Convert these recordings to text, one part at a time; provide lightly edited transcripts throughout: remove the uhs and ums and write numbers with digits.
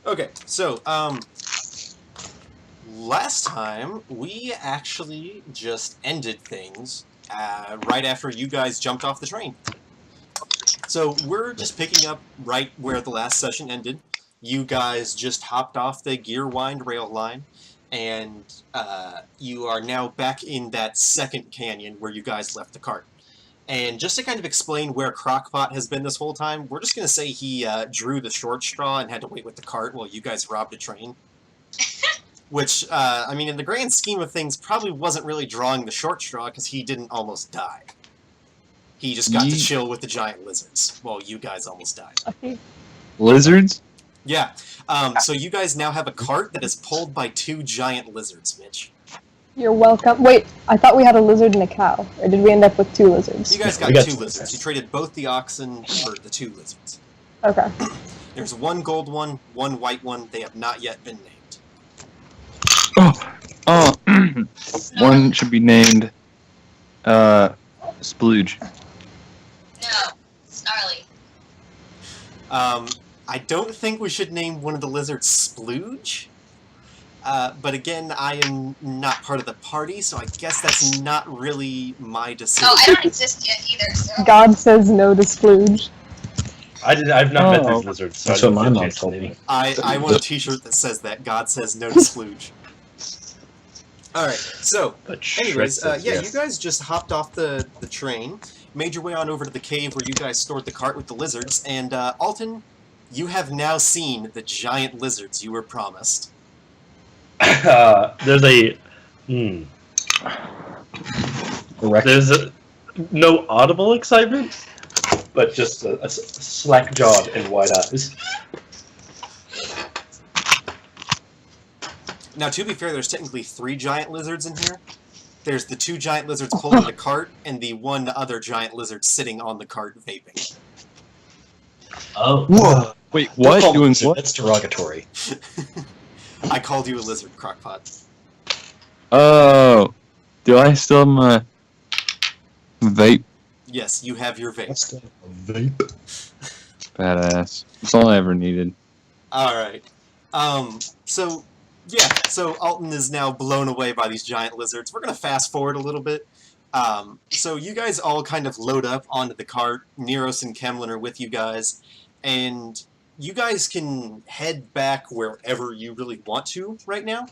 Okay, so, last time, we actually just ended things right after you guys jumped off the train. So we're just picking up right where the last session ended. You guys just hopped off the Gear Wind rail line, and you are now back in that second canyon where you guys left the cart. And just to kind of explain where Crockpot has been this whole time, we're just going to say he drew the short straw and had to wait with the cart while you guys robbed a train. Which, I mean, in the grand scheme of things, probably wasn't really drawing the short straw because he didn't almost die. He just got to chill with the giant lizards while you guys almost died. Okay. Lizards? Yeah. So you guys now have a cart that is pulled by 2 giant lizards, Mitch. You're welcome. Wait, I thought we had a lizard and a cow. Or did we end up with 2 lizards? You guys got 2 lizards. You traded both the oxen for the 2 lizards. Okay. There's 1 gold one, 1 white one. They have not yet been named. One should be named Splooge. No, Snarly. I don't think we should name one of the lizards Splooge. But again, I am not part of the party, so I guess that's not really my decision. Oh, I don't exist yet either, so... God says no to Splooge. I've not met these lizards, so That's I what don't my get mom a chance to told name me. them. I want a t-shirt that says that. God says no to Splooge. Alright, so, anyways, yeah, you guys just hopped off the train, made your way on over to the cave where you guys stored the cart with the lizards, and, Alton, you have now seen the giant lizards you were promised. There's a... There's no audible excitement, but just a slack-jawed and wide eyes. Now, to be fair, there's technically 3 giant lizards in here. There's the 2 giant lizards pulling the cart, and the 1 other giant lizard sitting on the cart vaping. Oh. Whoa! Wait, what? Doing what? That's derogatory. I called you a lizard, Crockpot. Oh. Do I still have my vape? Yes, you have your vape. That's a vape. Badass. That's all I ever needed. Alright. So, yeah, so Alton is now blown away by these giant lizards. We're gonna fast forward a little bit. So you guys all kind of load up onto the cart. Neros and Kemlin are with you guys. And you guys can head back wherever you really want to right now.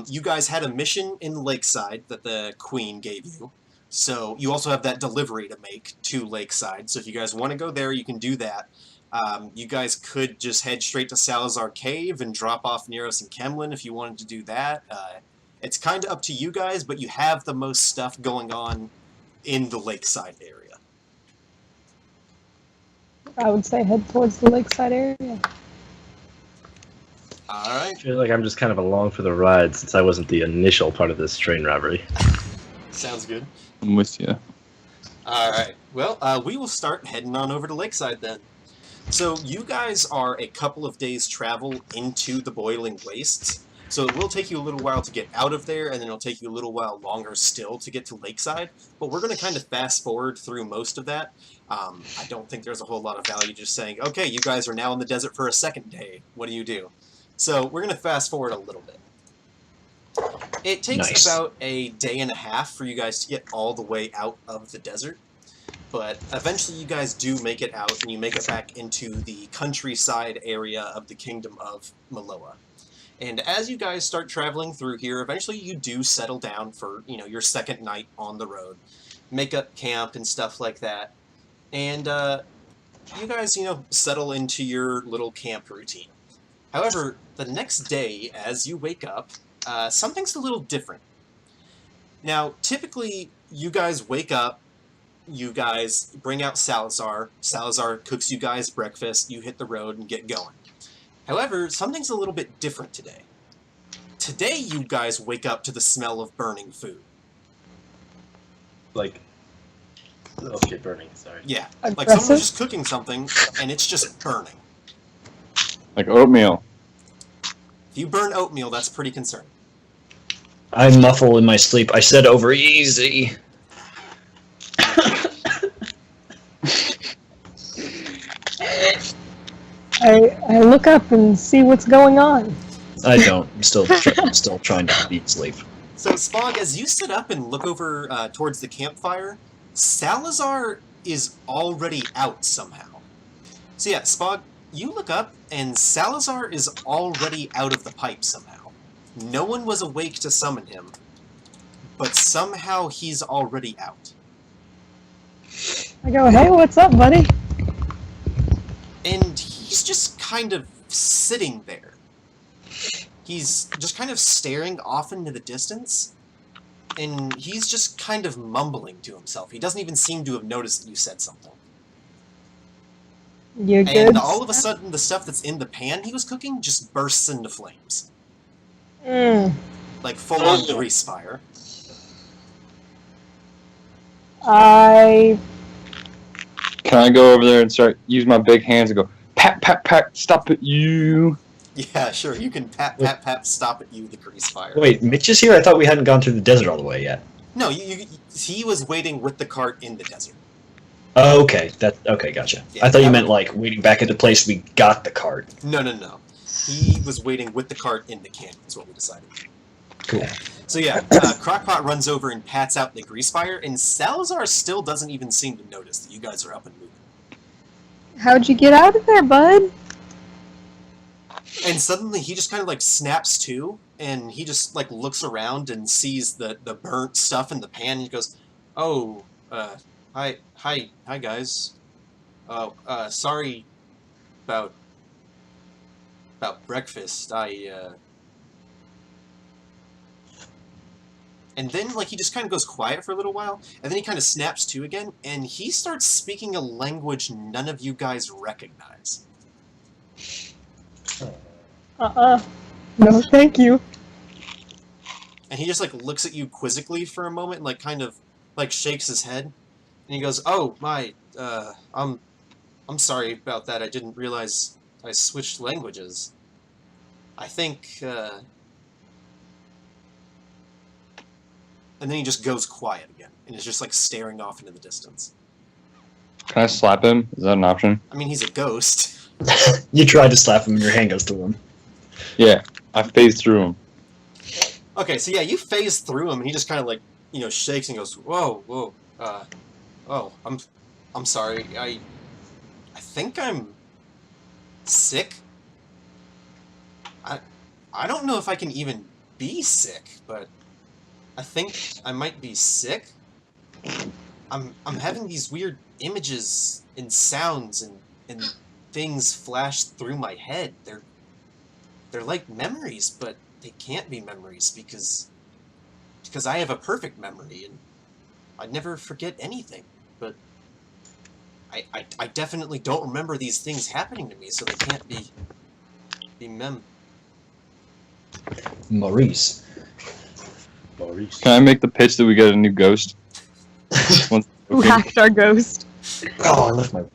You guys had a mission in Lakeside that the Queen gave you. So you also have that delivery to make to Lakeside. So if you guys want to go there, you can do that. You guys could just head straight to Salazar Cave and drop off Neros and Kemlin if you wanted to do that. It's kind of up to you guys, but you have the most stuff going on in the Lakeside area. I would say head towards the lakeside area. Alright. I feel like I'm just kind of along for the ride since I wasn't the initial part of this train robbery. Sounds good. I'm with you. Alright. Well, we will start heading on over to Lakeside then. So, you guys are a couple of days' travel into the Boiling Wastes. So it will take you a little while to get out of there, and then it'll take you a little while longer still to get to Lakeside. But we're going to kind of fast forward through most of that. I don't think there's a whole lot of value just saying, okay, you guys are now in the desert for a second day. What do you do? So we're going to fast forward a little bit. It takes about a day and a half for you guys to get all the way out of the desert. But eventually you guys do make it out, and you make it back into the countryside area of the Kingdom of Maloa. And as you guys start traveling through here, eventually you do settle down for, you know, your second night on the road. Make up camp and stuff like that. And you guys, you know, settle into your little camp routine. However, the next day, as you wake up, something's a little different. Now, typically, you guys wake up, you guys bring out Salazar. Salazar cooks you guys breakfast, you hit the road and get going. However, something's a little bit different today. Today, you guys wake up to the smell of burning food. Like, okay, burning, sorry. Yeah, Aggressive? like someone's just cooking something, and it's just burning. Like oatmeal. If you burn oatmeal, that's pretty concerning. I muffle in my sleep. I said over easy. I I look up and see what's going on. I don't. I'm still trying to be asleep. So, Spog, as you sit up and look over towards the campfire, Salazar is already out somehow. So yeah, Spog, you look up, and Salazar is already out of the pipe somehow. No one was awake to summon him, but somehow he's already out. I go, hey, what's up, buddy? And he's just kind of sitting there. He's just kind of staring off into the distance, and he's just kind of mumbling to himself. He doesn't even seem to have noticed that you said something. You good? And all of a sudden, the stuff that's in the pan he was cooking just bursts into flames. Like full-on grease fire. I Can I go over there and use my big hands and go, pat, pat, pat, stop it, you. Yeah, sure, you can pat, pat, pat, stop at you with the grease fire. Wait, Mitch is here? I thought we hadn't gone through the desert all the way yet. No, he was waiting with the cart in the desert. Oh, okay. Okay, gotcha. Yeah, I thought you meant like waiting back at the place we got the cart. No. He was waiting with the cart in the canyon, is what we decided. Cool. So yeah, Crockpot runs over and pats out the grease fire, and Salazar still doesn't even seem to notice that you guys are up and moving. how'd you get out of there, bud? And suddenly he just kind of like snaps to, and he just like looks around and sees the burnt stuff in the pan, and he goes, "Oh, hi guys. Oh, sorry about breakfast. And then, like, he just kind of goes quiet for a little while, and then he kind of snaps to again, and he starts speaking a language none of you guys recognize. No, thank you. And he just, like, looks at you quizzically for a moment, and, like, kind of, like, shakes his head. And he goes, "Oh, I'm sorry about that. I didn't realize I switched languages. I think, And then he just goes quiet again, and is just, like, staring off into the distance. Can I slap him? Is that an option? I mean, he's a ghost. You tried to slap him and your hand goes to him. Yeah, I phased through him. Okay, so yeah, you phase through him, and he just kind of, like, you know, shakes and goes, "Whoa, oh, I'm sorry, I think I'm sick. I don't know if I can even be sick, but I think I might be sick. I'm having these weird images and sounds and things flash through my head. They're like memories, but they can't be memories because I have a perfect memory and I never forget anything. But I definitely don't remember these things happening to me, so they can't be Maurice. Can I make the pitch that we get a new ghost? Who hacked our ghost? Oh, I left my...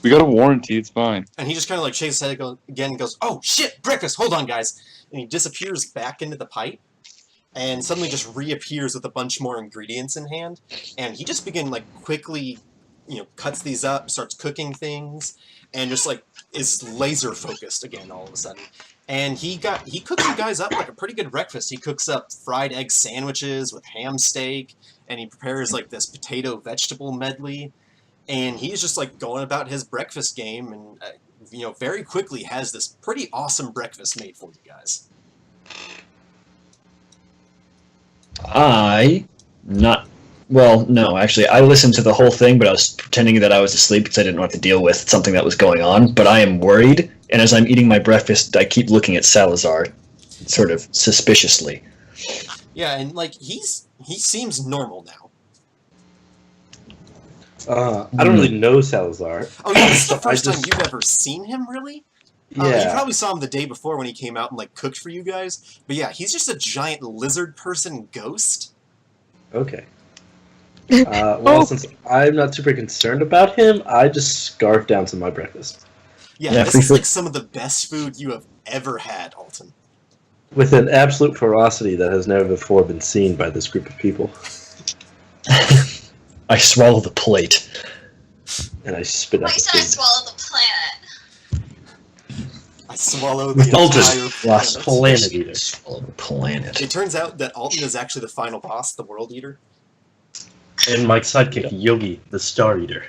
We got a warranty, it's fine. And he just kind of like shakes his head again and goes, "Oh shit, breakfast, hold on guys." And he disappears back into the pipe and suddenly just reappears with a bunch more ingredients in hand. And he just like quickly, you know, cuts these up, starts cooking things, and just like is laser focused again all of a sudden. And he cooks you guys up like a pretty good breakfast. He cooks up fried egg sandwiches with ham steak, and he prepares like this potato vegetable medley. And he's just like going about his breakfast game, and you know, very quickly has this pretty awesome breakfast made for you guys. Well, no, actually, I listened to the whole thing, but I was pretending that I was asleep because I didn't want to deal with something that was going on. But I am worried, and as I'm eating my breakfast, I keep looking at Salazar, sort of suspiciously. Yeah, and like he seems normal now. I don't really know Salazar. Oh yeah, this is the first time you've ever seen him, really? Yeah. You probably saw him the day before when he came out and like cooked for you guys. But yeah, he's just a giant lizard person ghost. Okay. Well, since I'm not super concerned about him, I just scarf down some of my breakfast. Yeah, this is like some of the best food you have ever had, Alton. With an absolute ferocity that has never before been seen by this group of people. I swallow the plate. And I spit out Why you the said I food. swallowed the planet? swallow the Indulgent. entire Last planet. planet eater. Swallow the planet. It turns out that Alton is actually the final boss, the World Eater. And Mike's sidekick, Yogi, the Star Eater.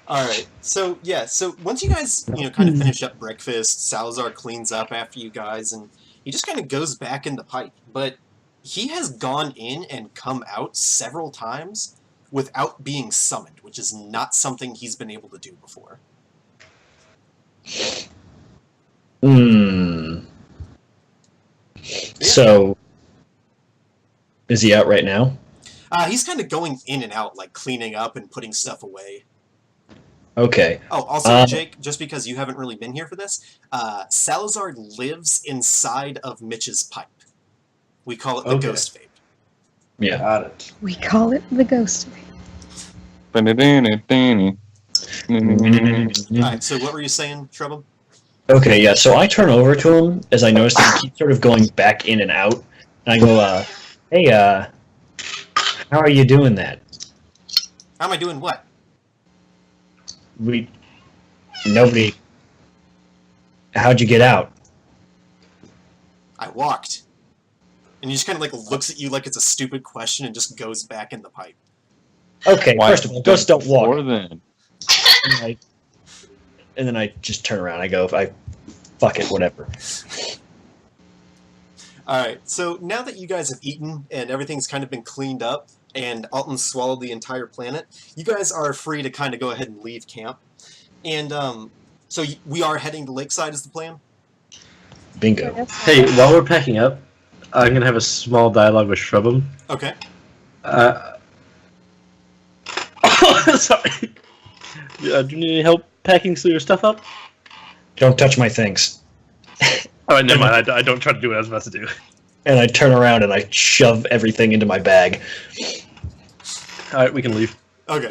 Alright, so yeah, so once you guys, kind of finish up breakfast, Salazar cleans up after you guys, and he just kind of goes back in the pipe. But he has gone in and come out several times without being summoned, which is not something he's been able to do before. So, is he out right now? He's kind of going in and out, like cleaning up and putting stuff away. Okay. Oh, also, Jake, just because you haven't really been here for this, Salazar lives inside of Mitch's pipe. We call it the Ghost Vape. Yeah. Got it. We call it the ghost. Alright, so what were you saying, Trouble? Okay, yeah, so I turn over to him as I notice that he keeps sort of going back in and out. And I go, hey, how are you doing that? How am I doing what? Nobody... How'd you get out? I walked. And he just kind of like looks at you like it's a stupid question and just goes back in the pipe. Okay, first of all, ghosts don't walk. Before then. And then I just turn around. I go, fuck it, whatever. Alright, so now that you guys have eaten and everything's kind of been cleaned up and Alton swallowed the entire planet, you guys are free to kind of go ahead and leave camp. And so we are heading to Lakeside is the plan? Bingo. Hey, while we're packing up, I'm going to have a small dialogue with Shrubham. Okay. Sorry. Do you need any help packing your stuff up? Don't touch my things. Alright, never mind. I don't try to do what I was about to do. And I turn around and I shove everything into my bag. Alright, we can leave. Okay.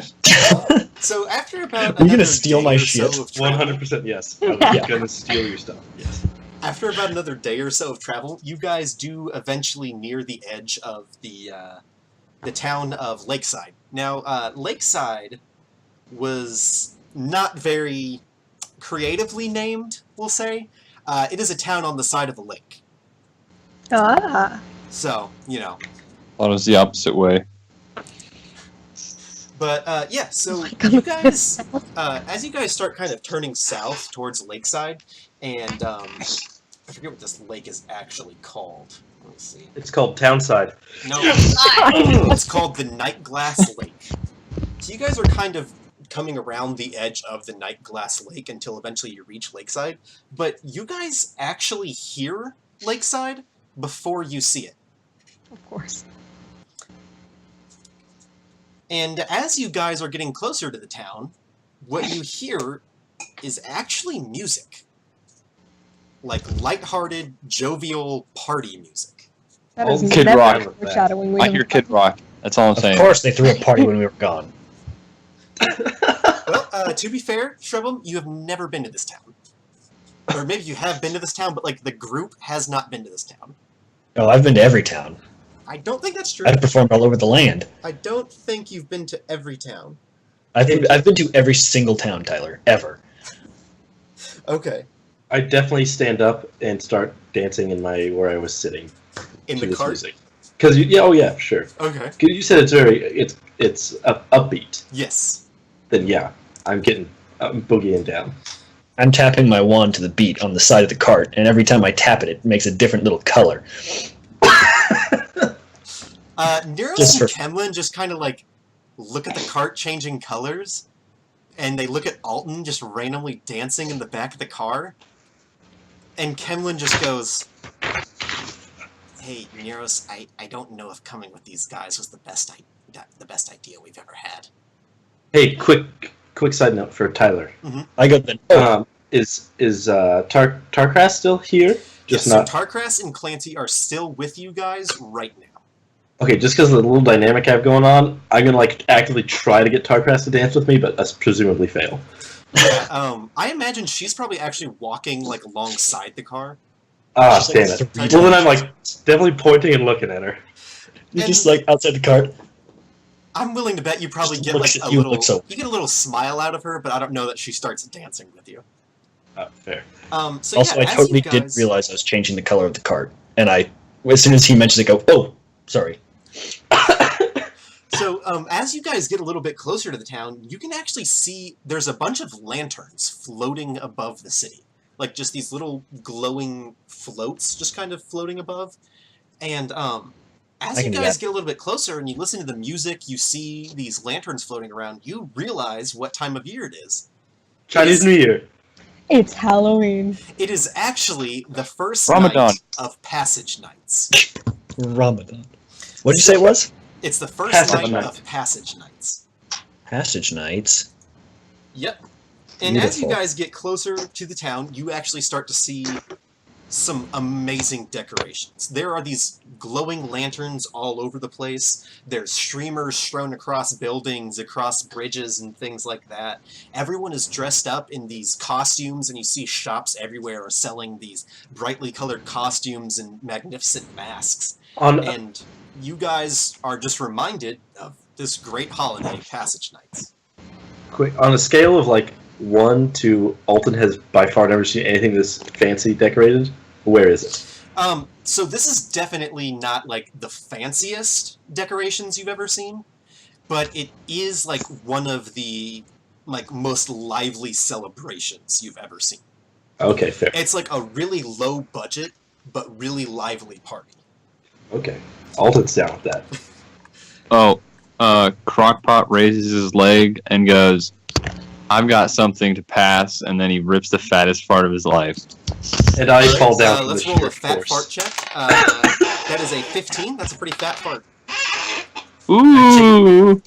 So after about Are you gonna another steal day my or shit? so of travel- 100% yes. I'm going to steal your stuff. Yes. After about another day or so of travel, you guys do eventually near the edge of the town of Lakeside. Now, Lakeside was not very creatively named, we'll say. It is a town on the side of a lake. Ah. So, Thought it was the opposite way. But, yeah, so Like you on guys, as you guys start kind of turning south towards Lakeside, and, I forget what this lake is actually called. Let me see. It's called Townside. No, it's called the Night Glass Lake. So you guys are kind of coming around the edge of the Night Glass Lake until eventually you reach Lakeside, but you guys actually hear Lakeside before you see it. Of course. And as you guys are getting closer to the town, what you hear is actually music. Like lighthearted, jovial party music. That is Kid never Rock. foreshadowing. I hear Kid Rock. That's all I'm Of saying. course they threw a party when we were gone. Well, to be fair, Shrubham, you have never been to this town. Or maybe you have been to this town, but like the group has not been to this town. Oh, I've been to every town. I don't think that's true. I've performed all over the land. I don't think you've been to every town. I've been to every single town, Tyler, ever. Okay. I definitely stand up and start dancing in where I was sitting. In to the this cart? music. Because yeah, sure. Okay. 'Cause you said it's upbeat. Yes. Then yeah, I'm boogieing down. I'm tapping my wand to the beat on the side of the cart, and every time I tap it, it makes a different little color. Neros Just and for- Kemlin just kind of like look at the cart changing colors, and they look at Alton just randomly dancing in the back of the car, and Kemlin just goes, "Hey, Neros, I don't know if coming with these guys was the best idea we've ever had." Hey, quick side note for Tyler. I go then. Is Tarkras still here? Just yes, not. So Tarkras and Clancy are still with you guys right now. Okay, just because of the little dynamic I have going on, I'm gonna actively try to get Tarkras to dance with me, but presumably fail. Yeah, I imagine she's probably actually walking alongside the car. Ah, Just damn like it. three Well, then I'm definitely pointing and looking at her. You're just outside the cart. I'm willing to bet you probably Just get looks a at you, little. looks over. You get a little smile out of her, but I don't know that she starts dancing with you. Fair. So Also, yeah, I as totally you guys, didn't realize I was changing the color of the cart, and as soon as he mentioned it, go, oh, sorry. So as you guys get a little bit closer to the town, you can actually see there's a bunch of lanterns floating above the city. Like just these little glowing floats just kind of floating above. And as I you can do guys that. get a little bit closer and you listen to the music, you see these lanterns floating around, you realize what time of year it is. Chinese New Year. It's Halloween. It is actually the first Ramadan. night of Passage Nights. Ramadan. What did you say it was? It's the first Passage night Night. of Passage Nights. Passage Nights. Yep. And as you Beautiful. guys get closer to the town, you actually start to see some amazing decorations. There are these glowing lanterns all over the place. There's streamers strewn across buildings, across bridges, and things like that. Everyone is dressed up in these costumes, and you see shops everywhere are selling these brightly colored costumes and magnificent masks. And you guys are just reminded of this great holiday, Passage Nights. Quick, on a scale of like 1 to Alton has by far never seen anything this fancy decorated, where is it? So this is definitely not like the fanciest decorations you've ever seen, but it is like one of the like most lively celebrations you've ever seen. Okay, fair. It's like a really low budget but really lively party. Okay, Alton's down with that. Oh, Crockpot raises his leg and goes, "I've got something to pass," and then he rips the fattest fart of his life. And I fall down from Let's the roll sheer a fat force. fart check. That is a 15. That's a pretty fat fart. Ooh!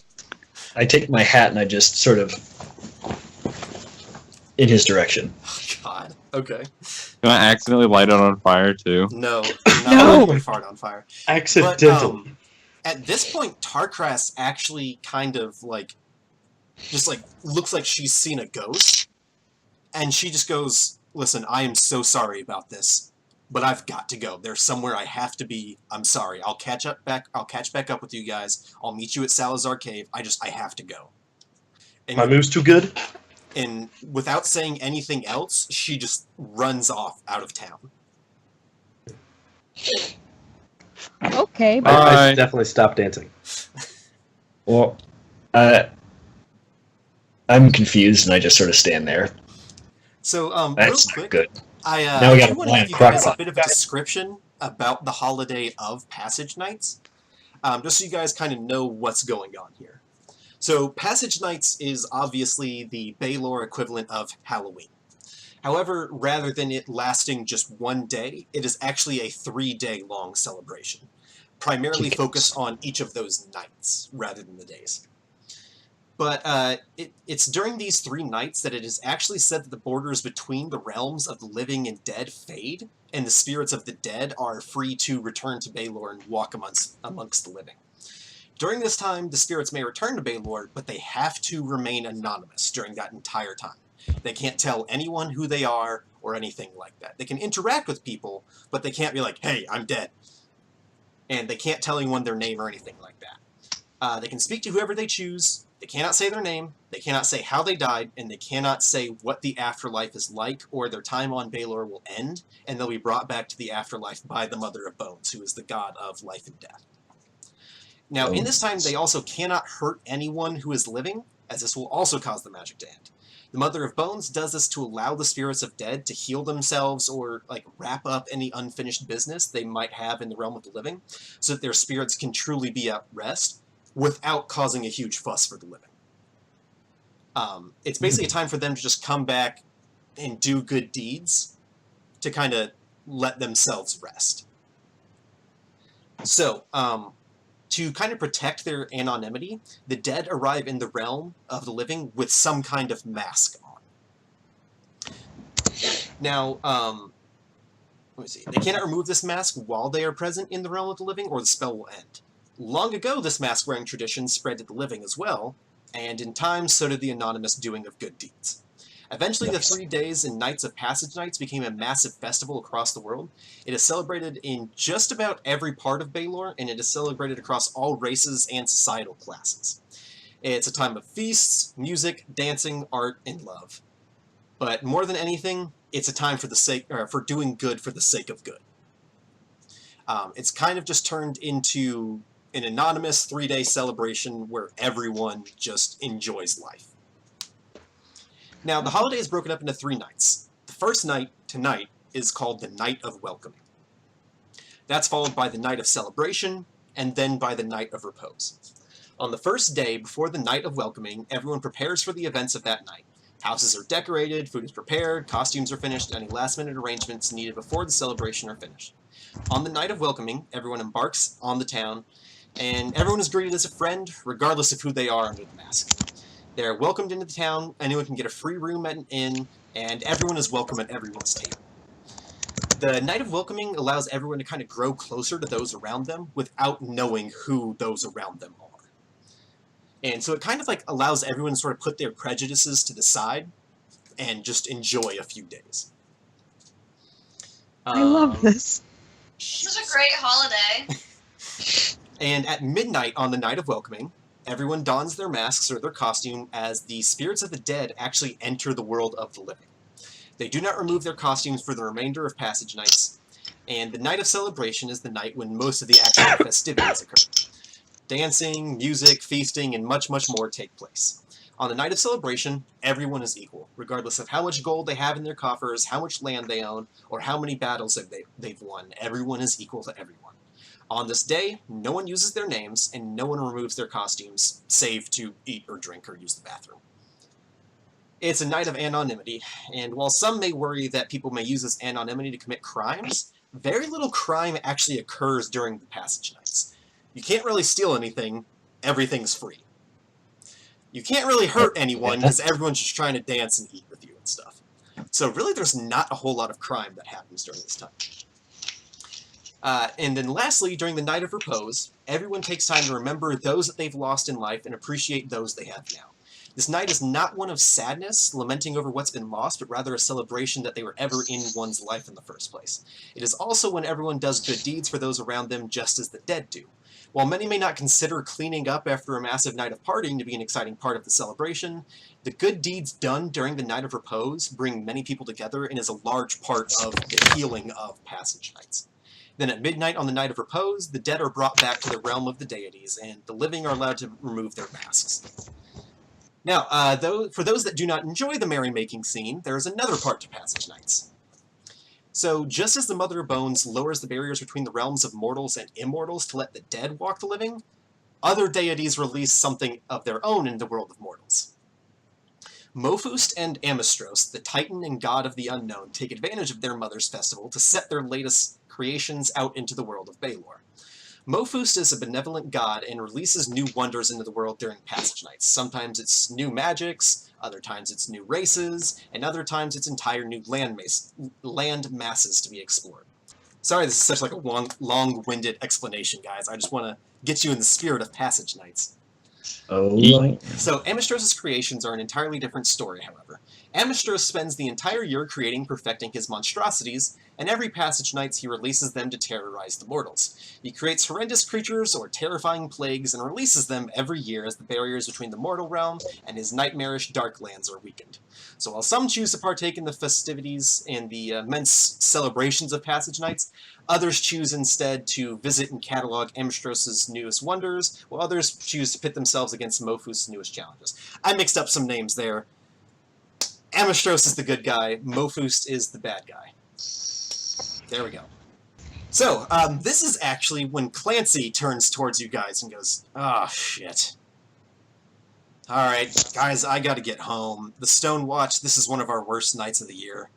I take my hat and I just sort of in his direction. God. Okay. Can I accidentally light it on fire too? No. No. Not your fart on fire. Accidentally. At this point, Tarkras actually kind of like, just like looks like she's seen a ghost, and she just goes, "Listen, I am so sorry about this, but I've got to go. There's somewhere I have to be. I'm sorry. I'll catch back up with you guys. I'll meet you at Salazar Cave. I have to go." And, My move's too good? and without saying anything else, she just runs off out of town. Okay, I Bye. definitely stopped dancing. Well, I'm confused and I just sort of stand there. So, real That's quick, not good. I Now we gotta do want to rely give on you guys a Crockpot. bit of a description about the holiday of Passage Nights, just so you guys kind of know what's going on here. So, Passage Nights is obviously the Balor equivalent of Halloween. However, rather than it lasting just one day, it is actually a 3-day long celebration, primarily focused on each of those nights rather than the days. But it's during these 3 nights that it is actually said that the borders between the realms of the living and dead fade, and the spirits of the dead are free to return to Balor and walk amongst the living. During this time, the spirits may return to Balor, but they have to remain anonymous during that entire time. They can't tell anyone who they are or anything like that. They can interact with people, but they can't be like, "Hey, I'm dead." And they can't tell anyone their name or anything like that. They can speak to whoever they choose. They cannot say their name. They cannot say how they died, and they cannot say what the afterlife is like, or their time on Balor will end, and they'll be brought back to the afterlife by the Mother of Bones, who is the god of life and death. Now, in this time, they also cannot hurt anyone who is living, as this will also cause the magic to end. The Mother of Bones does this to allow the spirits of dead to heal themselves or like wrap up any unfinished business they might have in the realm of the living, so that their spirits can truly be at rest without causing a huge fuss for the living. It's basically a time for them to just come back and do good deeds to kind of let themselves rest. So, to kind of protect their anonymity, the dead arrive in the realm of the living with some kind of mask on. Now, let me see. They cannot remove this mask while they are present in the realm of the living, or the spell will end. Long ago, this mask-wearing tradition spread to the living as well, and in time, so did the anonymous doing of good deeds. Eventually, the 3 days and nights of Passage Nights became a massive festival across the world. It is celebrated in just about every part of Balor, and it is celebrated across all races and societal classes. It's a time of feasts, music, dancing, art, and love. But more than anything, it's a time for doing good for the sake of good. It's kind of just turned into an anonymous 3-day celebration where everyone just enjoys life. Now, the holiday is broken up into 3 nights. The first night, tonight, is called the Night of Welcoming. That's followed by the Night of Celebration, and then by the Night of Repose. On the first day, before the Night of Welcoming, everyone prepares for the events of that night. Houses are decorated, food is prepared, costumes are finished, any last-minute arrangements needed before the celebration are finished. On the Night of Welcoming, everyone embarks on the town, and everyone is greeted as a friend, regardless of who they are under the mask. They're welcomed into the town, anyone can get a free room at an inn, and everyone is welcome at everyone's table. The Night of Welcoming allows everyone to kind of grow closer to those around them without knowing who those around them are. And so it kind of like allows everyone to sort of put their prejudices to the side and just enjoy a few days. I love this. Such a great holiday. And at midnight on the Night of Welcoming, everyone dons their masks or their costume as the spirits of the dead actually enter the world of the living. They do not remove their costumes for the remainder of Passage Nights, and the Night of Celebration is the night when most of the actual festivities occur. Dancing, music, feasting, and much, much more take place. On the Night of Celebration, everyone is equal, regardless of how much gold they have in their coffers, how much land they own, or how many battles they've won. Everyone is equal to everyone. On this day, no one uses their names, and no one removes their costumes, save to eat or drink or use the bathroom. It's a night of anonymity, and while some may worry that people may use this anonymity to commit crimes, very little crime actually occurs during the Passage Nights. You can't really steal anything, everything's free. You can't really hurt anyone because everyone's just trying to dance and eat with you and stuff. So really there's not a whole lot of crime that happens during this time. And then lastly, during the Night of Repose, everyone takes time to remember those that they've lost in life and appreciate those they have now. This night is not one of sadness, lamenting over what's been lost, but rather a celebration that they were ever in one's life in the first place. It is also when everyone does good deeds for those around them just as the dead do. While many may not consider cleaning up after a massive night of partying to be an exciting part of the celebration, the good deeds done during the Night of Repose bring many people together and is a large part of the healing of Passage Nights. Then at midnight on the Night of Repose, the dead are brought back to the realm of the deities, and the living are allowed to remove their masks. Now, for those that do not enjoy the merrymaking scene, there is another part to Passage Nights. So, just as the Mother of Bones lowers the barriers between the realms of mortals and immortals to let the dead walk the living, other deities release something of their own in the world of mortals. Mofust and Amistros, the Titan and God of the Unknown, take advantage of their mother's festival to set their latest creations out into the world of Balor. Mofust is a benevolent god and releases new wonders into the world during Passage Nights. Sometimes it's new magics, other times it's new races, and other times it's entire new land masses to be explored. Sorry this is such like a long-winded explanation, guys. I just want to get you in the spirit of Passage Nights. Oh, right. So Amistros' creations are an entirely different story, however. Amistros spends the entire year creating, perfecting his monstrosities, and every Passage Nights he releases them to terrorize the mortals. He creates horrendous creatures or terrifying plagues and releases them every year as the barriers between the mortal realm and his nightmarish dark lands are weakened. So while some choose to partake in the festivities and the immense celebrations of Passage Nights, others choose instead to visit and catalog Amistros' newest wonders, while others choose to pit themselves against Mofust's newest challenges. I mixed up some names there. Amistros is the good guy, Mofust is the bad guy. There we go. So, this is actually when Clancy turns towards you guys and goes, "Ah, shit. Alright, guys, I gotta get home. The Stone Watch, this is one of our worst nights of the year.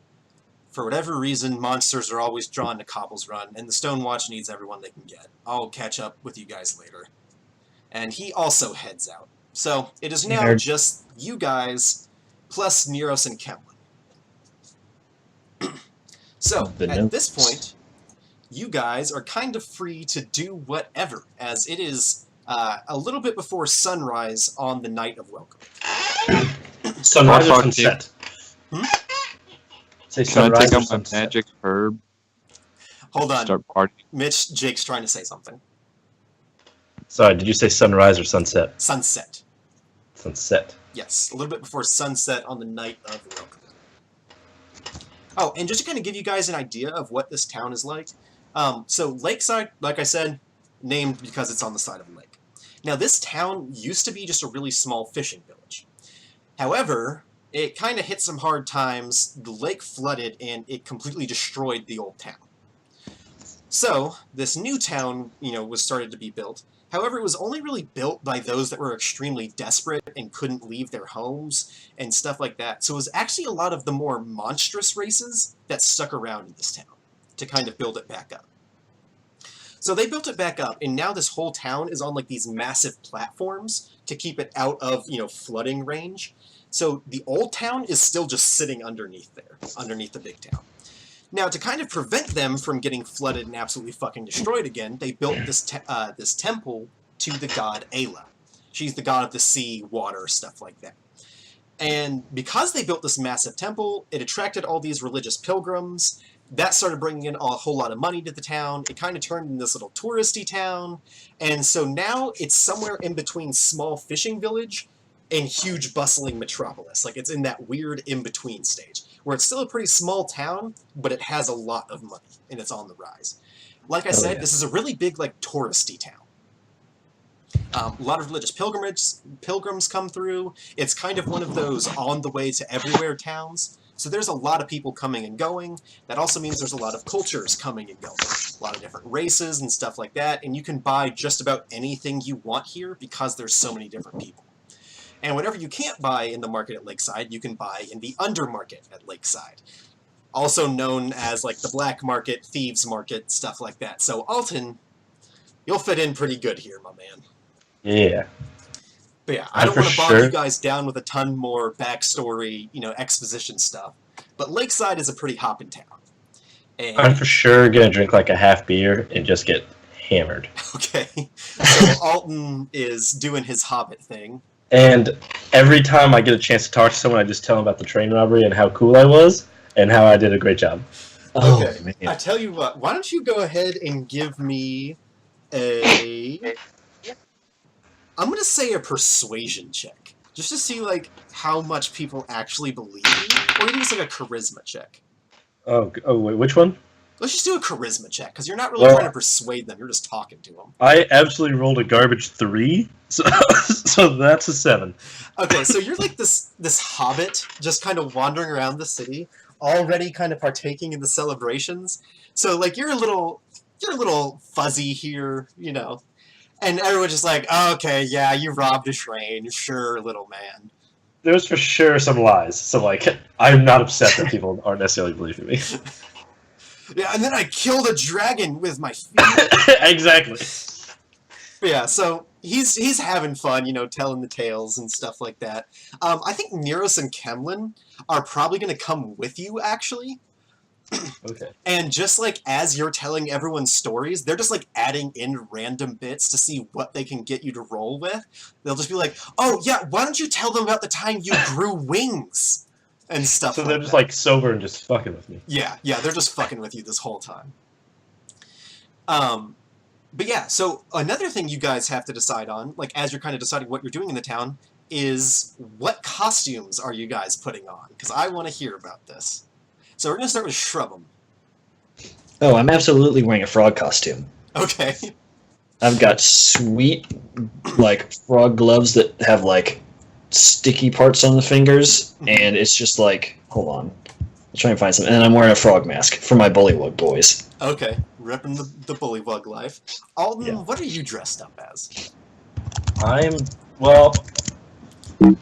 For whatever reason, monsters are always drawn to Cobble's Run, and the Stone Watch needs everyone they can get. I'll catch up with you guys later." And he also heads out. So, it is now just you guys, plus Neros and Kemlin. So, at this point, you guys are kind of free to do whatever, as it is a little bit before sunrise on the Night of Welcome. Sunrise or sunset? Say Can I sunrise take or out my sunset? magic herb? Hold on. Start partying. Mitch, Jake's trying to say something. Sorry, did you say sunrise or sunset? Sunset. Sunset. Yes, a little bit before sunset on the Night of Welcome. Oh, and just to kind of give you guys an idea of what this town is like. So Lakeside, like I said, named because it's on the side of a lake. Now, this town used to be just a really small fishing village. However, it kind of hit some hard times. The lake flooded, and it completely destroyed the old town. So, this new town, was started to be built. However, it was only really built by those that were extremely desperate and couldn't leave their homes and stuff like that. So it was actually a lot of the more monstrous races that stuck around in this town to kind of build it back up. So they built it back up, and now this whole town is on like these massive platforms to keep it out of, flooding range. So the old town is still just sitting underneath there, underneath the big town. Now, to kind of prevent them from getting flooded and absolutely fucking destroyed again, they built this temple to the god Ayla. She's the god of the sea, water, stuff like that. And because they built this massive temple, it attracted all these religious pilgrims. That started bringing in a whole lot of money to the town. It kind of turned into this little touristy town. And so now it's somewhere in between small fishing village and huge bustling metropolis. Like, it's in that weird in-between stage, where it's still a pretty small town, but it has a lot of money, and it's on the rise. Like I said, This is a really big, like, touristy town. A lot of religious pilgrims come through. It's kind of one of those on-the-way-to-everywhere towns. So there's a lot of people coming and going. That also means there's a lot of cultures coming and going. A lot of different races and stuff like that, and you can buy just about anything you want here because there's so many different people. And whatever you can't buy in the market at Lakeside, you can buy in the undermarket at Lakeside. Also known as, like, the black market, thieves market, stuff like that. So, Alton, you'll fit in pretty good here, my man. Yeah. But yeah, I don't want to bog you guys down with a ton more backstory, exposition stuff. But Lakeside is a pretty hoppin' town. And I'm for sure gonna drink like a half beer and just get hammered. Okay. So, Alton is doing his Hobbit thing. And every time I get a chance to talk to someone, I just tell them about the train robbery and how cool I was and how I did a great job. Okay, Oh, man. I tell you what, why don't you go ahead and give me a... I'm going to say a persuasion check. Just to see, like, how much people actually believe you. Or even just like a charisma check. Oh, wait, which one? Let's just do a charisma check, because you're not really trying to persuade them, you're just talking to them. I absolutely rolled a garbage 3, so that's a 7. Okay, so you're like this hobbit, just kind of wandering around the city, already kind of partaking in the celebrations. So, like, you're a little fuzzy here, and everyone's just like, oh, okay, yeah, you robbed a train, sure, little man. There's for sure some lies, so, like, I'm not upset that people aren't necessarily believing me. Yeah, and then I killed a dragon with my feet. Exactly. But yeah, so he's having fun, telling the tales and stuff like that. I think Neros and Kemlin are probably going to come with you, actually. Okay. And just like as you're telling everyone stories, they're just like adding in random bits to see what they can get you to roll with. They'll just be like, oh yeah, why don't you tell them about the time you grew wings? And stuff So like they're just that. like sober and just fucking with me. Yeah, they're just fucking with you this whole time. But yeah, so another thing you guys have to decide on, like as you're kind of deciding what you're doing in the town, is what costumes are you guys putting on? Because I want to hear about this. So we're going to start with Shrub'em. Oh, I'm absolutely wearing a frog costume. Okay. I've got sweet, like, frog gloves that have, like, sticky parts on the fingers, and it's just like, hold on. I'll try and find something. And I'm wearing a frog mask for my Bullywug boys. Okay, repping the Bullywug life. Alden, Yeah. what are you dressed up as?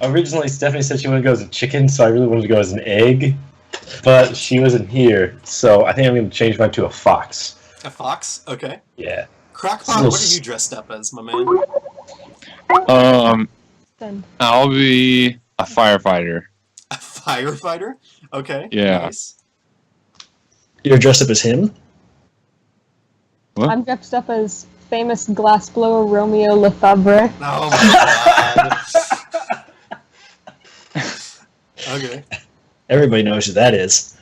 Originally Stephanie said she wanted to go as a chicken, so I really wanted to go as an egg, but she wasn't here, so I think I'm going to change mine to a fox. A fox? Okay. Yeah. Crockpot, what are you dressed up as, my man? Then. I'll be a firefighter. A firefighter? Okay. Yeah. Nice. You're dressed up as him? What? I'm dressed up as famous glassblower Romeo Lefebvre. Oh my god. Okay. Everybody knows who that is.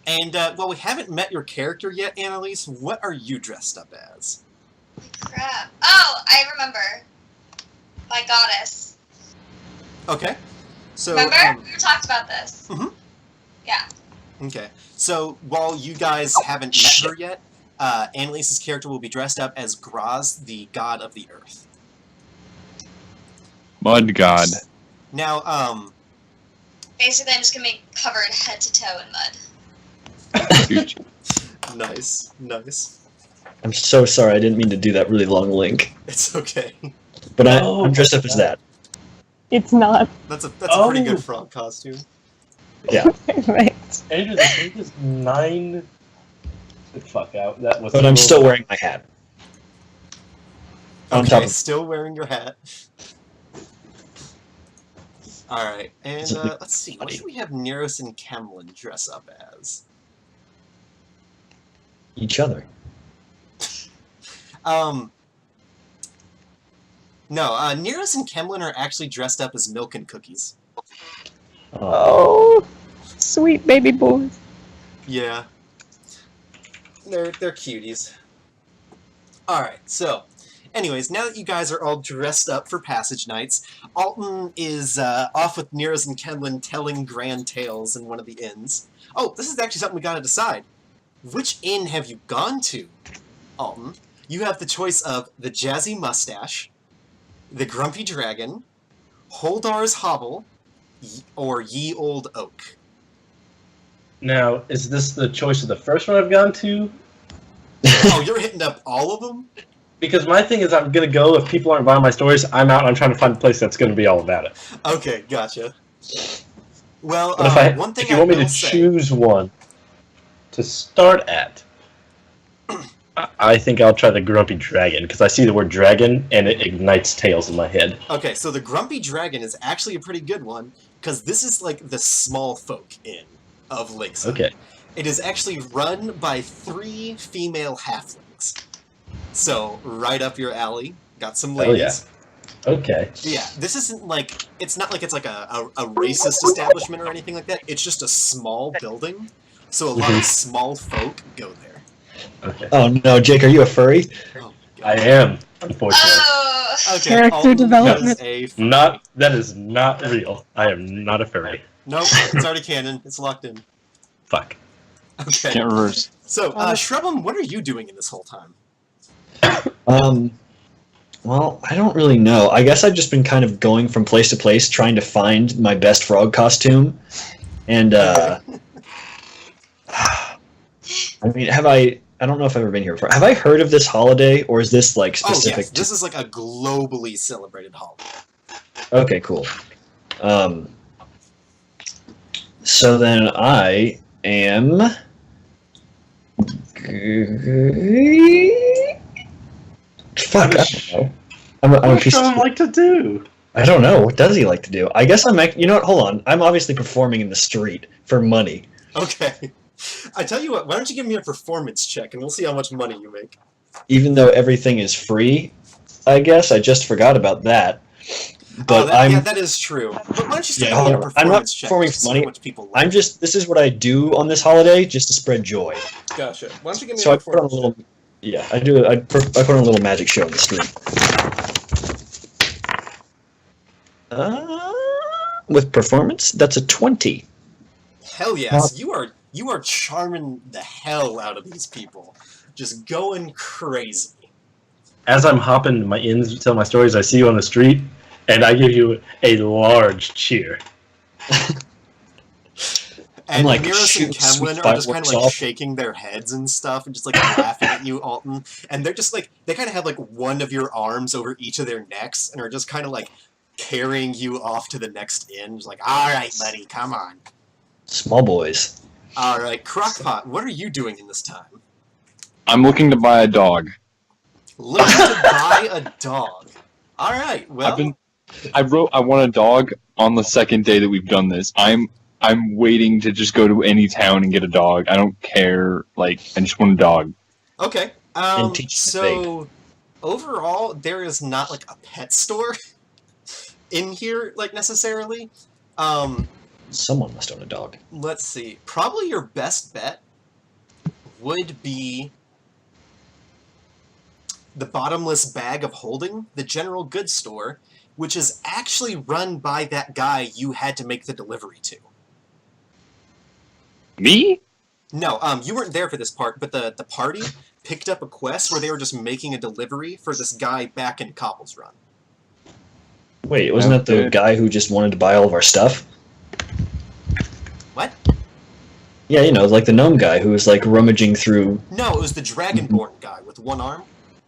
And, well, we haven't met your character yet, Annalise. What are you dressed up as? Crap. Oh, I remember. My goddess. Okay. So, Remember? We talked about this. Mhm. Yeah. Okay. So while you guys haven't met her yet, Annalise's character will be dressed up as Graz, the god of the earth. Mud god. Now, Basically, I'm just gonna be covered head to toe in mud. nice, nice. I'm so sorry. I didn't mean to do that really long link. It's okay. But I'm dressed up as that. It's not. That's a pretty good frog costume. Yeah. Right. Andrew, the age is 9. Fuck out. That was. But I'm still wearing my hat. On top Okay, of still wearing your hat. Alright, and let's see, what should we have Neros and Kemlin dress up as? each other. No, Neros and Kemlin are actually dressed up as milk and cookies. Oh, sweet baby boys. Yeah. They're cuties. Alright, so, anyways, now that you guys are all dressed up for passage nights, Alton is off with Neros and Kemlin telling grand tales in one of the inns. Oh, this is actually something we gotta decide. Which inn have you gone to, Alton? You have the choice of the Jazzy Mustache, the Grumpy Dragon, Holdar's Hobble, or Ye Old Oak. Now, is this the choice of the first one I've gone to? Oh, you're hitting up all of them? Because my thing is I'm going to go, if people aren't buying my stories, I'm out and I'm trying to find a place that's going to be all about it. Okay, gotcha. Well, But one thing if you want me to will say- choose one to start at, I think I'll try the Grumpy Dragon, because I see the word dragon and it ignites tales in my head. Okay, so the Grumpy Dragon is actually a pretty good one, because this is like the small folk inn of Lakeside. Okay. It is actually run by 3 female halflings. So, right up your alley. Got some Hell ladies. Okay. Yeah, this isn't like, it's not like it's like a racist establishment or anything like that. It's just a small building, so a lot of small folk go there. Okay. Oh no, Jake, are you a furry? Oh, I am, unfortunately. Oh! Okay, Character Alton development. is That is not real. I am not a furry. Nope, it's already canon. It's locked in. Fuck. Okay. Can't reverse. So, Shrubum, what are you doing in this whole time? Well, I don't really know. I guess I've just been kind of going from place to place trying to find my best frog costume. And, I mean, I don't know if I've ever been here before. Have I heard of this holiday, or is this, like, specific Oh, yes. This is like a globally celebrated holiday. Okay, cool. So then I am... Fuck, I don't know. I'm What a does piece Sean of... like to do? I don't know. What does he like to do? I guess you know what? Hold on. I'm obviously performing in the street for money. Okay. I tell you what, why don't you give me a performance check and we'll see how much money you make. Even though everything is free, I guess. I just forgot about that. But yeah, that is true. But why don't you still Yeah, give me a hold on. performance I'm not check performing just to for see money. how much people like this is what I do on this holiday, just to spread joy. Gotcha. Why don't you give me So a I put on a performance little... check? Yeah, I do. I put on a little magic show in the street. With performance, that's a 20. Hell yes. You are charming the hell out of these people. Just going crazy. As I'm hopping my inns to tell my stories, I see you on the street, and I give you a large cheer. And like, Neros and shooting Kemlin sweet are just kind of fireworks like off. shaking their heads and stuff and just like laughing at you, Alton. And they're just like, they kind of have like one of your arms over each of their necks and are just kind of like carrying you off to the next inn. Just like, alright, buddy, come on. Small boys. Alright, Crockpot, what are you doing in this time? I'm looking to buy a dog. Looking to buy a dog. Alright, well, I wrote I want a dog on the second day that we've done this. I'm waiting to just go to any town and get a dog. I don't care. Like, I just want a dog. okay. And teach them So, overall, there is not like a pet store in here, like, necessarily. Someone must own a dog. Let's see. Probably your best bet would be the Bottomless Bag of Holding, the general goods store, which is actually run by that guy you had to make the delivery to. Me? No, you weren't there for this part, but the party picked up a quest where they were just making a delivery for this guy back in Cobble's Run. Wait, wasn't that the Okay. guy who just wanted to buy all of our stuff? What? Yeah, like the gnome guy who was like rummaging through. No, it was the Dragonborn guy with one arm.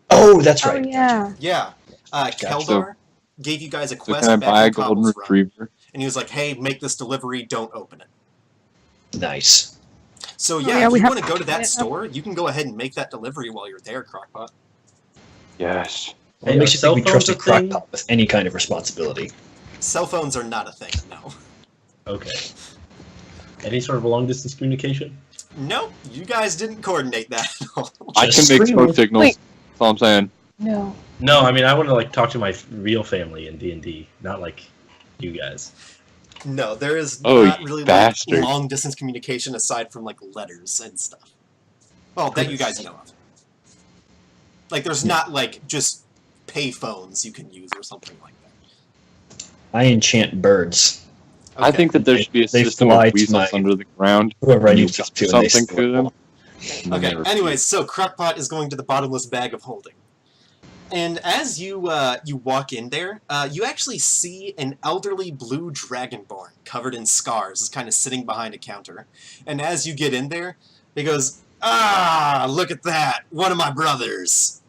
Oh, that's Oh right. yeah. Yeah. Keldar gave you guys a So quest can I back buy a in golden Cobble's Run. retriever? And he was like, hey, make this delivery, don't open it. Nice. So yeah, yeah, if we you have want to go to yeah. that store, you can go ahead and make that delivery while you're there, Crockpot. Yes. What Hey, makes are you think we cell trust a phones a thing? crockpot with any kind of responsibility? Cell phones are not a thing, no. Okay. Any sort of long-distance communication? Nope, you guys didn't coordinate that at all. I can Just make scream. smoke signals. Wait. That's all I'm saying. No. No, I mean I want to like talk to my real family in D&D, not like you guys. No, there is Oh, not you really bastard. long distance communication aside from like letters and stuff. Well, that you guys know of. Like, there's not like just pay phones you can use or something like that. I enchant birds. I think that there should be a They system fly of to weasels my- under the ground. Whoever I and you need to talk whisper to, and they something to them. and then Okay. they refuse. Anyways, so Crockpot is going to the bottomless bag of holding, and as you you walk in there, you actually see an elderly blue dragonborn covered in scars, is kind of sitting behind a counter. And as you get in there, he goes, "Ah, look at that! One of my brothers."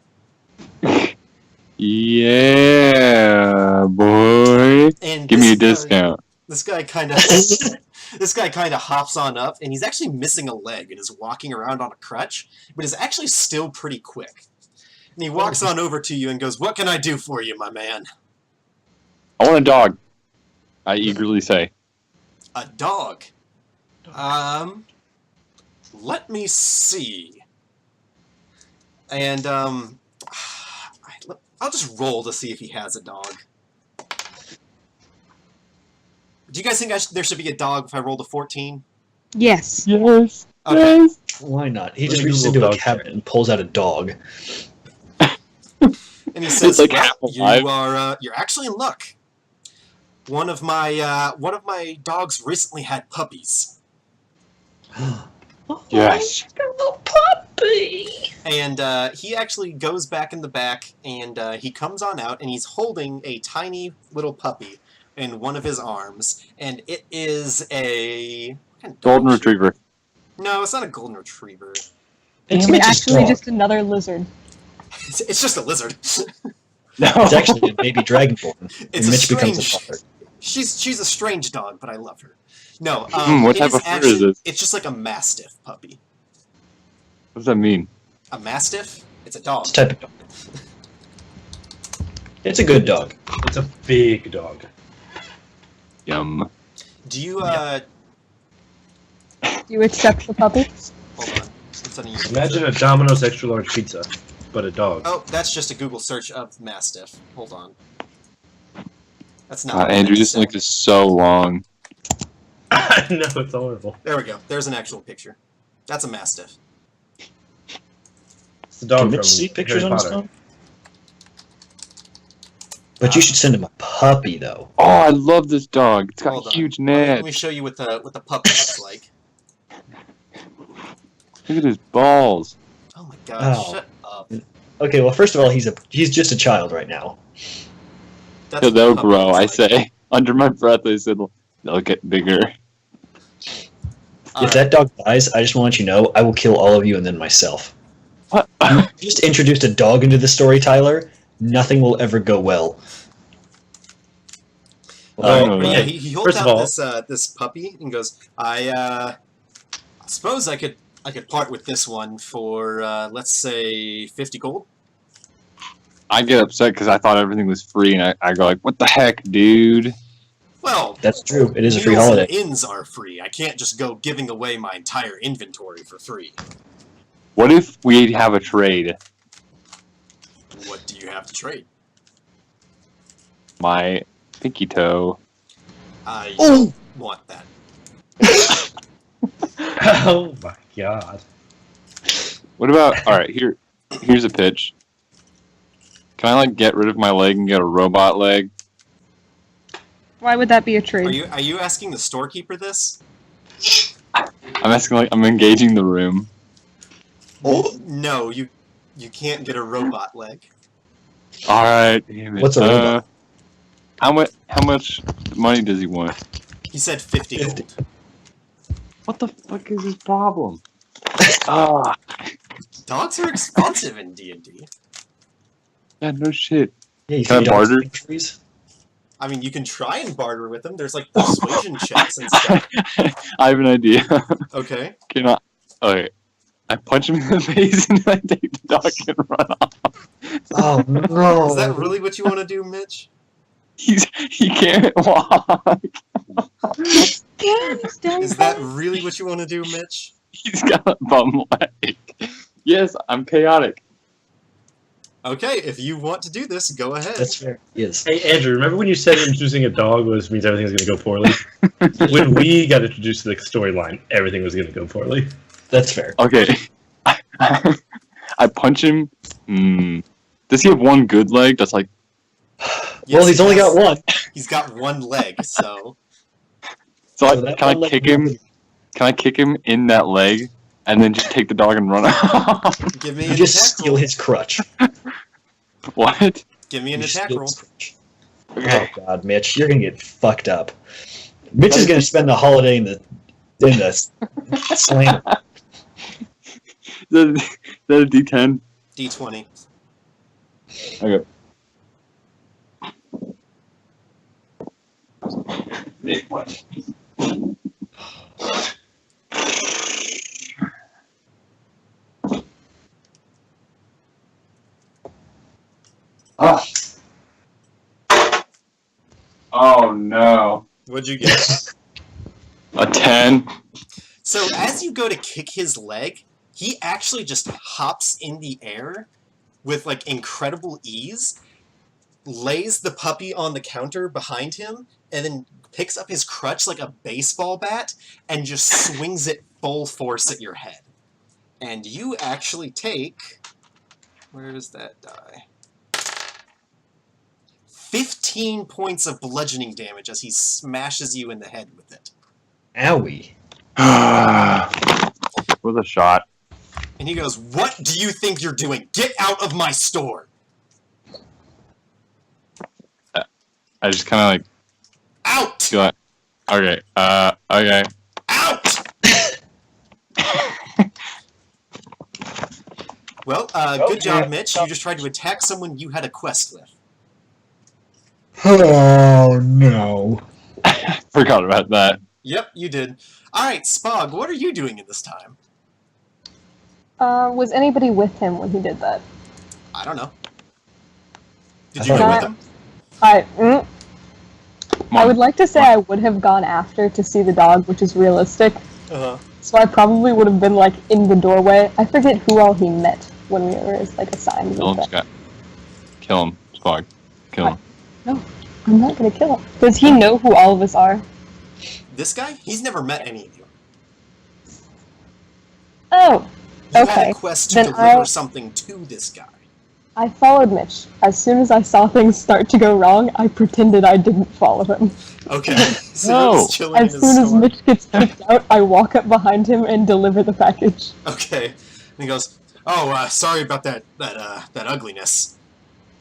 Yeah, boy. And Give me a this discount. This guy kind of hops on up, and he's actually missing a leg and is walking around on a crutch, but is actually still pretty quick. And he walks on over to you and goes, "What can I do for you, my man?" I want a dog. I eagerly say. A dog. Let me see. And I'll just roll to see if he has a dog. Do you guys think there should be a dog if I rolled a 14? Yes. Yes. Okay. Yes. Why not? He Let just me reaches Google into a dog cabinet and pulls out a dog. And he says, like "Well, half you alive. are you're actually in luck. One of my dogs recently had puppies, Yes. and he actually goes back in the back, and he comes on out, and he's holding a tiny little puppy in one of his arms, and it is a what kind of dog Golden is it? retriever. No, it's not a golden retriever. It's It's Mitch's actually dog. just another lizard. It's just a lizard. No. It's actually a baby dragonborn. It's and a Mitch becomes a strange. father. She's a strange dog, but I love her. No, What it type is of fur is actually, this? It's just like a mastiff puppy. What does that mean? A mastiff? It's a dog. It's a type of dog. It's a good dog. It's a big dog. Yum. Do you Do you accept the puppy? hold on? I'm sending you- Imagine a Domino's extra large pizza, but a dog. Oh, that's just a Google search of mastiff. Hold on. That's not. what I Andrew, meant to this say. link is so long. I know, it's horrible. There we go. There's an actual picture. That's a mastiff. It's the dog Can from Mitch see pictures Harry on his Potter. phone? But you should send him a puppy, though. Oh, I love this dog. It's got Hold on. huge Let me nads. show you what the puppy looks like. Look at his balls. Oh my god! Oh. Shut up. Okay, well, first of all, he's just a child right now. That's Yeah, what they'll the puppy grow, looks I like. say. Under my breath, I said they'll get bigger. All If that dog dies, I just want to let you know, I will kill all of you and then myself. What? You just introduced a dog into the story, Tyler. Nothing will ever go well. But Oh, yeah, he holds First of out all- this puppy and goes, I suppose I could part with this one for let's say 50 gold. I get upset because I thought everything was free, and I go like, "What the heck, dude?" Well, That's true. It is a free meals holiday. and inns are free. I can't just go giving away my entire inventory for free. What if we have a trade? What do you have to trade? My pinky toe. I Oh! want that. Oh my god. What about? All right, here's a pitch. Can I like get rid of my leg and get a robot leg? Why would that be a Are trade? you asking the storekeeper this? I'm asking, like, I'm engaging the room. No, you can't get a robot leg. Alright, damn it. What's a robot? How much money does he want? He said 50 gold. What the fuck is his problem? Ah, Dogs are expensive in D&D. yeah, no shit. Yeah, you Can I feed dogs barter? trees? I mean, you can try and barter with them. There's like persuasion checks and stuff. I have an idea. Okay. Can I? Okay. I punch him in the face and I take the dog and run off. Oh no! Is that really what you want to do, Mitch? He can't walk. Is that really what you want to do, Mitch? He's got a bum leg. Yes, I'm chaotic. Okay, if you want to do this, go ahead. That's fair. Yes. Hey, Andrew, remember when you said introducing a dog means everything's going to go poorly? When we got introduced to the storyline, everything was going to go poorly. That's fair. Okay. I punch him. Does he have one good leg? That's like. Well, he's only got one. He's got one leg, so. So that can I one leg kick is him? really- Can I kick him in that leg and then just take the dog and run off? Give me You an just attack steal roll. his crutch. What? Give me an You attack steal roll. his crutch. Okay. Oh God, Mitch, you're gonna get fucked up. Mitch is gonna spend the holiday in the slam. Is that a D10? D20. Okay. Ah. Oh no. What'd you get? A 10. So as you go to kick his leg, he actually just hops in the air with like incredible ease, lays the puppy on the counter behind him, and then picks up his crutch like a baseball bat and just swings it full force at your head. And you actually take... Where's that die? 15 points of bludgeoning damage as he smashes you in the head with it. Owie. With a shot. And he goes, "What do you think you're doing? Get out of my store!" I just kind of like Out! feel like, okay, okay. Out! Well, good job, Mitch. You just tried to attack someone you had a quest with. Oh no. Forgot about that. Yep, you did. Alright, Spog, what are you doing in this time? Was anybody with him when he did that? I don't know. Did I you go thought- with him? I would like to say I would have gone after to see the dog, which is realistic. Uh-huh. So I probably would have been like in the doorway. I forget who all he met when we were like assigned. Kill him, with that. Scott. Kill him, Spog. Kill him. No, I'm not gonna kill him. Does he know who all of us are? This guy? He's never met any of you. Oh, You had okay. a quest to Then deliver I- something to this guy. I followed Mitch. As soon as I saw things start to go wrong, I pretended I didn't follow him. Okay. So No. you're just chilling in As his soon as store. Mitch gets kicked out, I walk up behind him and deliver the package. Okay. And he goes, "Oh, sorry about that ugliness.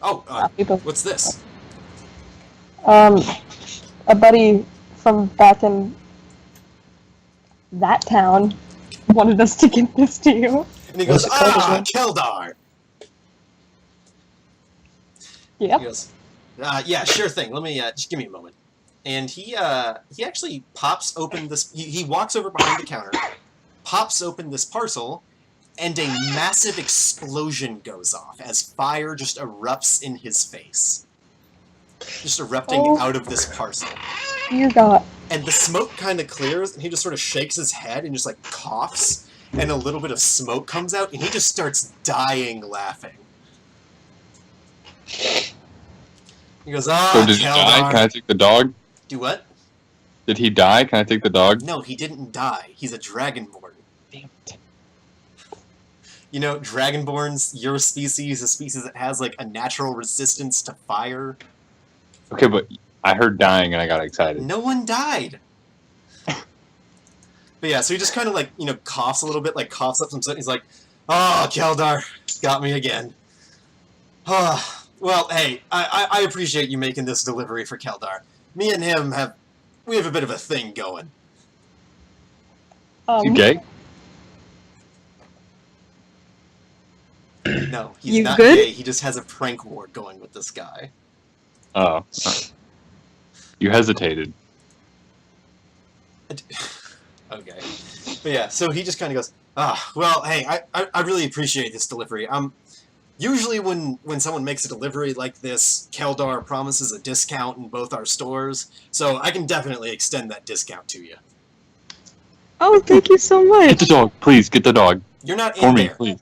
Oh, People. what's this?" A buddy from back in that town wanted us to give this to you. And he goes, What's it called "Ah, again?" Keldar." Yep. He goes, "Yeah, sure thing. Let me just give me a moment." And he actually pops open this. He walks over behind the counter, pops open this parcel, and a massive explosion goes off as fire just erupts in his face, just erupting Oh. out of this parcel. Dear God. And the smoke kind of clears, and he just sort of shakes his head and just like coughs, and a little bit of smoke comes out, and he just starts dying laughing. He goes, "Ah, So did he die? Keldar." Can I take the dog? Do what? Did he die? Can I take the dog? No, he didn't die. He's a dragonborn. Damn it. You know, dragonborns, your species, a species that has like a natural resistance to fire. Okay, but I heard dying and I got excited. No one died. But yeah, so he just kind of like, coughs a little bit, like coughs up some stuff. He's like, "Oh, Keldar, got me again." Well, hey, I appreciate you making this delivery for Keldar. Me and him we have a bit of a thing going. You gay? No, he's You not good? gay. He just has a prank war going with this guy. Oh. You hesitated. Okay. But yeah, so he just kind of goes, well, hey, I really appreciate this delivery. Usually when someone makes a delivery like this, Keldar promises a discount in both our stores, so I can definitely extend that discount to you. Oh, thank you so Get much. the dog, please. Get the dog You're not for in me, there. please.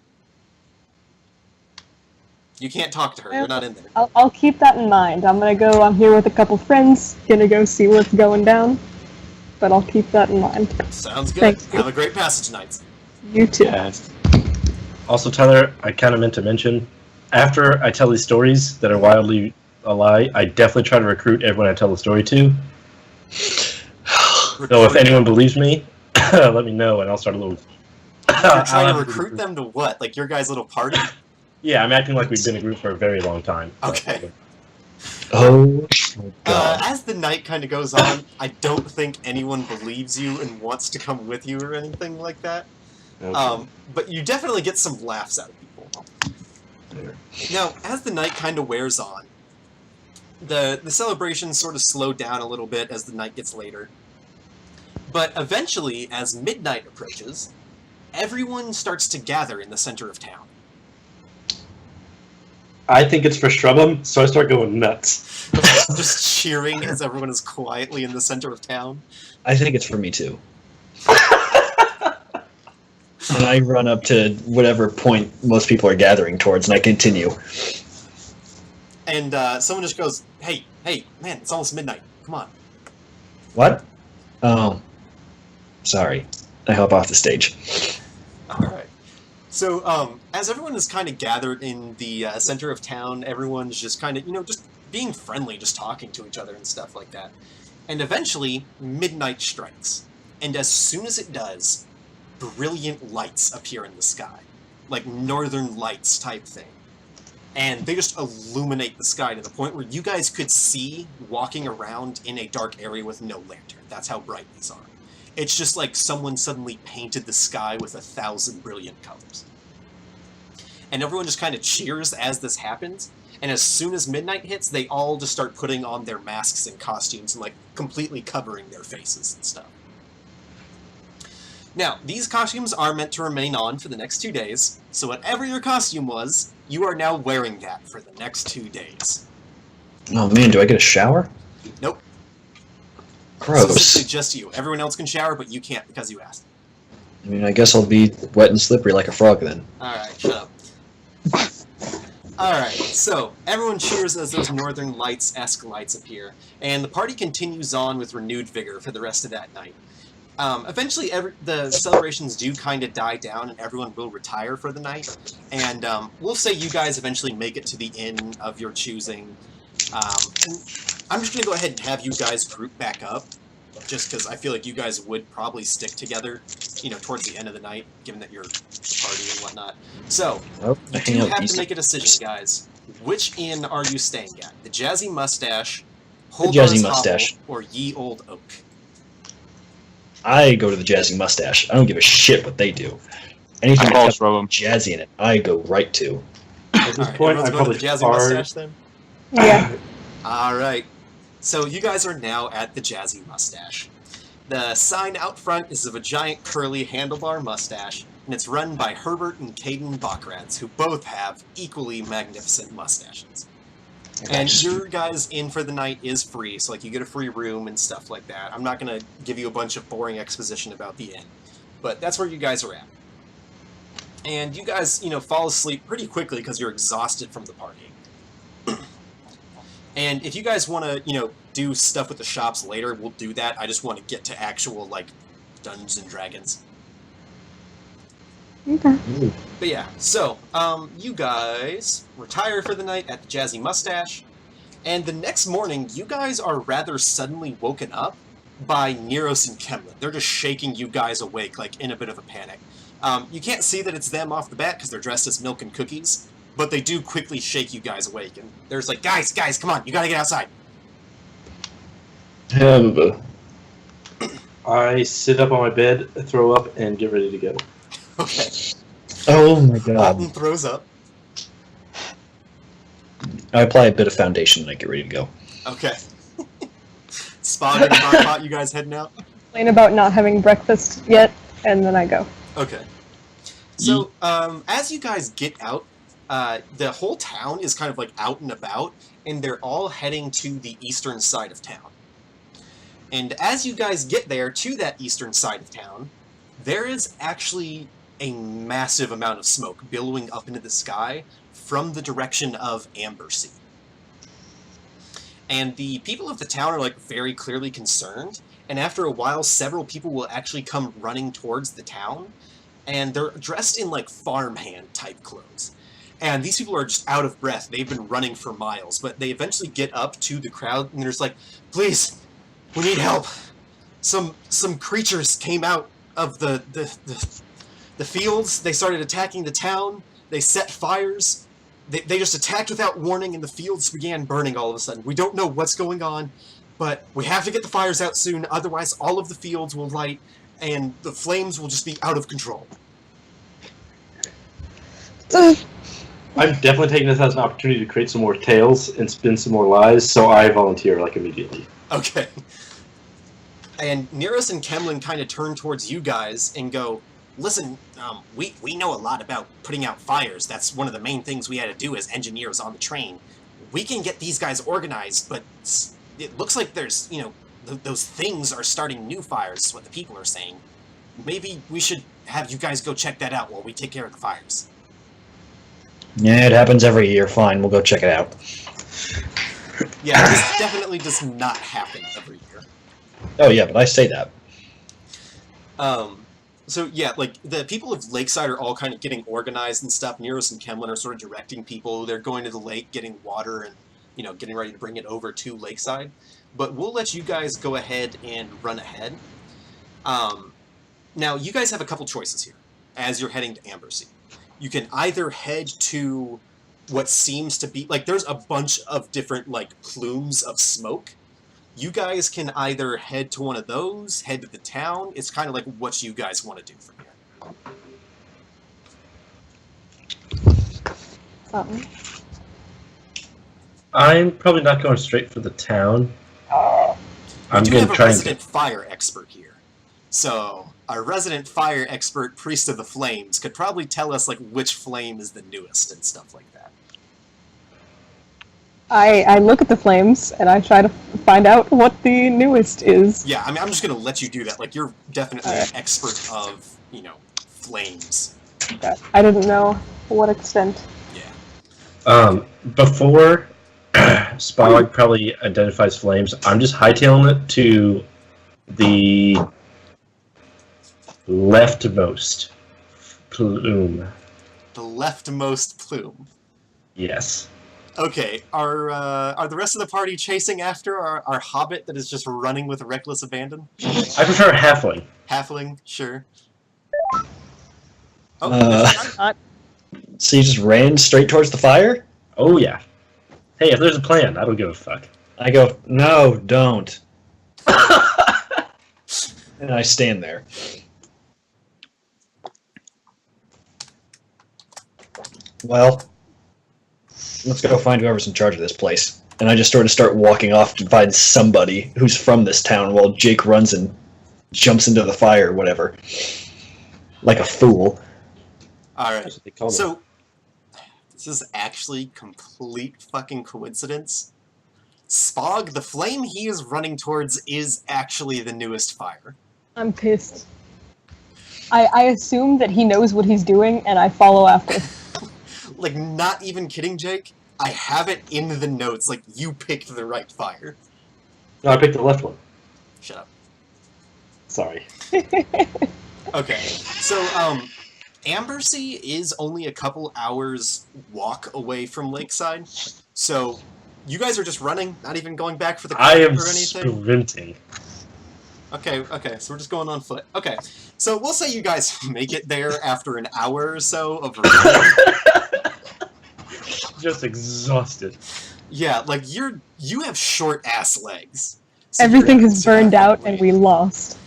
You can't talk to her. You're not in there. I'll keep that in mind. I'm here with a couple friends, gonna go see what's going down. But I'll keep that in mind. Sounds good. Thanks. Have a great passage night. You too. Yes. Also, Tyler, I kind of meant to mention, after I tell these stories that are wildly a lie, I definitely try to recruit everyone I tell the story to. So if anyone believes me, let me know and I'll start a little... You're trying to recruit them to what? Like your guys' little party? Yeah, I'm acting like we've been a group for a very long time. Okay. Oh my god. As the night kind of goes on, I don't think anyone believes you and wants to come with you or anything like that. But you definitely get some laughs out of people. Now, as the night kind of wears on, the celebrations sort of slow down a little bit as the night gets later. But eventually, as midnight approaches, everyone starts to gather in the center of town. I think it's for Shrubham, so I start going nuts. Just cheering as everyone is quietly in the center of town. I think it's for me too. And I run up to whatever point most people are gathering towards, and I continue. And someone just goes, hey, man, it's almost midnight. Come on. What? Oh. Sorry. I hop off the stage. Alright. So, as everyone is kind of gathered in the center of town, everyone's just kind of, just being friendly, just talking to each other and stuff like that. And eventually, midnight strikes. And as soon as it does, brilliant lights appear in the sky. Like northern lights type thing. And they just illuminate the sky to the point where you guys could see walking around in a dark area with no lantern. That's how bright these are. It's just like someone suddenly painted the sky with 1,000 brilliant colors. And everyone just kind of cheers as this happens, and as soon as midnight hits, they all just start putting on their masks and costumes and, like, completely covering their faces and stuff. Now, these costumes are meant to remain on for the next 2 days, so whatever your costume was, you are now wearing that for the next 2 days. Oh man, do I get a shower? Nope. Gross. Specifically just you. Everyone else can shower, but you can't because you asked. I mean, I guess I'll be wet and slippery like a frog then. Alright, shut up. Alright, so everyone cheers as those northern lights-esque lights appear, and the party continues on with renewed vigor for the rest of that night. Eventually, the celebrations do kind of die down, and everyone will retire for the night, and we'll say you guys eventually make it to the inn of your choosing. And I'm just going to go ahead and have you guys group back up, just because I feel like you guys would probably stick together, towards the end of the night, given that you're party and whatnot. So, you do have to make a decision, guys. Which inn are you staying at? The Jazzy Mustache, Jazzy Mustache, or Ye Old Oak? I go to the Jazzy Mustache. I don't give a shit what they do. Anything that has jazzy in it, I go right to. At this point, I go to probably the Jazzy Mustache then? Yeah. Alright. So you guys are now at the Jazzy Mustache. The sign out front is of a giant curly handlebar mustache, and it's run by Herbert and Caden Bachrats, who both have equally magnificent mustaches. And your guys' in for the night is free, so you get a free room and stuff like that. I'm not going to give you a bunch of boring exposition about the inn, but that's where you guys are at. And you guys, fall asleep pretty quickly because you're exhausted from the partying. And if you guys want to, do stuff with the shops later, we'll do that. I just want to get to actual, Dungeons and Dragons. Okay. But yeah, so, you guys retire for the night at the Jazzy Mustache, and the next morning, you guys are rather suddenly woken up by Neros and Kemlin. They're just shaking you guys awake, like, in a bit of a panic. You can't see that it's them off the bat because they're dressed as milk and cookies, but they do quickly shake you guys awake. And there's like, guys, come on, you gotta get outside. I sit up on my bed, throw up, and get ready to go. Okay. Oh my god. Alton throws up. I apply a bit of foundation and I get ready to go. Okay. Spog and Barkbot, you guys heading out? Complain about not having breakfast yet, and then I go. Okay. So, as you guys get out, the whole town is kind of like out and about, and they're all heading to the eastern side of town. And as you guys get there to that eastern side of town, there is actually a massive amount of smoke billowing up into the sky from the direction of Ambersea. And the people of the town are like very clearly concerned, and after a while several people will actually come running towards the town, and they're dressed in like farmhand type clothes. And these people are just out of breath. They've been running for miles, but they eventually get up to the crowd and they're just like, please, we need help. Some creatures came out of the fields. They started attacking the town. They set fires. They just attacked without warning, and the fields began burning all of a sudden. We don't know what's going on, but we have to get the fires out soon, otherwise all of the fields will light, and the flames will just be out of control. I'm definitely taking this as an opportunity to create some more tales and spin some more lies, so I volunteer, like, immediately. Okay. And Neros and Kemlin kind of turn towards you guys and go, listen, we know a lot about putting out fires. That's one of the main things we had to do as engineers on the train. We can get these guys organized, but it looks like there's, you know, those things are starting new fires, is what the people are saying. Maybe we should have you guys go check that out while we take care of the fires. Yeah, it happens every year. Fine, we'll go check it out. Yeah, this definitely does not happen every year. Oh yeah, but I say that. So yeah, like, the people of Lakeside are all kind of getting organized and stuff. Neros and Kemlin are sort of directing people. They're going to the lake, getting water, and, you know, getting ready to bring it over to Lakeside. But we'll let you guys go ahead and run ahead. Now, you guys have a couple choices here as you're heading to Ambersea. You can either head to what seems to be, like, there's a bunch of different, like, plumes of smoke. You guys can either head to one of those, head to the town. It's kind of like what you guys want to do from here. I'm probably not going straight for the town. I'm We do going have to a try and resident fire expert here. So, our resident fire expert, Priest of the Flames, could probably tell us, like, which flame is the newest and stuff like that. I look at the flames, and I try to find out what the newest is. Yeah, I mean, I'm just going to let you do that. Like, you're definitely an expert of, you know, flames. I didn't know to what extent. Yeah. Before Spog probably identifies flames, I'm just hightailing it to the leftmost plume. The leftmost plume. Yes. Okay, are the rest of the party chasing after our hobbit that is just running with reckless abandon? I prefer halfling. Halfling, sure. Oh, So you just ran straight towards the fire? Oh, yeah. Hey, if there's a plan, I don't give a fuck. I go, no, don't. And I stand there. Well, let's go find whoever's in charge of this place. And I just sort of start walking off to find somebody who's from this town while Jake runs and jumps into the fire or whatever. Like a fool. alright. That's what they call me. So, this is actually complete fucking coincidence. Spog, the flame he is running towards is actually the newest fire. I'm pissed. I assume that he knows what he's doing, and I follow after. Like, not even kidding, Jake. I have it in the notes, like, you picked the right fire. No, I picked the left one. Shut up. Sorry. Okay, so, Ambersea is only a couple hours walk away from Lakeside, so you guys are just running, not even going back for the I camp am or anything? sprinting. Okay, so we're just going on foot. Okay, so we'll say you guys make it there after an hour or so of running. Just exhausted. Yeah, like you have short ass legs. So Everything you're has burned out and absolutely- we lost.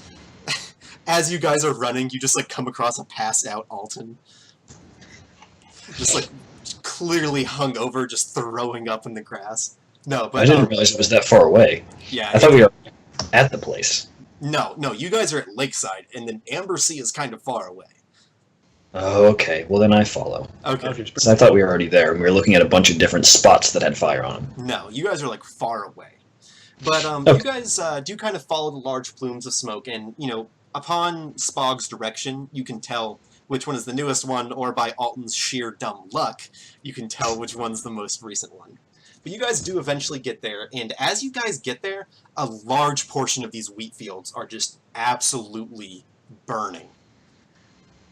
As you guys are running, you just like come across a passed out Alton. Just like clearly hung over, just throwing up in the grass. No, but I didn't realize it was that far away. yeah, I thought we were at the place. no, you guys are at Lakeside, and then Ambersea is kind of far away. Oh, okay. Well, then I follow. Okay. So I thought we were already there, and we were looking at a bunch of different spots that had fire on them. No, you guys are like far away. But Okay. you guys do kind of follow the large plumes of smoke, and upon Spog's direction, you can tell which one is the newest one, or by Alton's sheer dumb luck, you can tell which one's the most recent one. But you guys do eventually get there, and as you guys get there, a large portion of these wheat fields are just absolutely burning.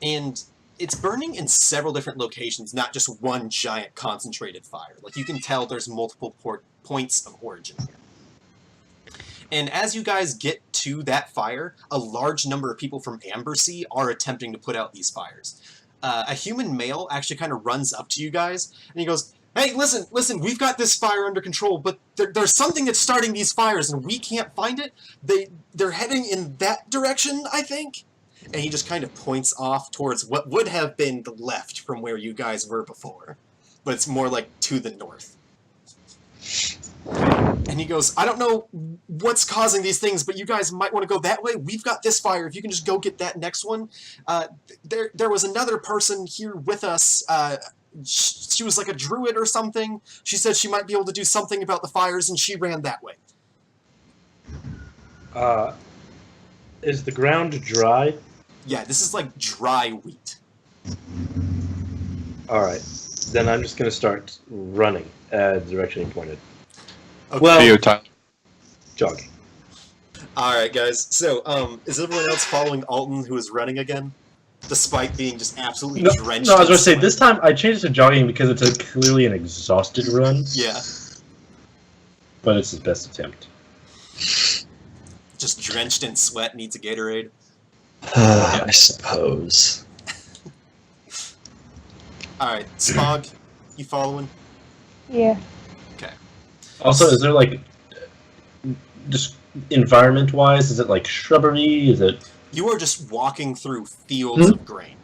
And it's burning in several different locations, not just one giant concentrated fire. Like, you can tell there's multiple points of origin here. And as you guys get to that fire, a large number of people from Ambersea are attempting to put out these fires. A human male actually kind of runs up to you guys, and he goes, "Hey, listen, we've got this fire under control, but there's something that's starting these fires, and we can't find it. They're heading in that direction, I think." And he just kind of points off towards what would have been the left from where you guys were before. But it's more like to the north. And he goes, "I don't know what's causing these things, but you guys might want to go that way. We've got this fire. If you can just go get that next one." There was another person here with us. She was like a druid or something. She said she might be able to do something about the fires, and she ran that way. Is the ground dry? Yeah, this is like dry wheat. Alright. Then I'm just going to start running the direction he pointed. Okay. Well, Theo, Tyler. jogging. Alright, guys. So, is everyone else following Alton, who is running again? Despite being just absolutely drenched No, I was in going to say, sweat? this time I changed it to jogging because it's clearly an exhausted run, Yeah, but it's his best attempt. just drenched in sweat, needs a Gatorade. I suppose. Alright, Spog, you following? Yeah. Also, is there like, just environment-wise, is it like shrubbery? Is it... You are just walking through fields of grain.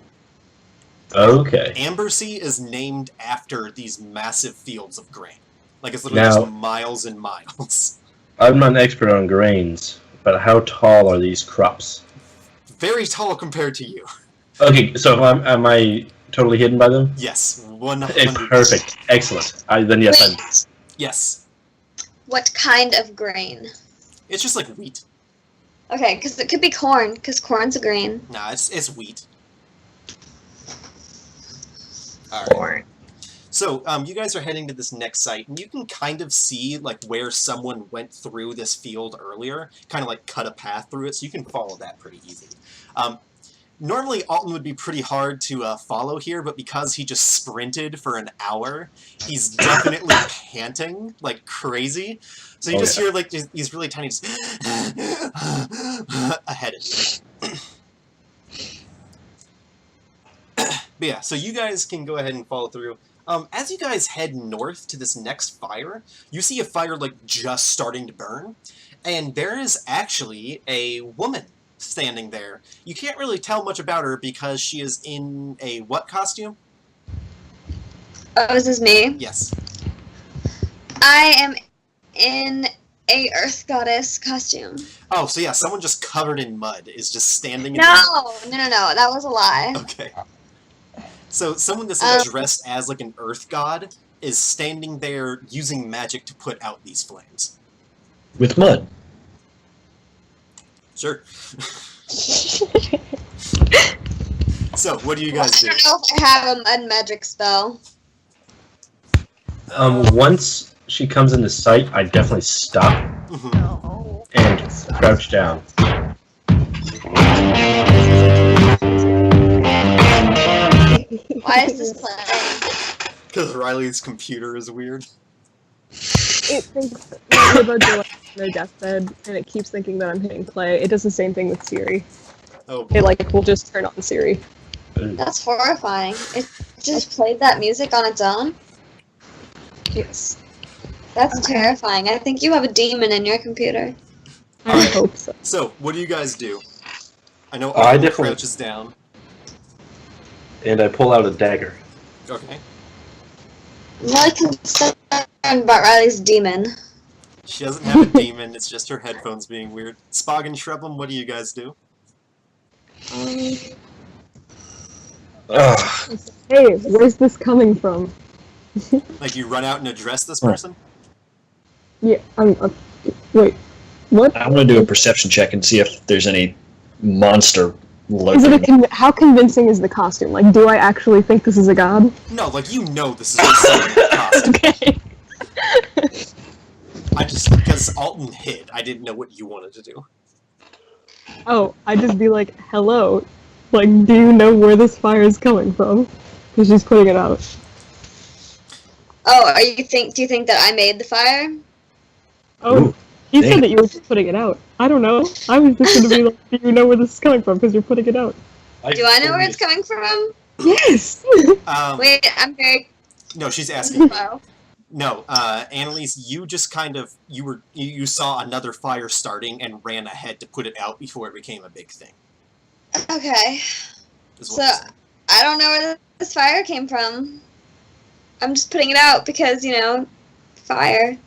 Okay. Ambersea is named after these massive fields of grain. Like, it's literally just miles and miles. I'm not an expert on grains, but how tall are these crops? Very tall compared to you. Okay, so am I totally hidden by them? Yes, 100%. Perfect. Excellent. Then yes, Wait. I'm... Yes. What kind of grain? It's just like wheat. Okay, because it could be corn, because corn's a grain. Nah, it's wheat. Alright. So, you guys are heading to this next site, and you can kind of see, like, where someone went through this field earlier, kind of, like, cut a path through it, so you can follow that pretty easy. Normally, Alton would be pretty hard to follow here, but because he just sprinted for an hour, he's definitely panting like crazy. So you just hear, like, these really tiny just ahead of you. But yeah, so you guys can go ahead and follow through. As you guys head north to this next fire, you see a fire, like, just starting to burn, and there is actually a woman standing there. You can't really tell much about her because she is in a what costume? Oh, is this me? Yes. I am in a Earth Goddess costume. Oh, so yeah, someone just covered in mud is just standing in No, that was a lie. Okay. So someone that's dressed as like an earth god is standing there using magic to put out these flames. With mud. Sure. So, what do you guys do? I don't know if I have a mud magic spell. Once she comes into sight, I definitely stop Mhm. and crouch down. Why is this playing? Because Riley's computer is weird. It thinks that my earbuds are like their deathbed, and it keeps thinking that I'm hitting play. It does the same thing with Siri. Oh, It like will just turn on Siri. That's horrifying. It just played that music on its own? Yes. That's terrifying. I think you have a demon in your computer. I Alright. hope so. so what do you guys do? I know I Alden definitely- crouches down. And I pull out a dagger. Okay. I'm really concerned about Riley's demon. She doesn't have a demon, it's just her headphones being weird. Spog and Shrubum, what do you guys do? Ugh. Hey, where's this coming from? Like, you run out and address this person? Yeah, wait, what? I'm gonna do a perception check and see if there's any monster Is it lurking. how convincing is the costume? Like, do I actually think this is a god? No, like, you know this is just someone costume. Okay. I just, because Alton hid, I didn't know what you wanted to do. Oh, I'd just be like, hello. Like, do you know where this fire is coming from? Because she's putting it out. Oh, do you think that I made the fire? Oh, Ooh, he dang. said that you were just putting it out. I don't know. I was just gonna be like, do you know where this is coming from? Because you're putting it out. Do I know where it's coming from? Yes! Wait, I'm very No, she's asking me. low. No, Annalise, you just kind of, you saw another fire starting and ran ahead to put it out before it became a big thing. Okay. Is So, what I'm saying. I don't know where this fire came from. I'm just putting it out because, fire.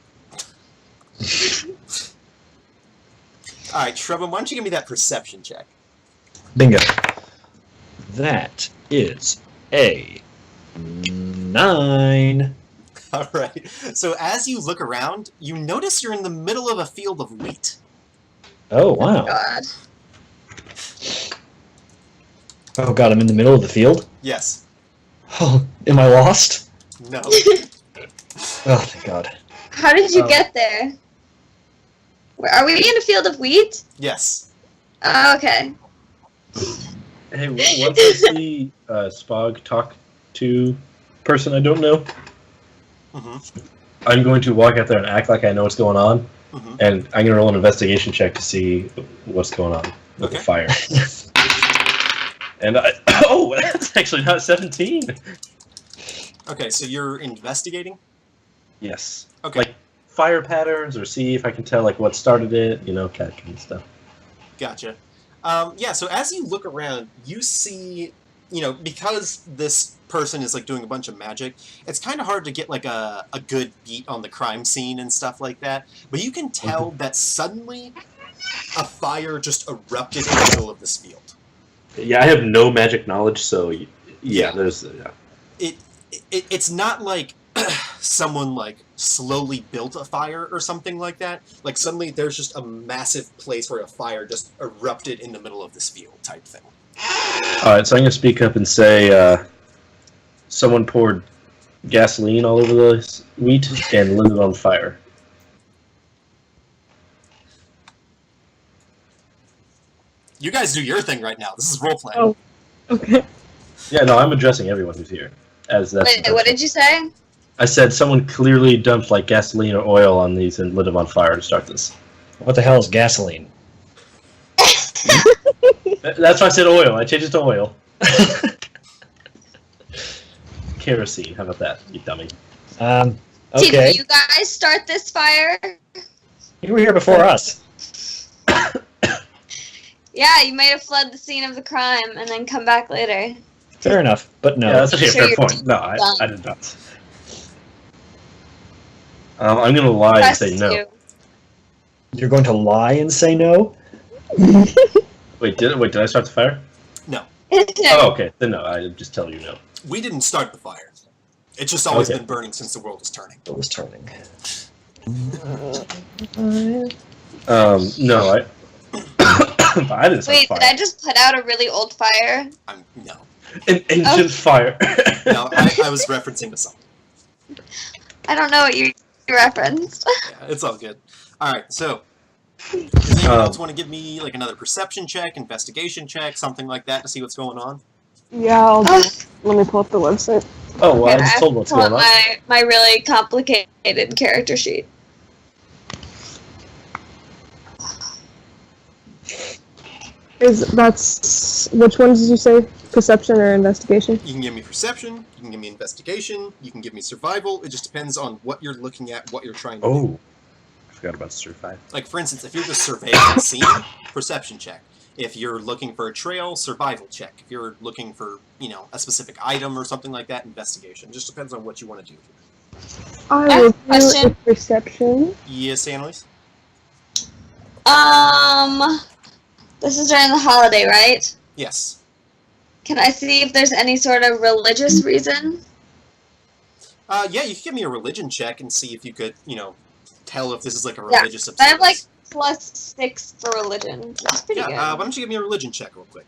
Alright, Shrubum, why don't you give me that perception check? Bingo. That is a 9. Alright, so as you look around, you notice you're in the middle of a field of wheat. Oh wow. God. Oh god, I'm in the middle of the field. Yes. Oh, am I lost? No. Oh thank God. How did you Oh. get there? Are we in a field of wheat? Yes. Oh, okay. Hey, once I see Spog talk to person I don't know, Mm-hmm. I'm going to walk out there and act like I know what's going on, Mm-hmm. and I'm going to roll an investigation check to see what's going on with the Okay. fire. And that's actually not 17. Okay, so you're investigating? Yes. Okay. Like fire patterns, or see if I can tell like what started it, that kind of stuff. Gotcha. Yeah, so as you look around, you see, because this person is, like, doing a bunch of magic, it's kind of hard to get, like, a good beat on the crime scene and stuff like that, but you can tell that suddenly a fire just erupted in the middle of this field. Yeah, I have no magic knowledge, so Yeah. there's It's not like someone, like, slowly built a fire or something like that. Like, suddenly there's just a massive place where a fire just erupted in the middle of this field type thing. Alright, so I'm going to speak up and say, someone poured gasoline all over the wheat and lit it on fire. You guys do your thing right now. This is role playing. Oh. Okay. Yeah, no, I'm addressing everyone who's here. As that's Wait, what did you say? I said someone clearly dumped like gasoline or oil on these and lit them on fire to start this. What the hell is gasoline? That's why I said oil. I changed it to oil. Kerosene. How about that, you dummy? Did Okay. you guys start this fire? You were here before us. Yeah, you might have fled the scene of the crime and then come back later. Fair enough, but no. Yeah, that's actually a Sure fair you're point. No, done. I did not. I'm gonna lie and say no. You. You're going to lie and say no? Wait, did I start the fire? No, Oh, okay. Then no, I just tell you no. we didn't start the fire. It's just always Okay. been burning since the world is turning. It was turning. No, I. I didn't start Wait, the fire. did I just put out a really old fire? No. An ancient fire. No, I was referencing to something. I don't know what you referenced. Yeah, it's all good. Alright, so, does anyone else want to give me, like, another perception check, investigation check, something like that to see what's going on? Yeah, I'll do. Let me pull up the website. Oh, well, I Okay, just told what's pull going up on. my really complicated character sheet. That's which one did you say? Perception or investigation? You can give me perception, you can give me investigation, you can give me survival. It just depends on what you're looking at, what you're trying to do. Oh, I forgot about survive. Like, for instance, if you're just surveying the scene, perception check. If you're looking for a trail, survival check. If you're looking for, a specific item or something like that, investigation. It just depends on what you want to do. I will do question. a perception. Yes, Annalise? This is during the holiday, right? Yes. Can I see if there's any sort of religious reason? Yeah, you can give me a religion check and see if you could, tell if this is like a Yeah, religious I have like observance. +6 for religion. That's pretty Yeah, good. why don't you give me a religion check real quick?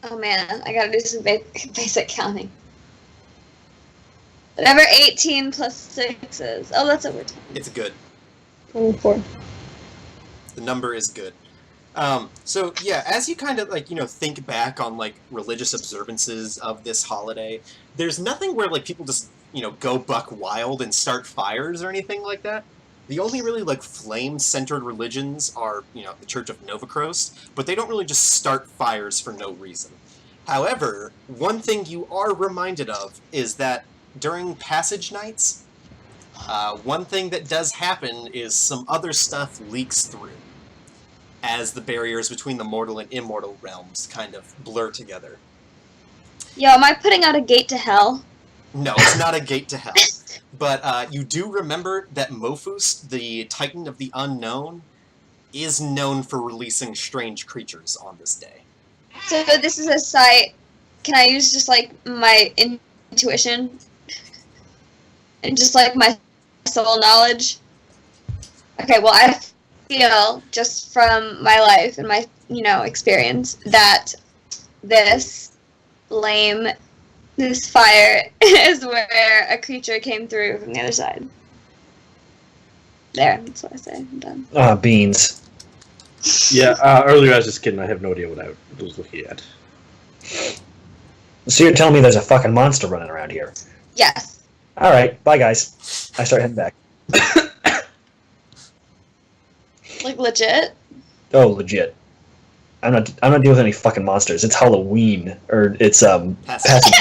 Oh man, I gotta do some basic counting. Whatever 18 plus 6 is. Oh, that's over 10. It's good. 24. The number is good. So yeah, as you kind of think back on religious observances of this holiday, there's nothing where people just go buck wild and start fires or anything like that. The only really flame-centered religions are the Church of Nova Cross, but they don't really just start fires for no reason. However, one thing you are reminded of is that during passage nights, one thing that does happen is some other stuff leaks through as the barriers between the mortal and immortal realms kind of blur together. Yo, am I putting out a gate to hell? No, it's not a gate to hell. But you do remember that Mofus, the Titan of the Unknown, is known for releasing strange creatures on this day. So this is a site. Can I use just my intuition? And just my soul knowledge? Okay, well I feel just from my life and my, experience that this fire is where a creature came through from the other side. There, that's what I say. I'm done. Ah, beans. Yeah, earlier I was just kidding. I have no idea what I was looking at. So you're telling me there's a fucking monster running around here? Yes. Alright, bye guys. I start heading back. Legit? Oh, legit. I'm not dealing with any fucking monsters. It's Halloween. Or it's, passage.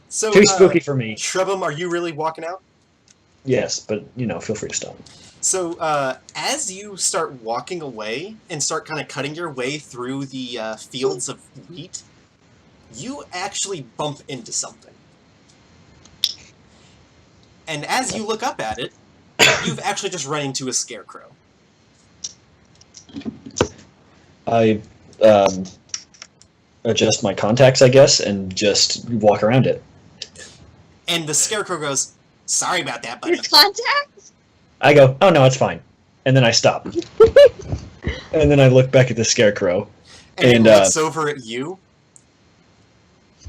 So, Too spooky for me. Shrebum, are you really walking out? Yes, but, feel free to stop. So, as you start walking away and start kind of cutting your way through the fields of wheat, you actually bump into something. And as you look up at it, you've actually just run into a scarecrow. I, adjust my contacts, I guess, and just walk around it. And the scarecrow goes, "Sorry about that, buddy." Your contacts? I go, oh no, it's fine. And then I stop. And then I look back at the scarecrow. And it looks over at you.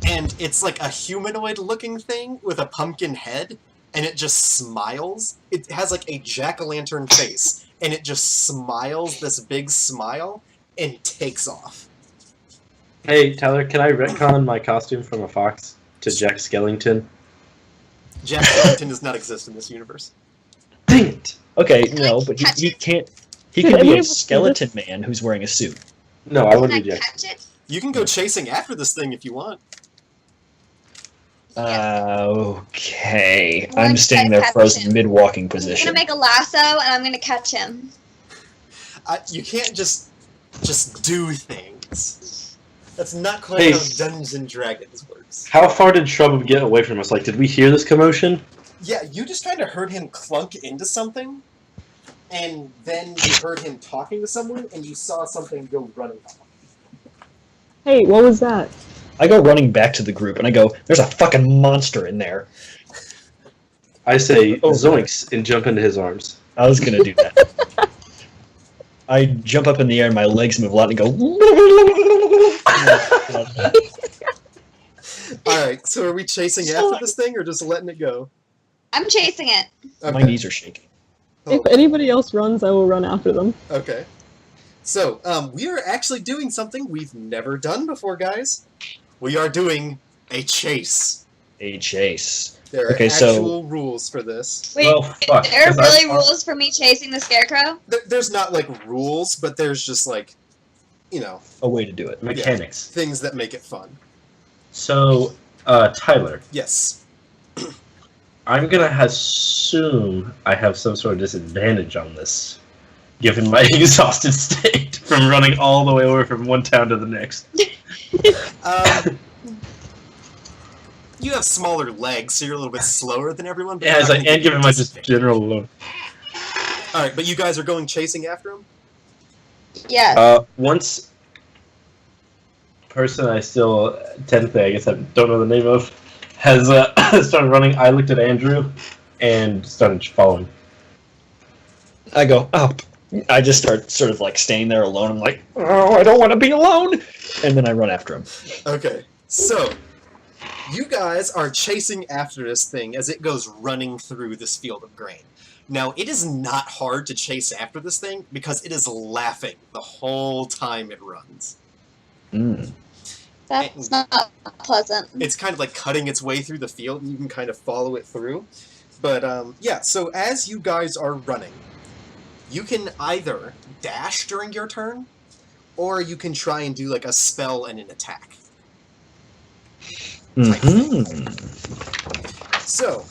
And it's like a humanoid-looking thing with a pumpkin head, and it just smiles. It has like a jack-o'-lantern face, and it just smiles this big smile, and takes off. Hey, Tyler, can I retcon my costume from a fox to Jack Skellington? Jack Skellington does not exist in this universe. Dang it! Okay, no, but he can't. He Did could any be a of us do skeleton man who's wearing a suit. No, I want Can to I be Jack. catch it? You can go chasing after this thing if you want. Okay. Well, I'm standing there catch frozen him. mid-walking I'm position. gonna make a lasso and I'm gonna catch him. You can't just do things. That's not quite Hey. how Dungeons and Dragons works. How far did Shrub get away from us? Like, did we hear this commotion? Yeah, you just kind of heard him clunk into something, and then you heard him talking to someone, and you saw something go running off. Hey, what was that? I go running back to the group and I go, there's a fucking monster in there. I say zoinks and jump into his arms. I was gonna do that. I jump up in the air and my legs move a lot and go. Alright, so are we chasing after this thing, or just letting it go? I'm chasing it. My knees are shaking. If anybody else runs, I will run after them. Okay. So, we are actually doing something we've never done before, guys. We are doing a chase. A chase. There are Okay, so- actual rules for this. Wait, Well, fuck. there are 'cause really I'm- rules for me chasing the scarecrow? There's not like rules, but there's just like, you know, A way to do it. Mechanics. things that make it fun. So, Tyler, Yes. I'm gonna assume I have some sort of disadvantage on this, given my exhausted state from running all the way over from one town to the next. You have smaller legs, so you're a little bit slower than everyone. But Yeah, you're it's not like, gonna and get given my just disadvantage. general load. All right, but you guys are going chasing after him. Yeah. Once person I still technically I guess I don't know the name of has started running, I looked at Andrew and started following. I go, oh. I just start sort of like staying there alone. I'm like, oh, I don't want to be alone. And then I run after him. Okay, so you guys are chasing after this thing as it goes running through this field of grain. Now, it is not hard to chase after this thing because it is laughing the whole time it runs. Mm. That's not pleasant. It's kind of like cutting its way through the field, and you can kind of follow it through. But, yeah, so as you guys are running, you can either dash during your turn, or you can try and do, like, a spell and an attack. Mm-hmm. So,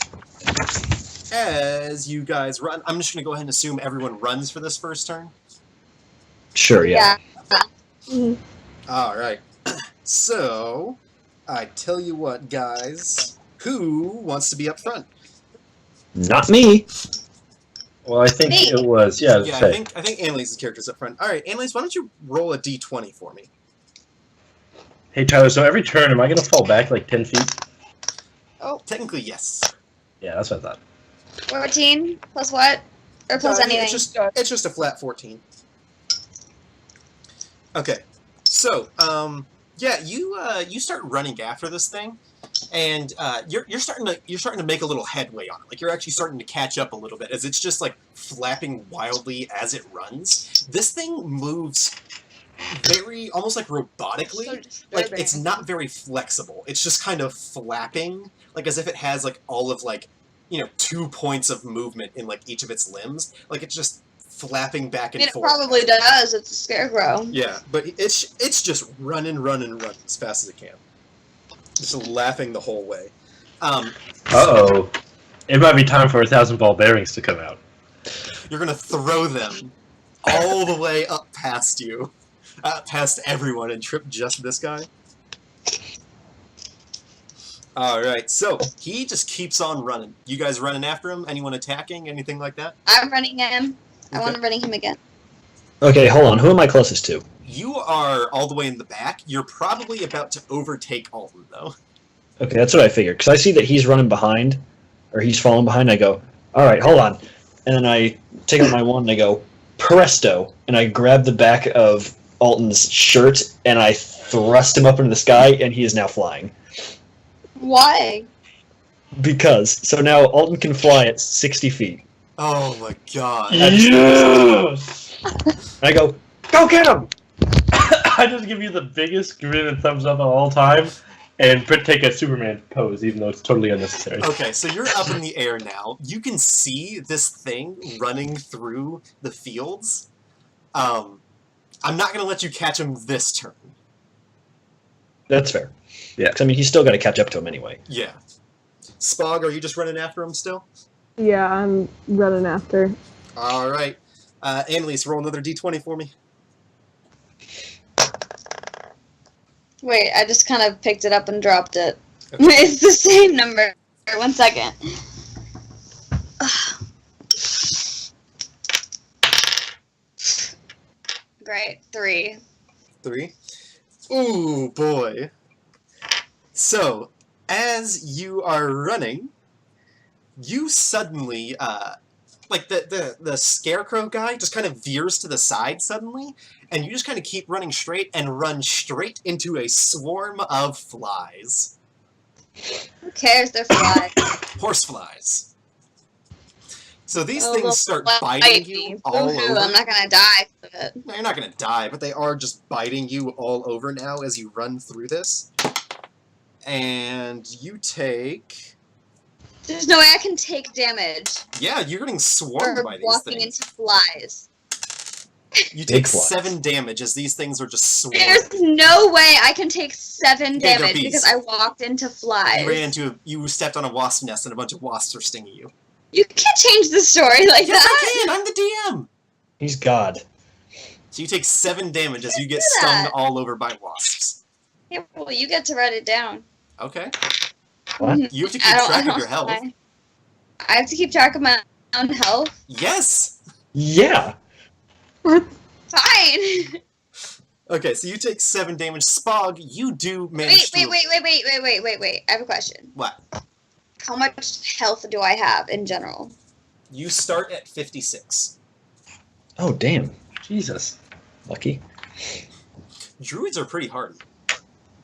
as you guys run, I'm just going to go ahead and assume everyone runs for this first turn. Sure, yeah. Mhm. All right. So, I tell you what, guys. Who wants to be up front? Not me. Well, I think Me. it was Yeah, I say. think Annelise's character's up front. All right, Annelise, why don't you roll a d20 for me? Hey Tyler, so every turn am I gonna fall back like 10 feet? Technically, yes. Yeah, that's what I thought. 14 plus what? Or plus I mean, anything? it's just a flat 14. Okay, so yeah, you start running after this thing, and you're starting to make a little headway on it. Like you're actually starting to catch up a little bit as it's just like flapping wildly as it runs. This thing moves very almost like robotically. Like it's not very flexible. It's just kind of flapping, like as if it has like all of like 2 points of movement in like each of its limbs. Like it's just flapping back I and mean, it forth. probably does. It's a scarecrow. Yeah, but it's just running as fast as it can. Just laughing the whole way. Uh-oh. It might be time for 1,000 ball bearings to come out. You're gonna throw them all the way up past you, past everyone, and trip just this guy. All right, so he just keeps on running. You guys running after him? Anyone attacking? Anything like that? I'm running him. I Okay. want to running him again. Okay, hold on. Who am I closest to? You are all the way in the back. You're probably about to overtake Alton, though. Okay, that's what I figured. Because I see that he's running behind, or he's falling behind. I go, all right, hold on. And then I take out my wand and I go, presto. And I grab the back of Alton's shirt and I thrust him up into the sky, and he is now flying. Why? Because, so now Alton can fly at 60 feet. Oh my god. Yes! And I go, go get him! I just give you the biggest grin and thumbs up of all time, and take a Superman pose, even though it's totally unnecessary. Okay, so you're up in the air now. You can see this thing running through the fields. I'm not going to let you catch him this turn. That's fair. Yeah. 'Cause, I mean, he's still got to catch up to him anyway. Yeah. Spog, are you just running after him still? Yeah, I'm running after. All right. Annalise, roll another d20 for me. Wait, I just kind of picked it up and dropped it. Okay. It's the same number. 1 second. Great. 3. 3. Ooh, boy. So, as you are running, you suddenly, like the scarecrow guy just kind of veers to the side suddenly, and you just kind of keep running straight and run straight into a swarm of flies. Who cares? They're flies. Horseflies. So these Oh, things they'll start bite biting me. you all Boo-hoo, over. I'm not gonna die from it. No, you're not going to die, but they are just biting you all over now as you run through this. And you take There's no way I can take damage Yeah, you're getting swarmed for by these walking things. into flies. You take Big flies. 7 damage as these things are just swarming. There's no way I can take 7 You gotta go damage because beast. I walked into flies. You stepped on a wasp nest and a bunch of wasps are stinging you. You can't change the story like Yes, that. I can! I'm the DM! He's God. So you take 7 damage as you get do stung that. all over by wasps. Yeah, well, you get to write it down. Okay. What? You have to keep I don't track of know your health. why. I have to keep track of my own health. Yes! Yeah. Fine. Okay, so you take 7 damage. Spog, you do manage Wait. to... I have a question. What? How much health do I have in general? You start at 56. Oh, damn. Jesus. Lucky. Druids are pretty hard.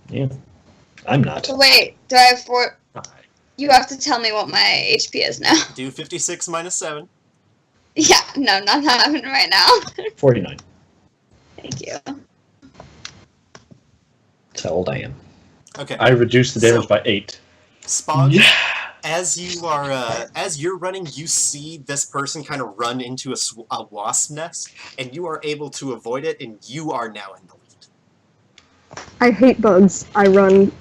Yeah. I'm not. So wait, do I have 4? Hi. You have to tell me what my HP is now. Do 56 minus 7. Yeah, no, not happening right now. 49. Thank you. That's how old I am. Okay. I reduced the damage So- by 8. Spog, as you're running, you see this person kind of run into a wasp nest, and you are able to avoid it, and you are now in the lead. I hate bugs. I run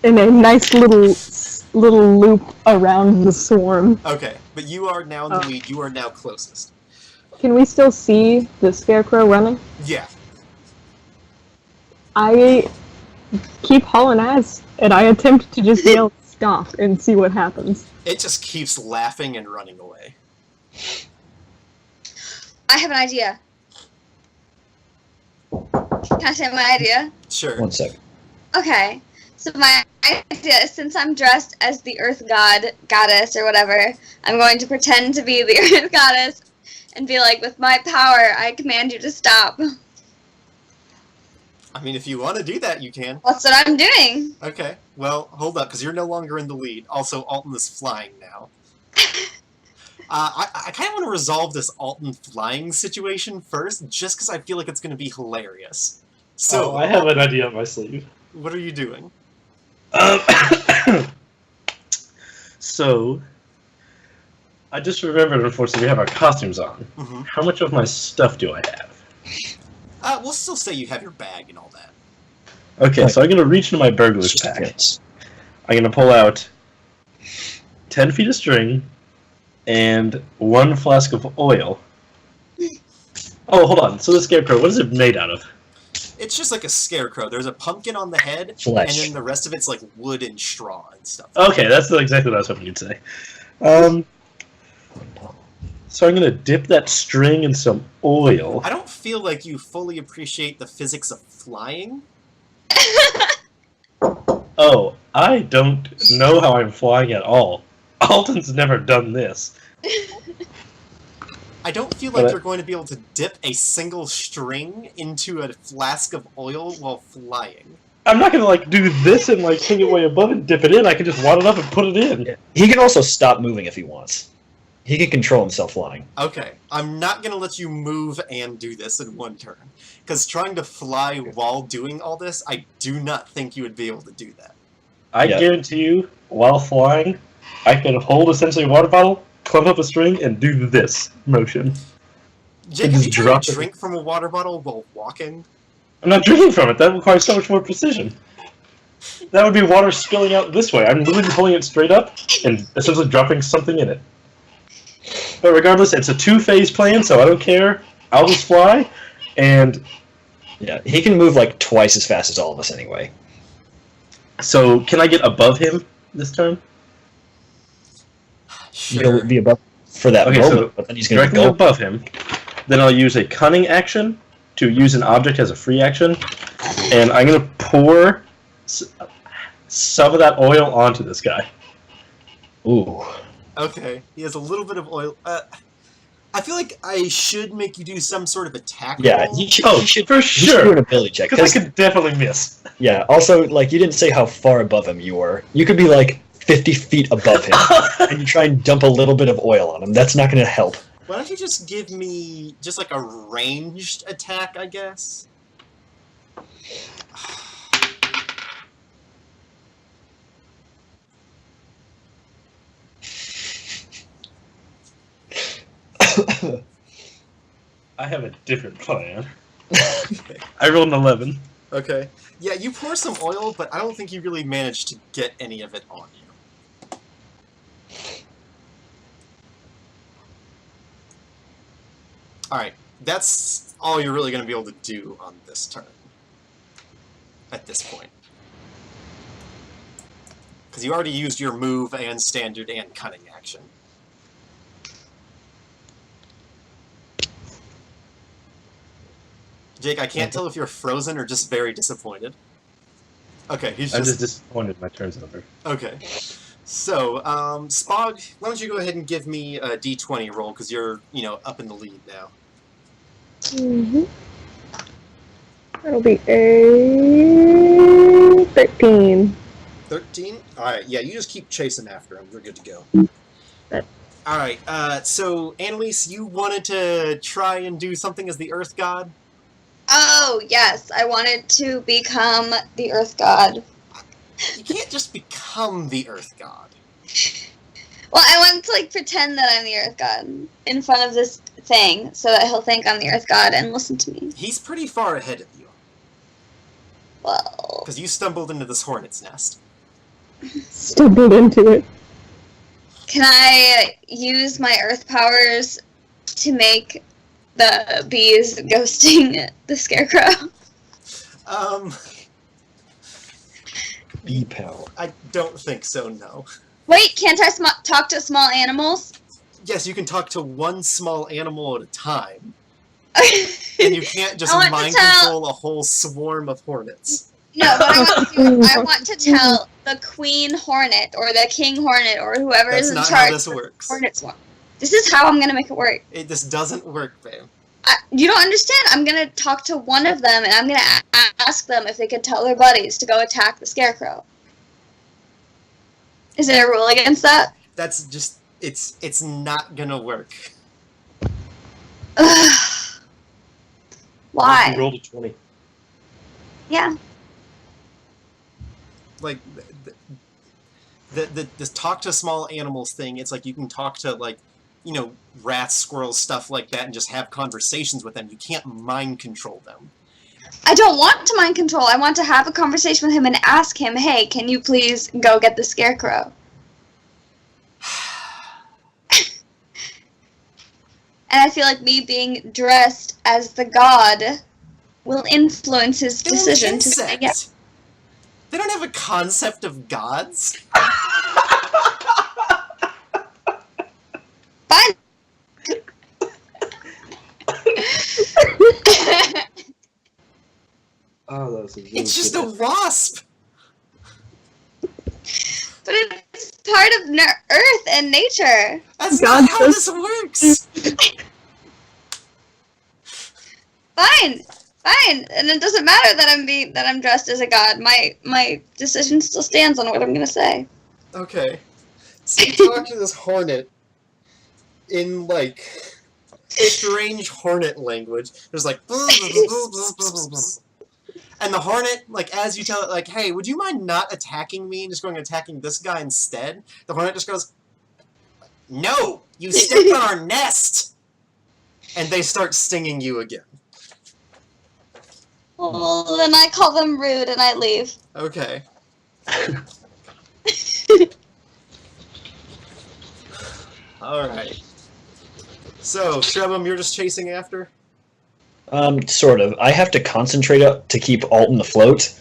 in a nice little loop around the swarm. Okay, but you are now in the Oh. lead. You are now closest. Can we still see the scarecrow running? Yeah. I keep hauling ass, and I attempt to just yell stop and see what happens. It just keeps laughing and running away. I have an idea. Can I say my idea? Sure. 1 second. Okay. So my idea, since I'm dressed as the Earth Goddess, or whatever, I'm going to pretend to be the Earth Goddess and be like, with my power, I command you to stop. I mean, if you want to do that, you can. That's what I'm doing. Okay. Well, hold up, because you're no longer in the lead. Also, Alton is flying now. I kind of want to resolve this Alton flying situation first, just because I feel like it's going to be hilarious. So, I have an idea up my sleeve. what are you doing? So, I just remembered, unfortunately, we have our costumes on. Mm-hmm. How much of my stuff do I have? We'll still say you have your bag and all that. Okay, so I'm going to reach into my burglar's pack. Yes. I'm going to pull out 10 feet of string and 1 flask of oil. Oh, hold on. So the scarecrow, what is it made out of? It's just like a scarecrow. There's a pumpkin on the head, Flesh. and then the rest of it's like wood and straw and stuff. Okay, that's exactly what I was hoping you'd say. So I'm going to dip that string in some oil. I don't feel like you fully appreciate the physics of flying. Oh, I don't know how I'm flying at all. Alton's never done this. I don't feel like But- you're going to be able to dip a single string into a flask of oil while flying. I'm not going to do this and hang it way above and dip it in. I can just wad it up and put it in. He can also stop moving if he wants. He can control himself flying. Okay, I'm not going to let you move and do this in one turn. Because trying to fly while doing all this, I do not think you would be able to do that. I Yeah. guarantee you, while flying, I can hold essentially a water bottle, clump up a string, and do this motion. Jake, just have you tried drop to it. drink from a water bottle while walking? I'm not drinking from it. That requires so much more precision. That would be water spilling out this way. I'm literally pulling it straight up and essentially dropping something in it. But regardless, it's a 2-phase plan, so I don't care. I'll just fly, and Yeah, he can move twice as fast as all of us anyway. so can I get above him this turn? Sure. He'll be above for that Okay, moment, so but then he's going to Directly go. above him. Then I'll use a cunning action to use an object as a free action, and I'm going to pour some of that oil onto this guy. Ooh. Okay, he has a little bit of oil. I feel like I should make you do some sort of attack Yeah, roll. he should, Oh, he should, for he should do an sure. ability check. Because I could definitely miss. Yeah, also, you didn't say how far above him you were. You could be 50 feet above him, and you try and dump a little bit of oil on him. That's not going to help. Why don't you just give me just a ranged attack, I guess? I have a different plan. I rolled an 11. Okay. Yeah, you pour some oil, but I don't think you really managed to get any of it on you. Alright, that's all you're really going to be able to do on this turn. At this point. Because you already used your move and standard and cunning action. Jake, I can't tell if you're frozen or just very disappointed. Okay, he's I'm just disappointed my turn's over. Okay. So, Spog, why don't you go ahead and give me a d20 roll, because you're, up in the lead now. Mm-hmm. That'll be a 13. 13? Alright, yeah, you just keep chasing after him. We're good to go. That- Alright, so, Annalise, you wanted to try and do something as the Earth God? Oh, yes. I wanted to become the Earth God. You can't just become the Earth God. Well, I wanted to, pretend that I'm the Earth God in front of this thing so that he'll think I'm the Earth God and listen to me. He's pretty far ahead of you. Well... Because you stumbled into this hornet's nest. Stumbled into it. Can I use my Earth powers to make the bees ghosting the Scarecrow? Bee power. I don't think so, no. Wait, can't I talk to small animals? Yes, you can talk to one small animal at a time. And And you can't just I want mind to tell- control a whole swarm of hornets. No, what I want to do, I want to tell the Queen Hornet or the King Hornet or whoever That's is in not charge how this of the works. Hornet swarm. This is how I'm gonna make it work. This doesn't work, babe. You don't understand. I'm gonna talk to one of them and I'm gonna ask them if they could tell their buddies to go attack the Scarecrow. Is there a rule against that? That's just it's not gonna work. Ugh. You Why? rolled a 20. Yeah. Like the talk to small animals thing, it's like you can talk to rats, squirrels, stuff like that, and just have conversations with them. You can't mind control them. I don't want to mind control. I want to have a conversation with him and ask him, hey, can you please go get the Scarecrow? And I feel like me being dressed as the god will influence his They're an decision to say insect. yes. They don't have a concept of gods. Fine. Oh, that was a really It's just good a wasp. But it's part of Earth and nature. That's God not how says- this works. Fine. Fine. And it doesn't matter that I'm dressed as a god. My decision still stands on what I'm gonna say. Okay. So you talk to this hornet in strange hornet language. There's and the hornet, as you tell it, hey, would you mind not attacking me and just going and attacking this guy instead? The hornet just goes, no, you stepped on our nest! And they start stinging you again. Well, then I call them rude and I leave. Okay. Alright. So, Shrebum, you're just chasing after? Sort of. I have to concentrate to keep Alton afloat,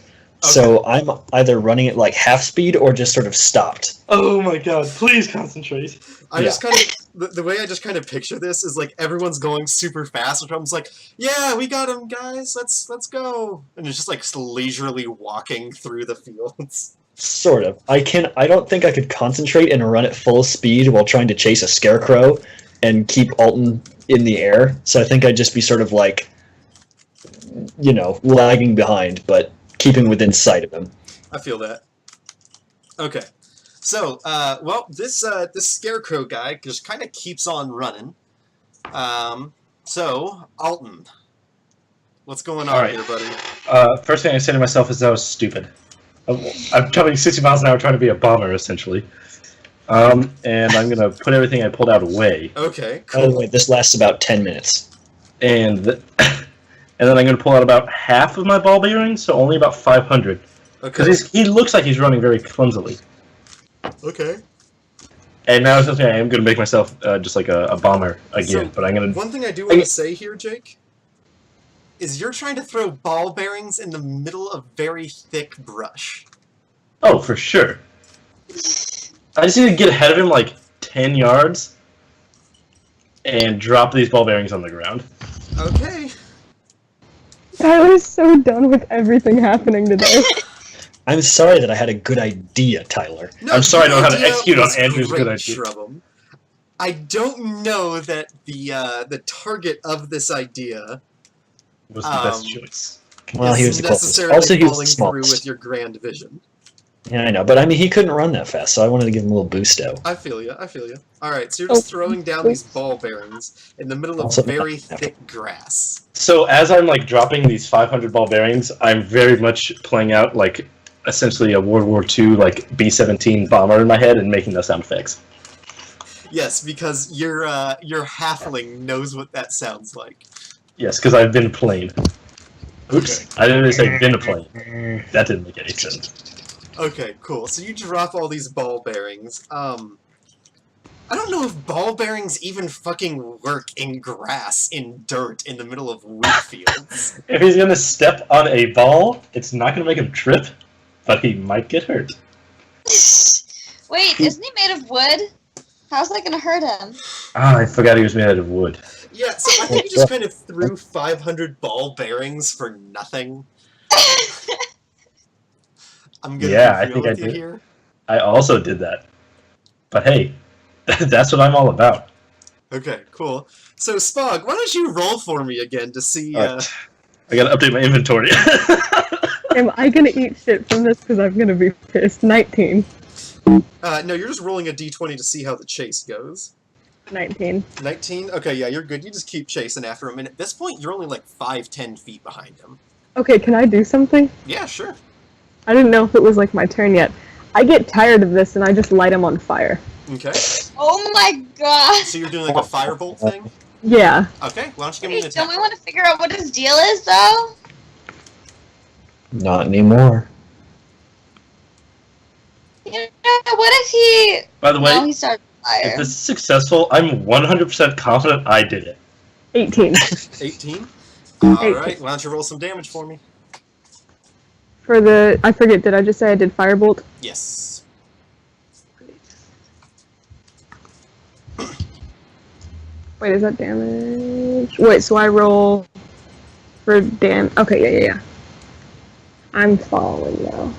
so I'm either running at half speed or just sort of stopped. Oh my god, please concentrate. I just kind of, the way I just kind of picture this is everyone's going super fast, and Trump's like, yeah, we got him, guys, let's go. And it's just leisurely walking through the fields. Sort of. I don't think I could concentrate and run at full speed while trying to chase a Scarecrow and keep Alton in the air, so I think I'd just be sort of lagging behind, but keeping within sight of him. I feel that. Okay. So, this Scarecrow guy just kind of keeps on running. So, Alton, what's going on Alright. here, buddy? First thing I said to myself is that was stupid. I'm coming 60 miles an hour trying to be a bomber, essentially. And I'm gonna put everything I pulled out away, Okay, By the cool. way, this lasts about 10 minutes. and and then I'm gonna pull out about half of my ball bearings, so only about 500. Okay. Because he looks like he's running very clumsily. Okay. And now essentially I am gonna make myself just like a bomber again, So, but I'm gonna. One thing I do want to say here, Jake, is you're trying to throw ball bearings in the middle of very thick brush. Oh, for sure. I just need to get ahead of him like 10 yards and drop these ball bearings on the ground. Okay. Tyler's so done with everything happening today. I'm sorry that I had a good idea, Tyler. No, I'm sorry I don't know how to the idea execute on was Andrew's good great, idea. Shrubham. I don't know that the target of this idea Was the best choice. Well, he was is the closest. necessarily Also, he was falling the through smallest. with your grand vision. Yeah, I know, but I mean, he couldn't run that fast, so I wanted to give him a little boosto. I feel you. I feel you. All right, so you're just throwing down these ball bearings in the middle of Also- very thick grass. So as I'm like dropping these 500 ball bearings, I'm very much playing out like essentially a World War II like B-17 bomber in my head and making those sound effects. Yes, because your halfling knows what that sounds like. Yes, because I've been a plane. Oops, Okay. I didn't really say been a plane. That didn't make any sense. Okay, cool. So you drop all these ball bearings. I don't know if ball bearings even fucking work in grass, in dirt, in the middle of wheat fields. If he's gonna step on a ball, it's not gonna make him trip, but he might get hurt. Wait, isn't he made of wood? How's that gonna hurt him? Ah, I forgot he was made out of wood. Yeah, so I think you just kind of threw 500 ball bearings for nothing. I'm gonna Yeah, I be real think I with you did. here. I also did that. But hey, that's what I'm all about. Okay, cool. So Spog, why don't you roll for me again to see? I gotta update my inventory. Am I gonna eat shit from this? Because I'm gonna be pissed. 19. No, you're just rolling a d20 to see how the chase goes. 19. 19? Okay, yeah, you're good. You just keep chasing after him, and at this point, you're only like 5-10 feet behind him. Okay, can I do something? Yeah, sure. I didn't know if it was like my turn yet. I get tired of this and I just light him on fire. Okay. Oh my god! So you're doing like a firebolt thing? Yeah. Okay, why don't you give me an Wait, attack? don't we want to figure out what his deal is, though? Not anymore. You know, what if he... By the way, No, he started fire. if this is successful, I'm 100% confident I did it. 18. 18? 18. Alright, why don't you roll some damage for me? For the... I forget, did I just say I did firebolt? Yes. Wait, is that damage? Wait, so I roll for Okay, yeah. I'm following now.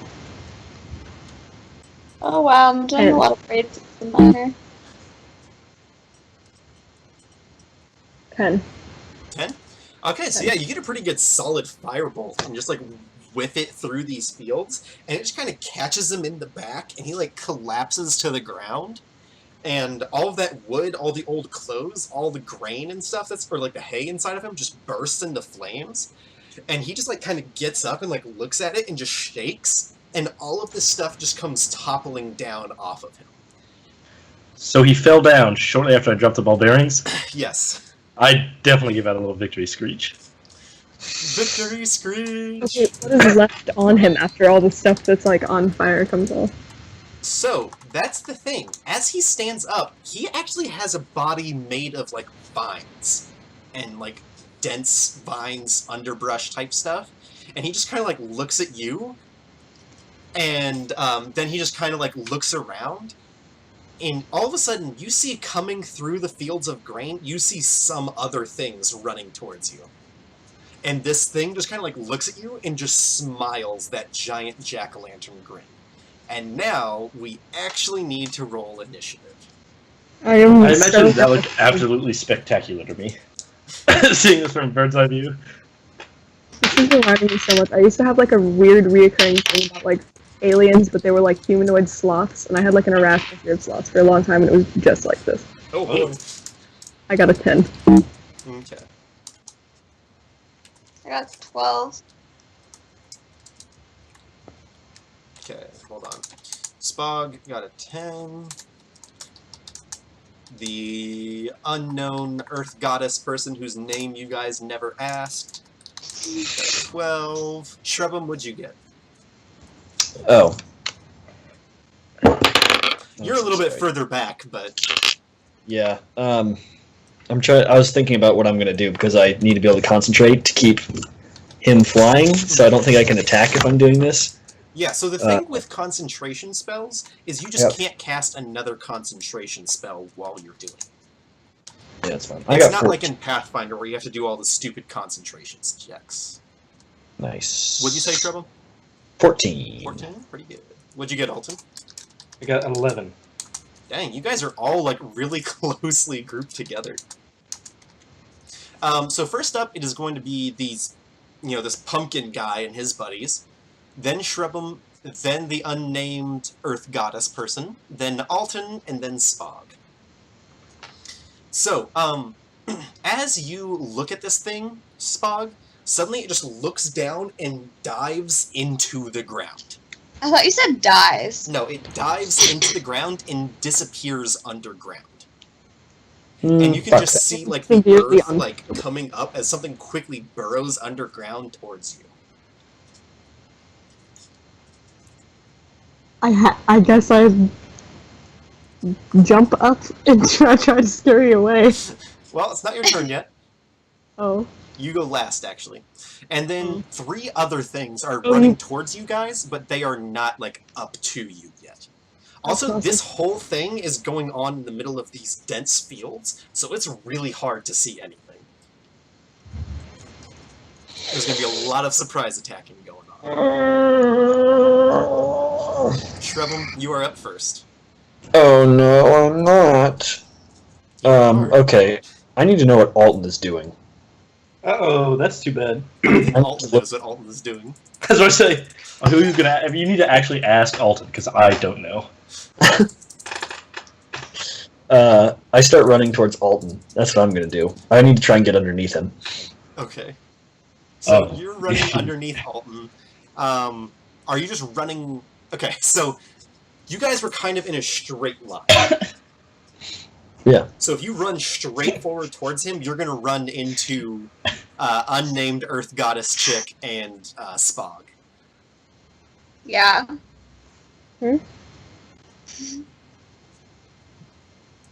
Oh wow, I'm doing a lot of raids in minor. 10. 10? Okay, so yeah, you get a pretty good solid firebolt and just like whip it through these fields, and it just kind of catches him in the back, and he like collapses to the ground. And all of that wood, all the old clothes, all the grain and stuff or like the hay inside of him just bursts into flames. And he just like kind of gets up and like looks at it and just shakes, and all of this stuff just comes toppling down off of him. So he fell down shortly after I dropped the ball bearings. Yes. I definitely give out a little victory screech. Victory screech! Okay, what is left on him after all the stuff that's like on fire comes off? So, that's the thing. As he stands up, he actually has a body made of, like, vines. And, like, dense vines, underbrush type stuff. And he just kind of, like, looks at you. And then he just kind of, like, looks around. And all of a sudden, you see coming through the fields of grain, you see some other things running towards you. And this thing just kind of, like, looks at you and just smiles that giant jack-o'-lantern grin. And now, we actually need to roll initiative. I am I so imagine that looked absolutely spectacular to me. Seeing this from a bird's eye view. This is reminding me so much. I used to have like a weird reoccurring thing about like aliens, but they were like humanoid sloths, and I had like an arachnoid sloths for a long time, and it was just like this. Oh, boy. I got a 10. Okay. I got 12. Okay, hold on. Spog got a 10. the unknown earth goddess person whose name you guys never asked. 12. Shrubum, what'd you get? Oh. You're a little bit further back, but... Yeah. I was thinking about what I'm going to do because I need to be able to concentrate to keep him flying, so I don't think I can attack if I'm doing this. Yeah, so the thing with concentration spells is you just Yep. can't cast another concentration spell while you're doing it. Yeah, that's fine. It's not like in Pathfinder where you have to do all the stupid concentration checks. Nice. What'd you say, Shrubum? 14. 14? Pretty good. What'd you get, Alton? I got an 11. Dang, you guys are all, like, really closely grouped together. So first up, it is going to be these, this pumpkin guy and his buddies, then Shrubum, then the unnamed earth goddess person, then Alton, and then Spog. So, as you look at this thing, Spog, suddenly it just looks down and dives into the ground. I thought you said dies. No, it dives into the ground and disappears underground. And you can just see, like, the Severely earth, like, coming up as something quickly burrows underground towards you. I guess I jump up and try to scare you away. Well, it's not your turn yet. Oh. You go last, actually. And then 3 other things are Oh, running towards you guys, but they are not, like, up to you yet. Also, awesome. this whole thing is going on in the middle of these dense fields, so it's really hard to see anything. There's going to be a lot of surprise attacking going on. Shrubum, you are up first. Oh no, I'm not. Okay. I need to know what Alton is doing. Uh-oh, that's too bad. Alton knows what Alton is doing. That's what I say. Who are you gonna? I mean, you need to actually ask Alton because I don't know. I start running towards Alton. That's what I'm gonna do. I need to try and get underneath him. Okay. So Oh. you're running underneath Alton. Are you just running... Okay, so you guys were kind of in a straight line. Yeah. So if you run straight forward towards him, you're going to run into unnamed Earth Goddess Chick and Spog. Yeah. That's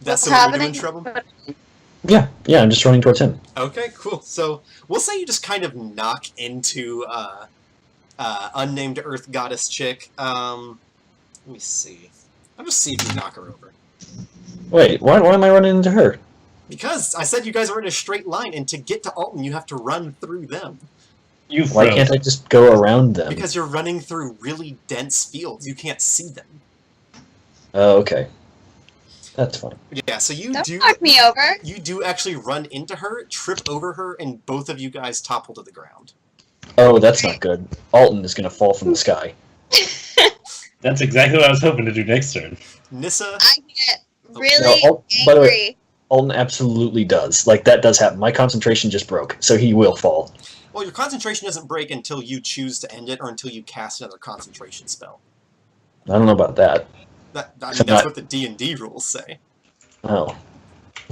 What's the way you're doing, happening? Trouble? Yeah, I'm just running towards him. Okay, cool. So we'll say you just kind of knock into unnamed Earth Goddess Chick. Let me see. I'll just see if you knock her over. Wait, why am I running into her? Because I said you guys are in a straight line, and to get to Alton, you have to run through them. You Why froze. can't I just go around them? Because you're running through really dense fields. You can't see them. Oh, okay. That's fine. Yeah, so you Don't do... knock me over. You do actually run into her, trip over her, and both of you guys topple to the ground. Oh, that's not good. Alton is gonna fall from the sky. That's exactly what I was hoping to do next turn. Nissa, I get really by the way- angry. Alton absolutely does. Like, that does happen. My concentration just broke, so he will fall. well, your concentration doesn't break until you choose to end it or until you cast another concentration spell. I don't know about that. That's what the D&D rules say. Oh.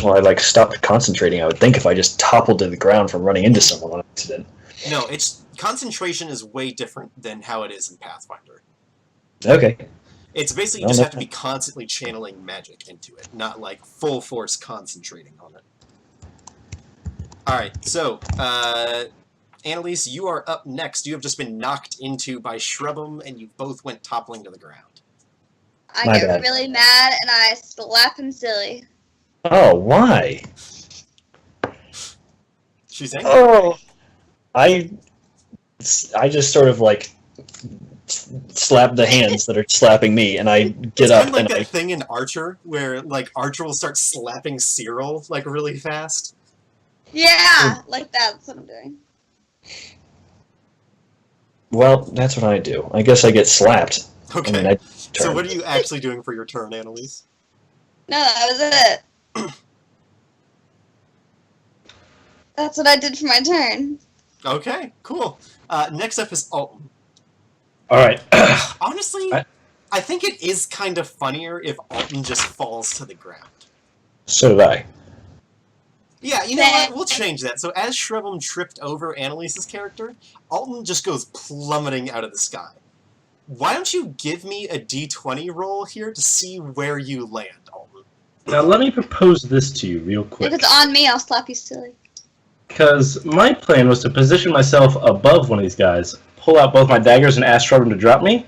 Well, I, stopped concentrating, I would think, if I just toppled to the ground from running into someone on accident. No, concentration is way different than how it is in Pathfinder. Okay. It's basically you just have to be constantly channeling magic into it, not like full force concentrating on it. Alright, so, Annalise, you are up next. You have just been knocked into by Shrubum, and you both went toppling to the ground. I My get bad. really mad and I slap him silly. Oh, why? She's angry. Oh! I just sort of, slap the hands that are slapping me, and I get It's up kind of like and that thing in Archer, where, Archer will start slapping Cyril, really fast. Yeah, like that. That's what I'm doing. well, that's what I do. I guess I get slapped. Okay. And I So turn. what are you actually doing for your turn, Annalise? No, that was it. That's what I did for my turn. Okay, cool. Next up is Alton. Alright. Honestly, I think it is kind of funnier if Alton just falls to the ground. So did I. Yeah, you know what? We'll change that. So as Shrebum tripped over Annalise's character, Alton just goes plummeting out of the sky. Why don't you give me a d20 roll here to see where you land, Alton? Now let me propose this to you real If quick. it's on me, I'll slap you silly. Because my plan was to position myself above one of these guys, pull out both my daggers, and ask Shrebum to drop me.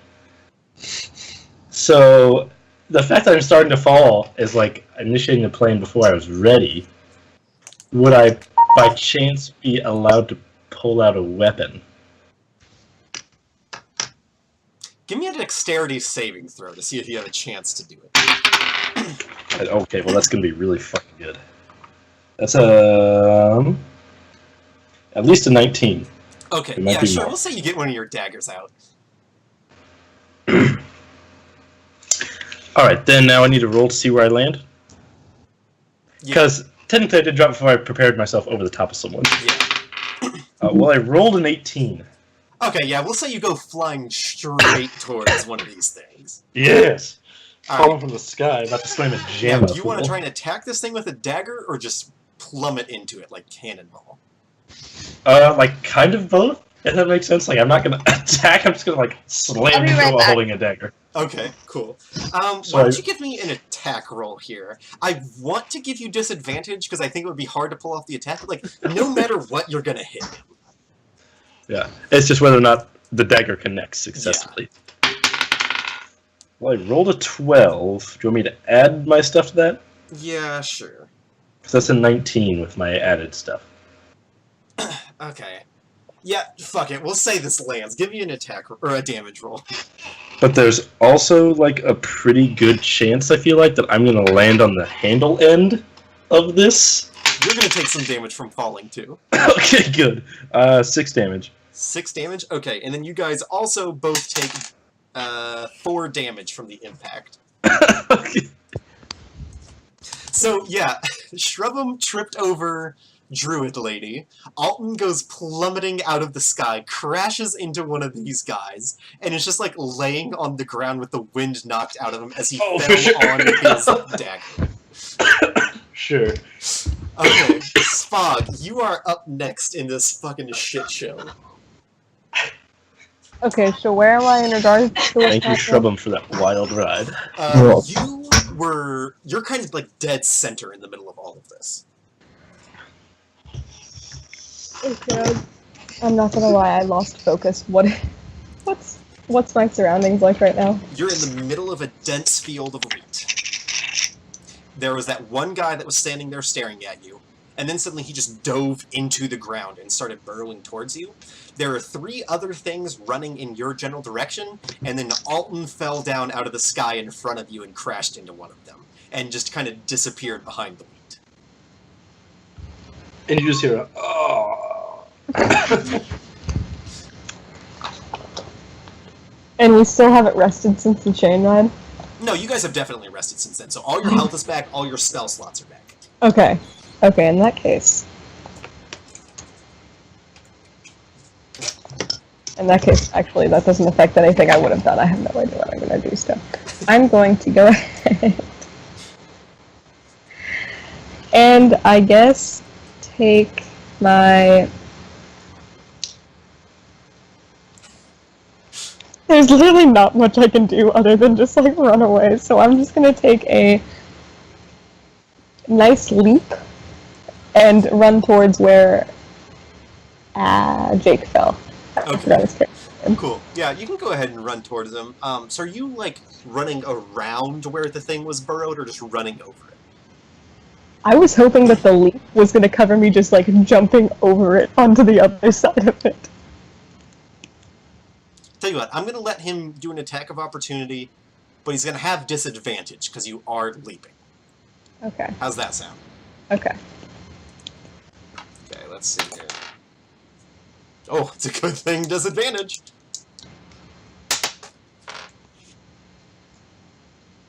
So the fact that I'm starting to fall is like initiating the plane before I was ready. Would I, by chance, be allowed to pull out a weapon? Give me a dexterity saving throw to see if you have a chance to do it. Okay, well that's gonna be really fucking good. That's at least a 19. Okay, It might yeah, be sure. more. We'll say you get one of your daggers out. All right, then now I need to roll to see where I land. Yeah. Because technically I did drop before I prepared myself over the top of someone. Yeah. Well, I rolled an 18. Okay, yeah, we'll say you go flying straight towards one of these things. Yes. All Falling right. from the sky, about to slam a Now, jam. do you want to try and attack this thing with a dagger, or just plummet into it like cannonball? Like kind of both. If that makes sense. Like I'm not gonna attack. I'm just gonna like slam I'll be into right it while back. holding a dagger. Okay, cool. So Why don't you give me an attack roll here? I want to give you disadvantage because I think it would be hard to pull off the attack. But, like, no matter what, you're gonna hit him. Yeah. It's just whether or not the dagger connects successfully. Well, I rolled a 12. Do you want me to add my stuff to that? Yeah, sure. Because that's a 19 with my added stuff. Okay. Yeah, fuck it. We'll say this lands. Give me an attack or a damage roll. But there's also like a pretty good chance, I feel like, that I'm gonna land on the handle end of this. You're gonna take some damage from falling too. Okay, good. 6 damage. 6 damage? Okay, and then you guys also both take 4 damage from the impact. Okay. So, yeah, Shrebum tripped over Druid Lady. Alton goes plummeting out of the sky, crashes into one of these guys, and is just, like, laying on the ground with the wind knocked out of him as he fell on his dagger. Sure. Okay, Spog, you are up next in this fucking shit show. Okay, so where am I in regards to what's Thank you, happening? Shrebum, for that wild ride. You're kind of, like, dead center in the middle of all of this. Okay, I'm not gonna lie, I lost focus. What's my surroundings like right now? You're in the middle of a dense field of wheat. There was that one guy that was standing there staring at you, and then suddenly he just dove into the ground and started burrowing towards you. There are 3 other things running in your general direction, and then Alton fell down out of the sky in front of you and crashed into one of them, and just kind of disappeared behind the wheat. And you just hear a, oh. And we still haven't rested since the chain ride? No, you guys have definitely rested since then, so all your health is back, all your spell slots are back. Okay. Okay, in that case. In that case, actually, that doesn't affect anything I would have done. I have no idea what I'm going to do still. I'm going to go ahead and I guess take my... There's literally not much I can do other than just, like, run away, so I'm just going to take a nice leap and run towards where Jake fell. I forgot his name. Cool. Yeah, you can go ahead and run towards him. So are you, like, running around where the thing was burrowed, or just running over it? I was hoping that the leap was going to cover me just, like, jumping over it onto the other side of it. Tell you what, I'm going to let him do an attack of opportunity, but he's going to have disadvantage, because you are leaping. Okay. How's that sound? Okay. Okay, let's see here. Oh, it's a good thing, disadvantage!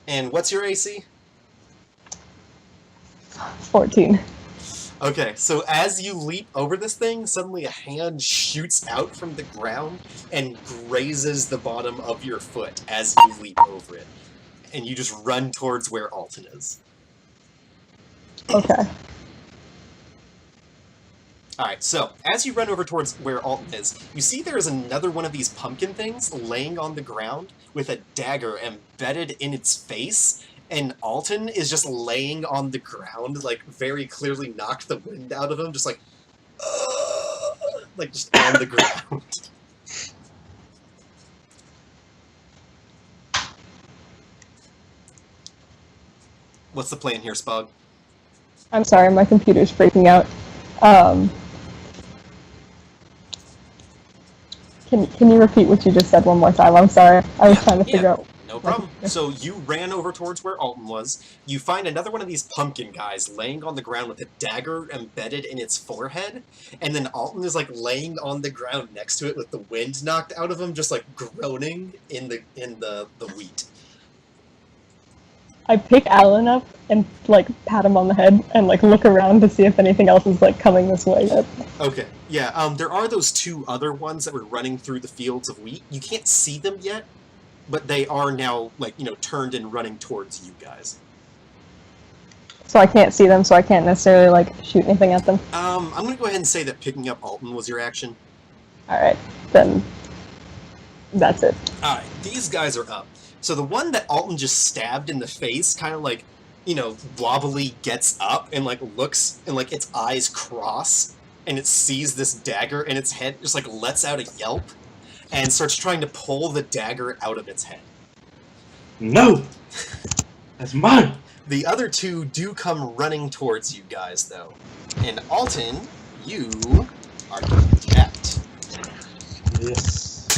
And what's your AC? 14. Okay, so as you leap over this thing, suddenly a hand shoots out from the ground and grazes the bottom of your foot as you leap over it. And you just run towards where Alton is. Okay. Alright, so, as you run over towards where Alton is, you see there is another one of these pumpkin things laying on the ground with a dagger embedded in its face, and Alton is just laying on the ground, like, very clearly knocked the wind out of him, just like, like, just on the ground. What's the plan here, Spog? I'm sorry, my computer's freaking out. Can you repeat what you just said one more time? I'm sorry. I was trying to figure out. No problem. So you ran over towards where Alton was. You find another one of these pumpkin guys laying on the ground with a dagger embedded in its forehead, and then Alton is like laying on the ground next to it with the wind knocked out of him, just like groaning in the wheat. I pick Alan up and like pat him on the head and like look around to see if anything else is like coming this way yet. Okay, yeah, there are those two other ones that were running through the fields of wheat. You can't see them yet, but they are now, like, you know, turned and running towards you guys. So I can't see them, so I can't necessarily like shoot anything at them. I'm gonna go ahead and say that picking up Alton was your action. Alright, then that's it. Alright, these guys are up. So the one that Alton just stabbed in the face kind of like, you know, wobbly gets up and like looks and like its eyes cross and it sees this dagger and its head just like lets out a yelp and starts trying to pull the dagger out of its head. No! That's mine! The other two do come running towards you guys though. And Alton, you are getting attacked. Yes.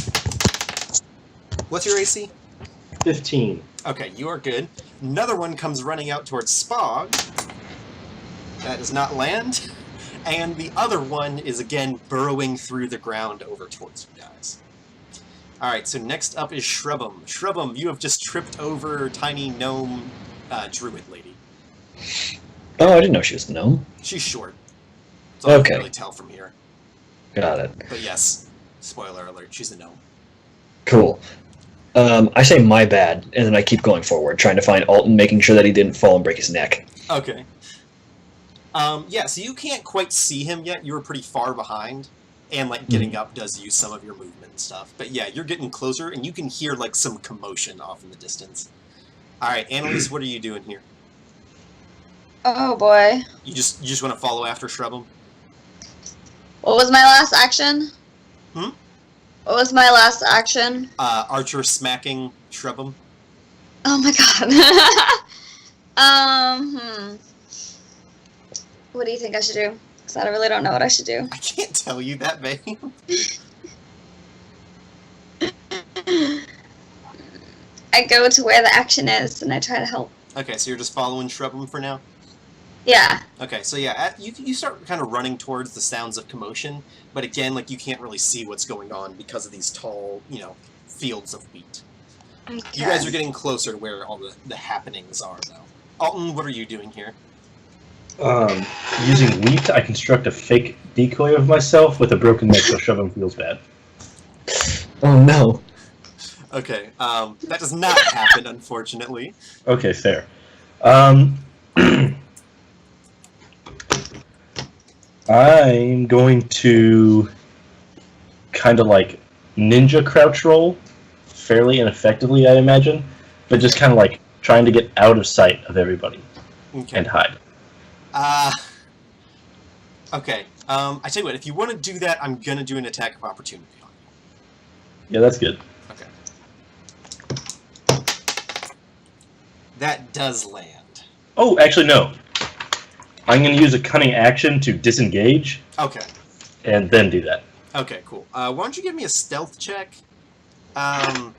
What's your AC? 15. Okay, you are good. Another one comes running out towards Spog. That does not land. And the other one is again burrowing through the ground over towards you guys. Alright, so next up is Shrubum. Shrubum, you have just tripped over tiny gnome druid lady. Oh, I didn't know she was a gnome. She's short. That's all I Okay. can really tell from here. Got it. But yes, spoiler alert, she's a gnome. Cool. I say my bad, and then I keep going forward, trying to find Alton, making sure that he didn't fall and break his neck. Okay. Yeah, so you can't quite see him yet. You were pretty far behind, and like getting up does use some of your movement and stuff. But yeah, you're getting closer, and you can hear like some commotion off in the distance. All right, Annalise, what are you doing here? Oh boy. You just want to follow after Shrubum? What was my last action? Hmm? What was my last action? Archer smacking Shrubum. Oh my god. What do you think I should do? Because I really don't know what I should do. I can't tell you that, babe. I go to where the action is and I try to help. Okay, so you're just following Shrubum for now? Yeah. Okay, so yeah, you start kind of running towards the sounds of commotion, but again, like, you can't really see what's going on because of these tall, you know, fields of wheat. Okay. You guys are getting closer to where all the happenings are, though. Alton, what are you doing here? Using wheat, I construct a fake decoy of myself with a broken neck so Shovum feels bad. Oh no. Okay, that does not happen, unfortunately. Okay, fair. I'm going to kind of like ninja crouch roll, fairly ineffectively, I imagine, but just kind of like trying to get out of sight of everybody and hide. Okay, I tell you what, if you want to do that, I'm gonna do an attack of opportunity on you. Yeah, that's good. Okay. That does land. Oh, actually, no. I'm going to use a cunning action to disengage, Okay. and then do that. Okay, cool. Why don't you give me a stealth check? I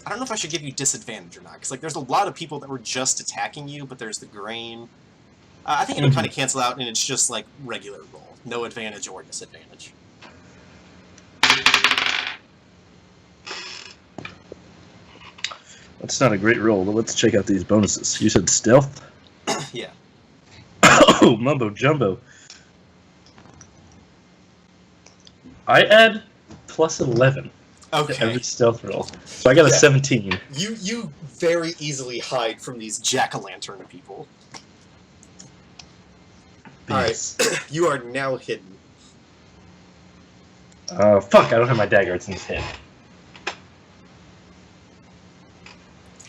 don't know if I should give you disadvantage or not, because like there's a lot of people that were just attacking you, but there's the grain. I think it'll kind of cancel out, and it's just like regular roll, no advantage or disadvantage. That's not a great roll, but let's check out these bonuses. You said stealth? Yeah. Oh, mumbo jumbo. I add plus 11 to Okay. every stealth roll. So I got a 17. You very easily hide from these jack-o'-lantern people. Alright, you are now hidden. Fuck, I don't have my dagger, it's in his hand.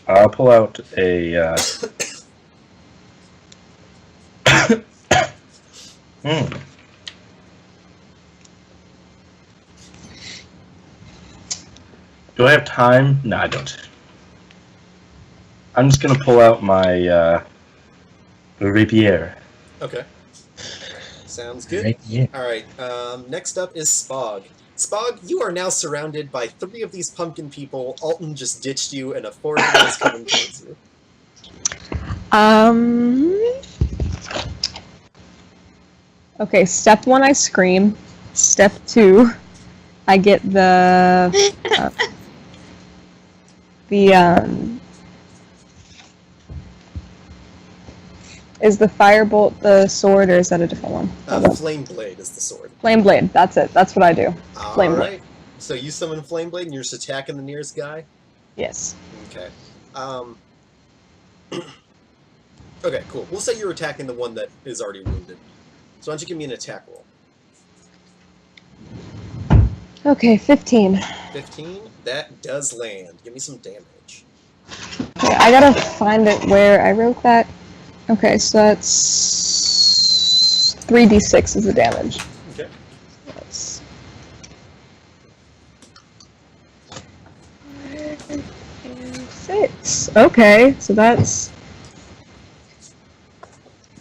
I'll pull out a, Do I have time? No, I don't. I'm just gonna pull out my, rapier. Okay. Sounds good. Rapier. Alright, next up is Spog. Spog, you are now surrounded by 3 of these pumpkin people. Alton just ditched you, and a 4th one is coming towards you. Okay, step 1, I scream. Step 2, I get is the firebolt the sword, or is that a different one? Flame Blade is the sword. Flame blade, that's it. That's what I do. Flame blade. Alright, so you summon Flame Blade, and you're just attacking the nearest guy? Yes. Okay. Okay, cool. We'll say you're attacking the one that is already wounded. So why don't you give me an attack roll? Okay, 15. 15? That does land. Give me some damage. Okay, I gotta find it where I wrote that. Okay, so that's 3d6 is the damage. Okay. That's 6. Okay, so that's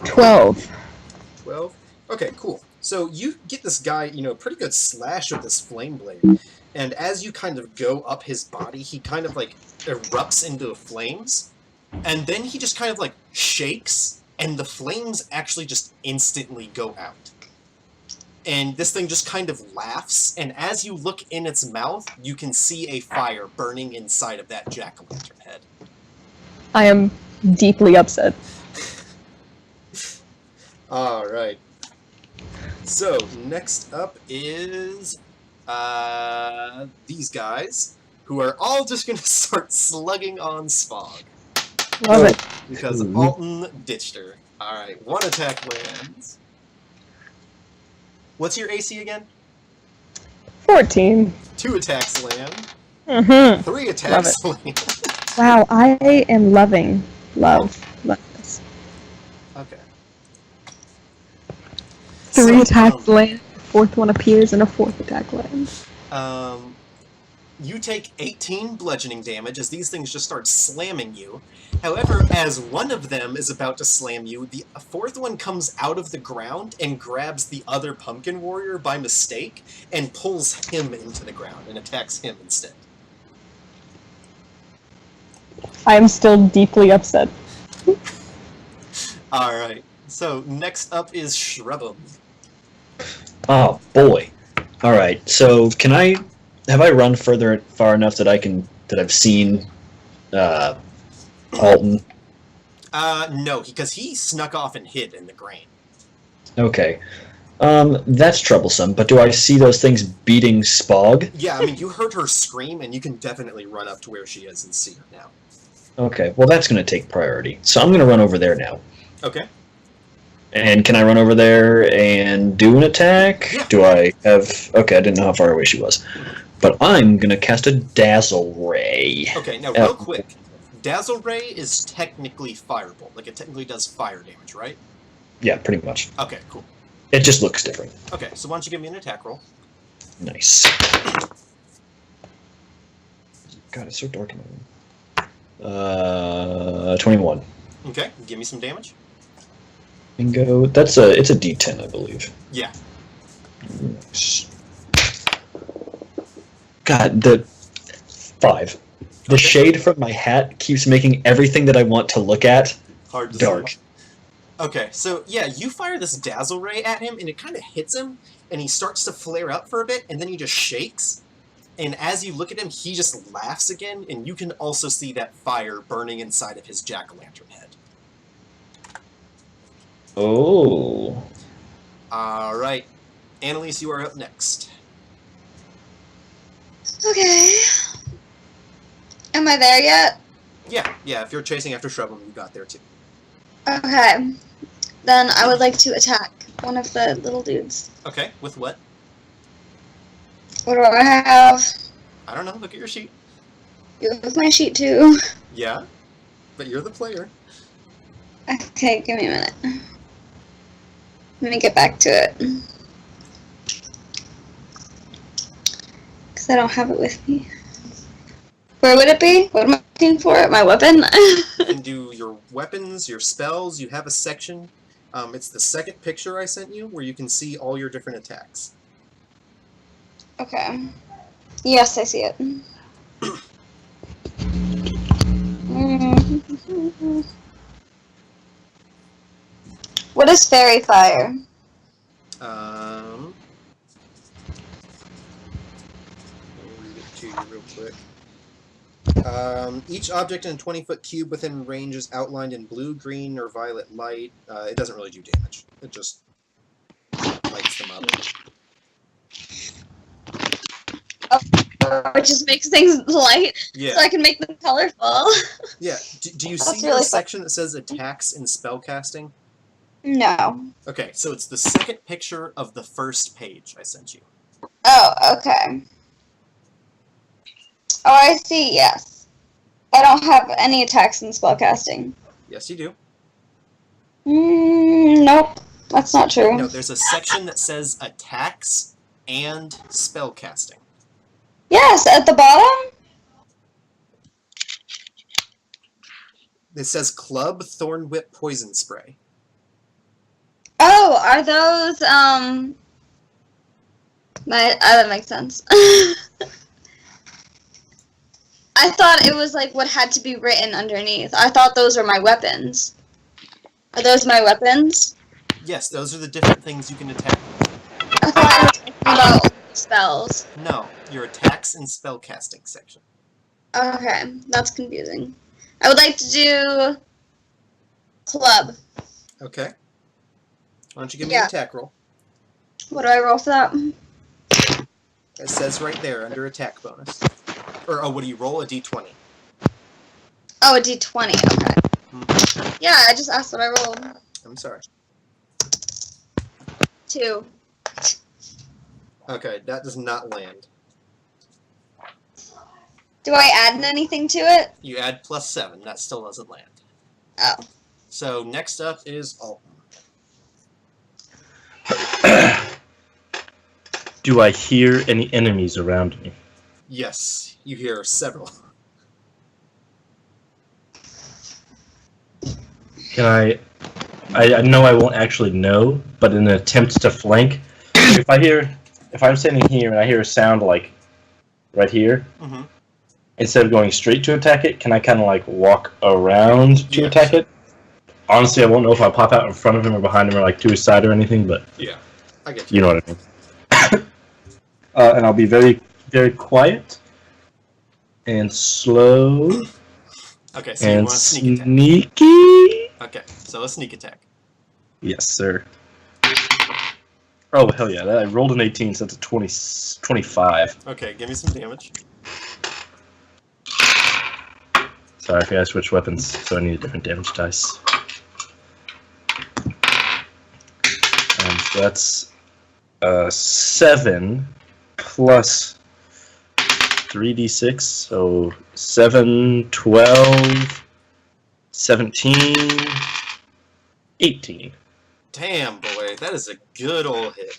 12. 12? Okay, cool. So you get this guy, pretty good slash with this flame blade. And as you kind of go up his body, he kind of like erupts into flames. And then he just kind of like shakes, and the flames actually just instantly go out. And this thing just kind of laughs, and as you look in its mouth, you can see a fire burning inside of that jack-o'-lantern head. I am deeply upset. Alright. So, next up is these guys, who are all just going to start slugging on Spog. Love it. Because Alton ditched her. Alright, 1 attack lands. What's your AC again? 14. 2 attacks land. Mm-hmm. 3 attacks land. Wow, I am love this. Okay. 3 attacks land, 4th one appears, and a 4th attack lands. You take 18 bludgeoning damage as these things just start slamming you. However, as one of them is about to slam you, the 4th one comes out of the ground and grabs the other pumpkin warrior by mistake and pulls him into the ground and attacks him instead. I am still deeply upset. Alright, so next up is Shrub'em. Oh boy. All right. So have I run far enough that I've seen Alton? No, because he snuck off and hid in the grain. Okay. That's troublesome, but do I see those things beating Spog? Yeah, I mean, you heard her scream, and you can definitely run up to where she is and see her now. Okay, well that's going to take priority. So I'm going to run over there now. Okay. And can I run over there and do an attack? Yeah. Do I have... Okay, I didn't know how far away she was. But I'm going to cast a Dazzle Ray. Okay, now real quick. Dazzle Ray is technically Firebolt. Like, it technically does fire damage, right? Yeah, pretty much. Okay, cool. It just looks different. Okay, so why don't you give me an attack roll? Nice. God, it's so dark in my room. 21. Okay, give me some damage. Bingo. It's a D10, I believe. Yeah. Nice. God, the 5. The shade from my hat keeps making everything that I want to look at Hard to dark. see. Okay, so yeah, you fire this Dazzle Ray at him, and it kind of hits him, and he starts to flare up for a bit, and then he just shakes. And as you look at him, he just laughs again, and you can also see that fire burning inside of his jack-o'-lantern head. Oh. Alright. Annalise, you are up next. Okay. Am I there yet? Yeah, if you're chasing after Shrub'em, you got there too. Okay. Then I would like to attack one of the little dudes. Okay, with what? What do I have? I don't know. Look at your sheet. You have my sheet too. Yeah, but you're the player. Okay, give me a minute. Let me get back to it. Because I don't have it with me. Where would it be? What am I looking for? My weapon? You can do your weapons, your spells. You have a section. It's the second picture I sent you where you can see all your different attacks. Okay. Yes, I see it. What is fairy fire? I'll read it to you real quick. Each object in a 20-foot cube within range is outlined in blue, green, or violet light. It doesn't really do damage. It just lights them up. Which just makes things light, Yeah. so I can make them colorful. Yeah. Do you That's see your really fun. section that says attacks and spellcasting? No. Okay, so it's the second picture of the first page I sent you. Oh, okay. Oh, I see, yes. I don't have any attacks in spellcasting. Yes, you do. Nope. That's not true. No, there's a section that says attacks and spellcasting. Yes, at the bottom? It says Club Thorn Whip Poison Spray. Oh, are those, that makes sense. I thought it was like what had to be written underneath. I thought those were my weapons. Are those my weapons? Yes, those are the different things you can attack with. I thought I was talking about spells. No, your attacks and spellcasting section. Okay, that's confusing. I would like to do club. Okay. Why don't you give me Yeah. an attack roll? What do I roll for that? It says right there under attack bonus. Or, oh, what do you roll? A d20. Oh, a d20. Okay. Mhm. Yeah, I just asked what I rolled. I'm sorry. 2. Okay, that does not land. Do I add anything to it? You add +7. That still doesn't land. Oh. So next up is Alton. Do I hear any enemies around me? Yes, you hear several. Can I know I won't actually know, but in an attempt to flank, if I'm standing here and I hear a sound like right here, Mm-hmm. instead of going straight to attack it, can I kind of like walk around to Yeah. attack it? Honestly, I won't know if I pop out in front of him or behind him or like to his side or anything, but Yeah, I get you. you know what I mean. And I'll be very, very quiet and slow Okay, so you and want to sneak attack. sneaky. Okay, so a sneak attack. Yes, sir. Oh, hell yeah. I rolled an 18, so that's a 25. Okay, give me some damage. Sorry, I gotta switch weapons, so I need a different damage dice. So that's 7 plus 3d6, so 7, 12, 17, 18. Damn, boy, that is a good old hit.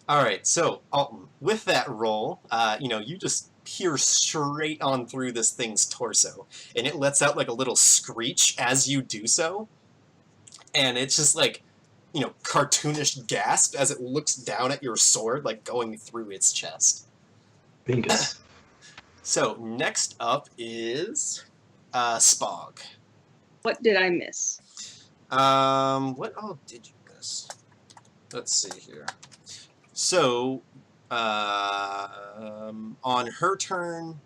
Alright, so, Alton, with that roll, you just peer straight on through this thing's torso, and it lets out like a little screech as you do so, and it's just like, cartoonish gasp as it looks down at your sword, like going through its chest. Bingus. So, next up is Spog. What did I miss? What all did you miss? Let's see here. So, on her turn,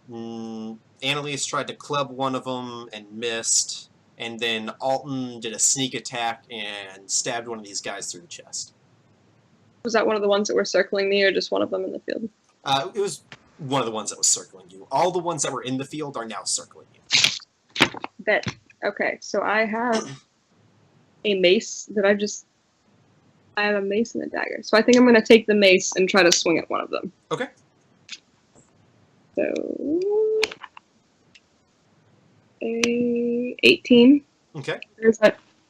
Annalise tried to club one of them and missed, and then Alton did a sneak attack and stabbed one of these guys through the chest. Was that one of the ones that were circling me, or just one of them in the field? It was one of the ones that was circling you. All the ones that were in the field are now circling you. Bet. Okay, so I have a mace that I've just I have a mace and a dagger. So I think I'm going to take the mace and try to swing at one of them. Okay. So... 18. Okay.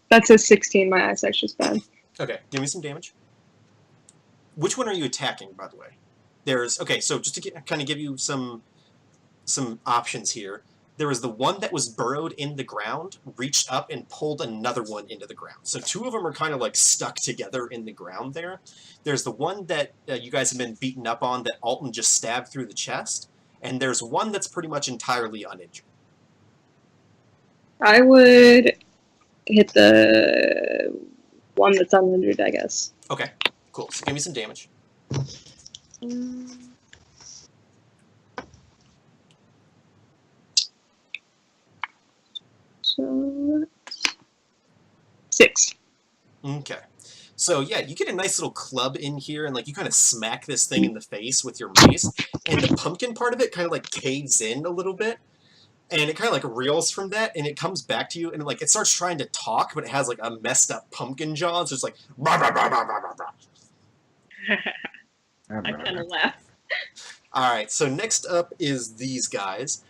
That says 16. My eyesight's just bad. Okay, give me some damage. Which one are you attacking, by the way? There's... Okay, so just to kind of give you some options here. There was the one that was burrowed in the ground, reached up, and pulled another one into the ground. So two of them are kind of like stuck together in the ground there. There's the one that you guys have been beaten up on that Alton just stabbed through the chest. And there's one that's pretty much entirely uninjured. I would hit the one that's uninjured, I guess. Okay, cool. So give me some damage. So 6. Okay. So yeah, you get a nice little club in here, and like you kind of smack this thing in the face with your mace, and the pumpkin part of it kind of like caves in a little bit, and it kind of like reels from that, and it comes back to you, and like it starts trying to talk, but it has like a messed up pumpkin jaw, so it's like rah, rah, rah, rah, rah, rah, rah. I kind of laugh. All right. So next up is these guys.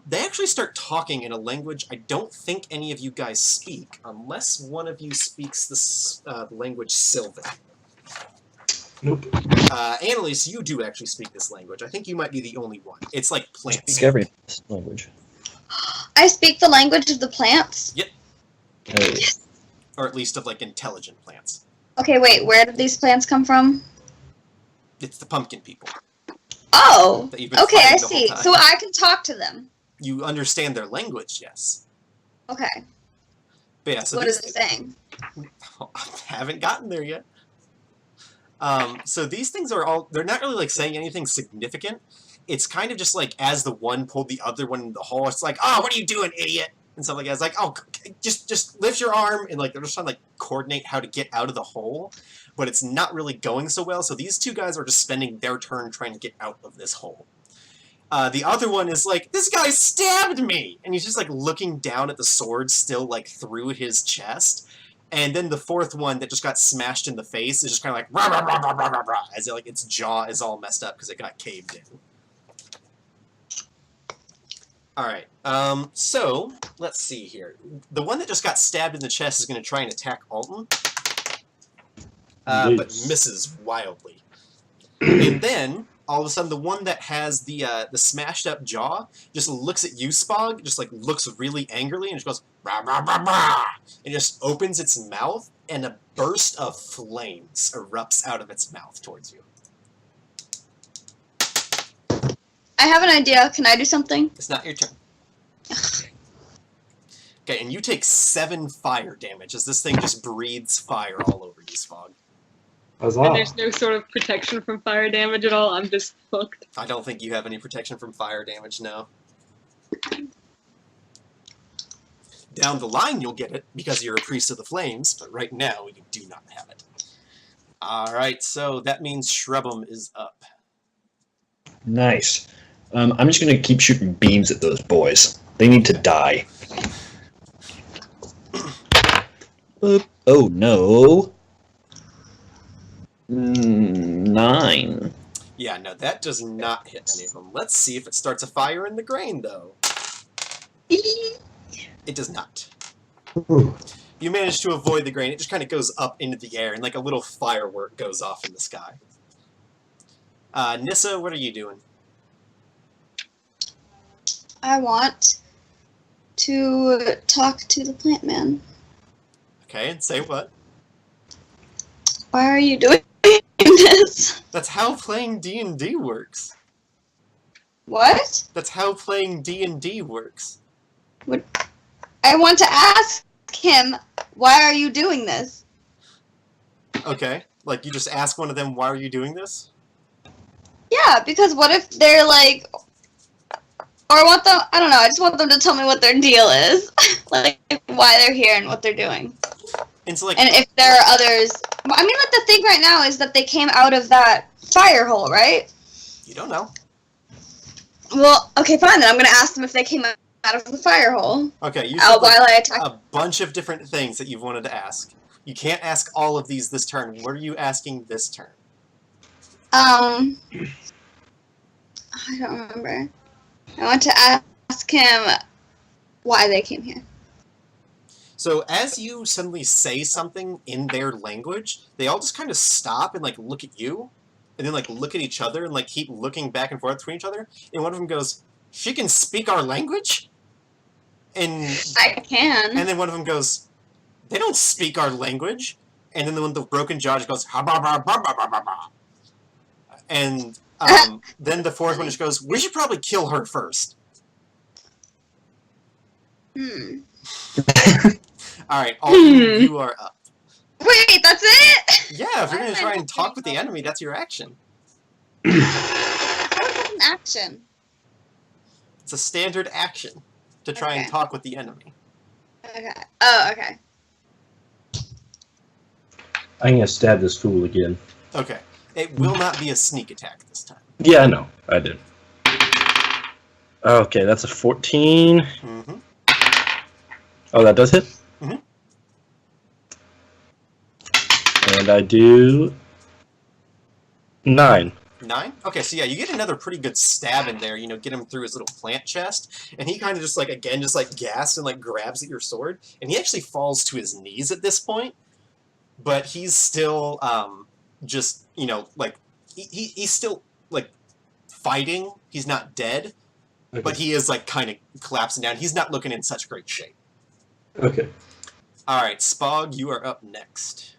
They actually start talking in a language I don't think any of you guys speak, unless one of you speaks the language Sylvan. Nope. Annalise, you do actually speak this language. I think you might be the only one. It's like plants. Speak every language. I speak the language of the plants. Oh, Or at least of like intelligent plants. Okay, wait, where did these plants come from? It's the pumpkin people. Oh, That you've been okay, I fighting the whole see. time. So I can talk to them. You understand their language, yes. Okay, But yeah, so what these, is it saying? haven't gotten there yet. So these things are all, they're not really like saying anything significant. It's kind of just like as the one pulled the other one in the hole, it's like, oh, what are you doing, idiot? And stuff like that. It's like, oh, just lift your arm, and like they're just trying to like coordinate how to get out of the hole, but it's not really going so well. So these two guys are just spending their turn trying to get out of this hole. The other one is like, this guy stabbed me, and he's just like looking down at the sword still like through his chest. And then the fourth one that just got smashed in the face is just kind of like rah, rah, rah, rah, rah, rah, rah, as it, like its jaw is all messed up because it got caved in. All right. So let's see here. The one that just got stabbed in the chest is going to try and attack Alton, but misses wildly. And then all of a sudden, the one that has the smashed up jaw just looks at you, Spog, just like looks really angrily, and just goes rah, rah, rah, rah, and just opens its mouth, and a burst of flames erupts out of its mouth towards you. I have an idea. Can I do something? It's not your turn. Okay, and you take 7 fire damage as this thing just breathes fire all over you, Spog. Huzzah. And there's no sort of protection from fire damage at all. I'm just fucked. I don't think you have any protection from fire damage, no. Down the line, you'll get it because you're a priest of the flames, but right now, you do not have it. Alright, so that means Shrebum is up. nice. I'm just gonna keep shooting beams at those boys. They need to die. Oh no. 9. Yeah, no, that does not hit any of them. Let's see if it starts a fire in the grain, though. It does not. Ooh. You manage to avoid the grain. It just kind of goes up into the air, and like a little firework goes off in the sky. Nissa, what are you doing? I want to talk to the plant man. Okay, and say what? Why are you doing this? That's how playing D&D works. What? That's how playing D&D works. I want to ask him, why are you doing this? Okay, like you just ask one of them, why are you doing this? Yeah, because what if they're like, or I want them, I don't know, I just want them to tell me what their deal is. Like, why they're here and what they're doing. And so, like, And if there are others, I mean, like, the thing right now is that they came out of that fire hole, right? you don't know. Well, okay, fine, then I'm gonna ask them if they came out of the fire hole. Okay, you While said like, I attack. a bunch of different things that you've wanted to ask. You can't ask all of these this turn. What are you asking this turn? I don't remember. I want to ask him why they came here. So as you suddenly say something in their language, they all just kind of stop and like look at you, and then like look at each other and like keep looking back and forth between each other. And one of them goes, "She can speak our language?" And And then one of them goes, "They don't speak our language." And then the broken jaw just goes, "Ha ba ba ba ba ba ba ba." And then the fourth one just goes, "We should probably kill her first." All right, all you are up. Wait, that's it? Yeah, if you're Why going am to I try and not talk with getting the enemy, that's your action. How is that an action? It's a standard action to try and Okay. talk with the enemy. Okay. Oh, okay. I'm gonna stab this fool again. Okay. It will not be a sneak attack this time. Yeah, I know. I did. Okay, that's a 14. Mm-hmm. Oh, that does hit? Mhm. And I do 9. 9? Okay, so yeah, you get another pretty good stab in there, get him through his little plant chest, and he kind of just like, again, just like gasps and like grabs at your sword, and he actually falls to his knees at this point, but he's still, just, like, he's still, like, fighting. He's not dead, Okay. but he is, like, kind of collapsing down. He's not looking in such great shape. Okay. Alright, Spog, you are up next.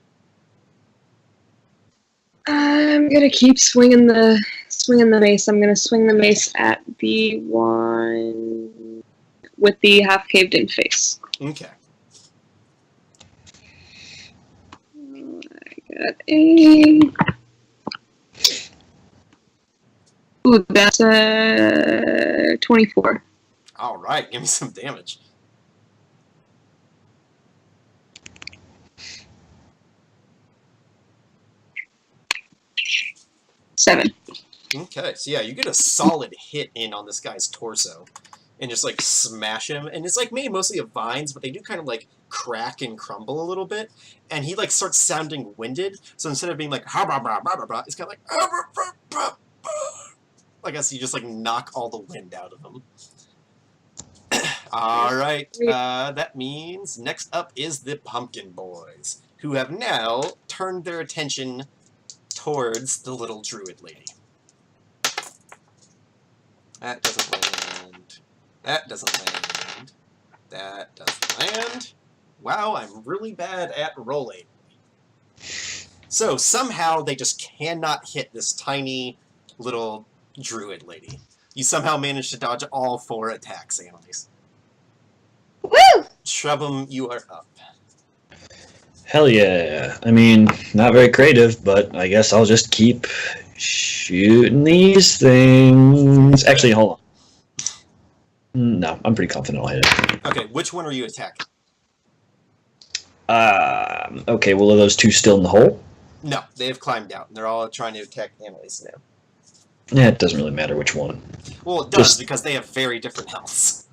I'm gonna keep swinging the mace. I'm gonna swing the mace at the one with the half caved in face. Okay. I got a. Ooh, that's a 24. Alright, give me some damage. Seven. Okay, so yeah, you get a solid hit in on this guy's torso, and just like smash him, and it's like made mostly of vines, but they do kind of like crack and crumble a little bit, and he like starts sounding winded, so instead of being like ha blah blah blah blah blah, it's kind of like ah, blah, blah, blah. I guess you just like knock all the wind out of him. Alright, that means next up is the Pumpkin Boys, who have now turned their attention towards the little druid lady. That doesn't land. That doesn't land. That doesn't land. Wow, I'm really bad at rolling. So somehow they just cannot hit this tiny little druid lady. You somehow managed to dodge all 4 attacks, Annalise. Woo! Shrubum, you are up. Hell yeah. I mean, not very creative, but I guess I'll just keep shooting these things. Actually, hold on. No, I'm pretty confident I'll hit it. Okay, which one are you attacking? Okay, well, are those 2 still in the hole? No, they have climbed out, and they're all trying to attack Annalise now. Yeah, it doesn't really matter which one. Well, it does, Just- because they have very different healths.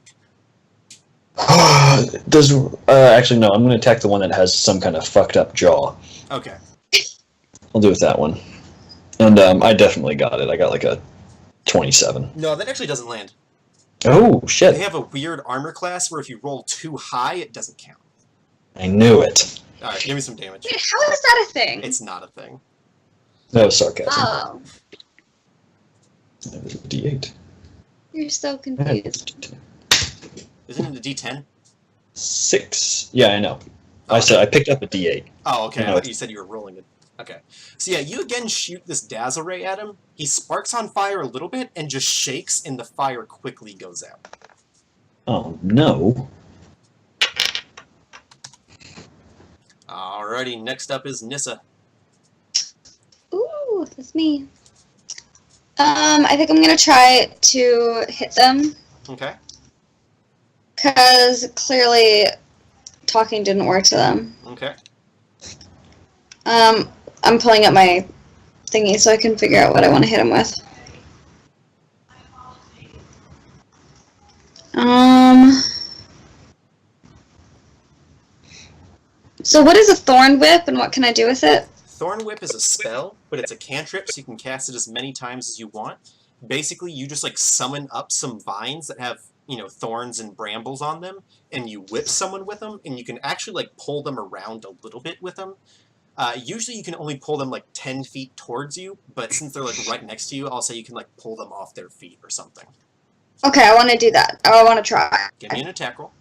Actually, no, I'm going to attack the one that has some kind of fucked up jaw. Okay. I'll do it that one. And I definitely got it. I got like a 27. No, that actually doesn't land. Oh, They shit. have a weird armor class where if you roll too high, it doesn't count. I knew it. Alright, give me some damage. Wait, how is that a thing? It's not a thing. That was sarcasm. Oh, That was a D8. you're so confused. Isn't it a D10? 6. Yeah, I know. Oh, I said I picked up a D8. Oh, okay. I No. thought you said you were rolling it. Okay. So yeah, you again shoot this dazzle ray at him. He sparks on fire a little bit and just shakes, and the fire quickly goes out. Oh, no. Alrighty, next up is Nissa. Ooh, that's me. I think I'm gonna try to hit them Okay. because clearly talking didn't work to them. Okay. I'm pulling up my thingy so I can figure out what I want to hit him with. So what is a thorn whip, and what can I do with it? Thorn Whip is a spell, but it's a cantrip, so you can cast it as many times as you want. Basically, you just like summon up some vines that have, you know, thorns and brambles on them, and you whip someone with them, and you can actually like pull them around a little bit with them. Usually you can only pull them like 10 feet towards you, but since they're like right next to you, I'll say you can like pull them off their feet or something. Okay, I want to do that. I want to try. Give me an attack roll.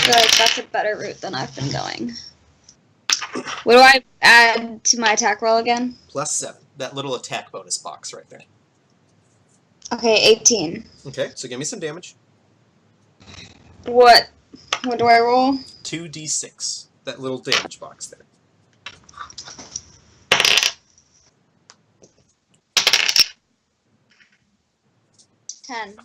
Good, that's a better route than I've been going. What do I add to my attack roll again? +7. That little attack bonus box right there. Okay, 18. Okay, so give me some damage. What do I roll? 2d6. That little damage box there. Ten.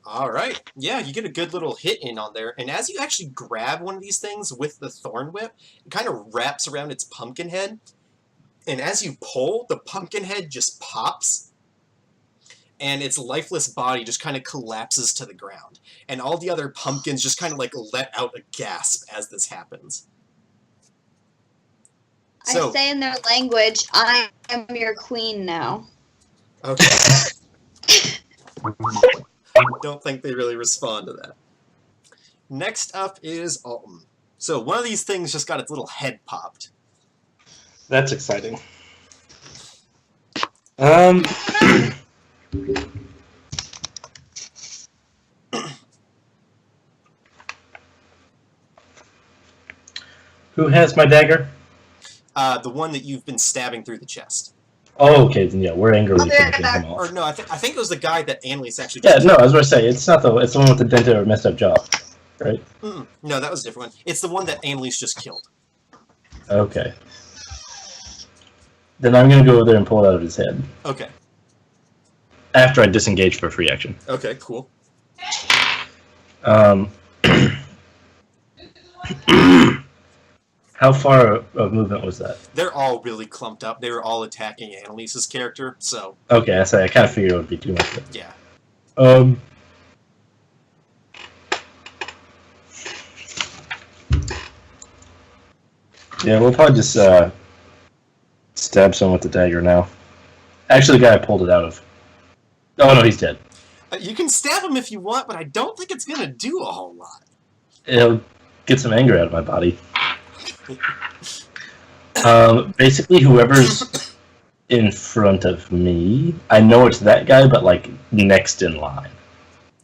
All right. Yeah, you get a good little hit in on there. And as you actually grab one of these things with the Thorn Whip, it kind of wraps around its pumpkin head. And as you pull, the pumpkin head just pops. And its lifeless body just kind of collapses to the ground. And all the other pumpkins just kind of like let out a gasp as this happens. So, I say in their language, I am your queen now. okay. Don't think they really respond to that. Next up is Alton. So one of these things just got its little head popped. That's exciting. Who has my dagger? The one that you've been stabbing through the chest. Oh, okay, then yeah, we're angrily I'll be right finishing back. him Or off. no, I think it was the guy that Annalise actually Yeah, did. no, I was going to say, it's not it's the one with the dented or messed up jaw, right? No, that was a different one. It's the one that Annalise just killed. Okay. Then I'm going to go over there and pull it out of his head. Okay. After I disengage for a free action. Okay, cool. How far of movement was that? They're all really clumped up. They were all attacking Annalise's character, so Okay, I kind of figured it would be too much. yeah. Yeah, we'll probably just stab someone with the dagger now. Actually, the guy I pulled it out of. Oh no, he's dead. You can stab him if you want, but I don't think it's gonna do a whole lot. It'll get some anger out of my body. Basically, whoever's in front of me, I know it's that guy, but like next in line.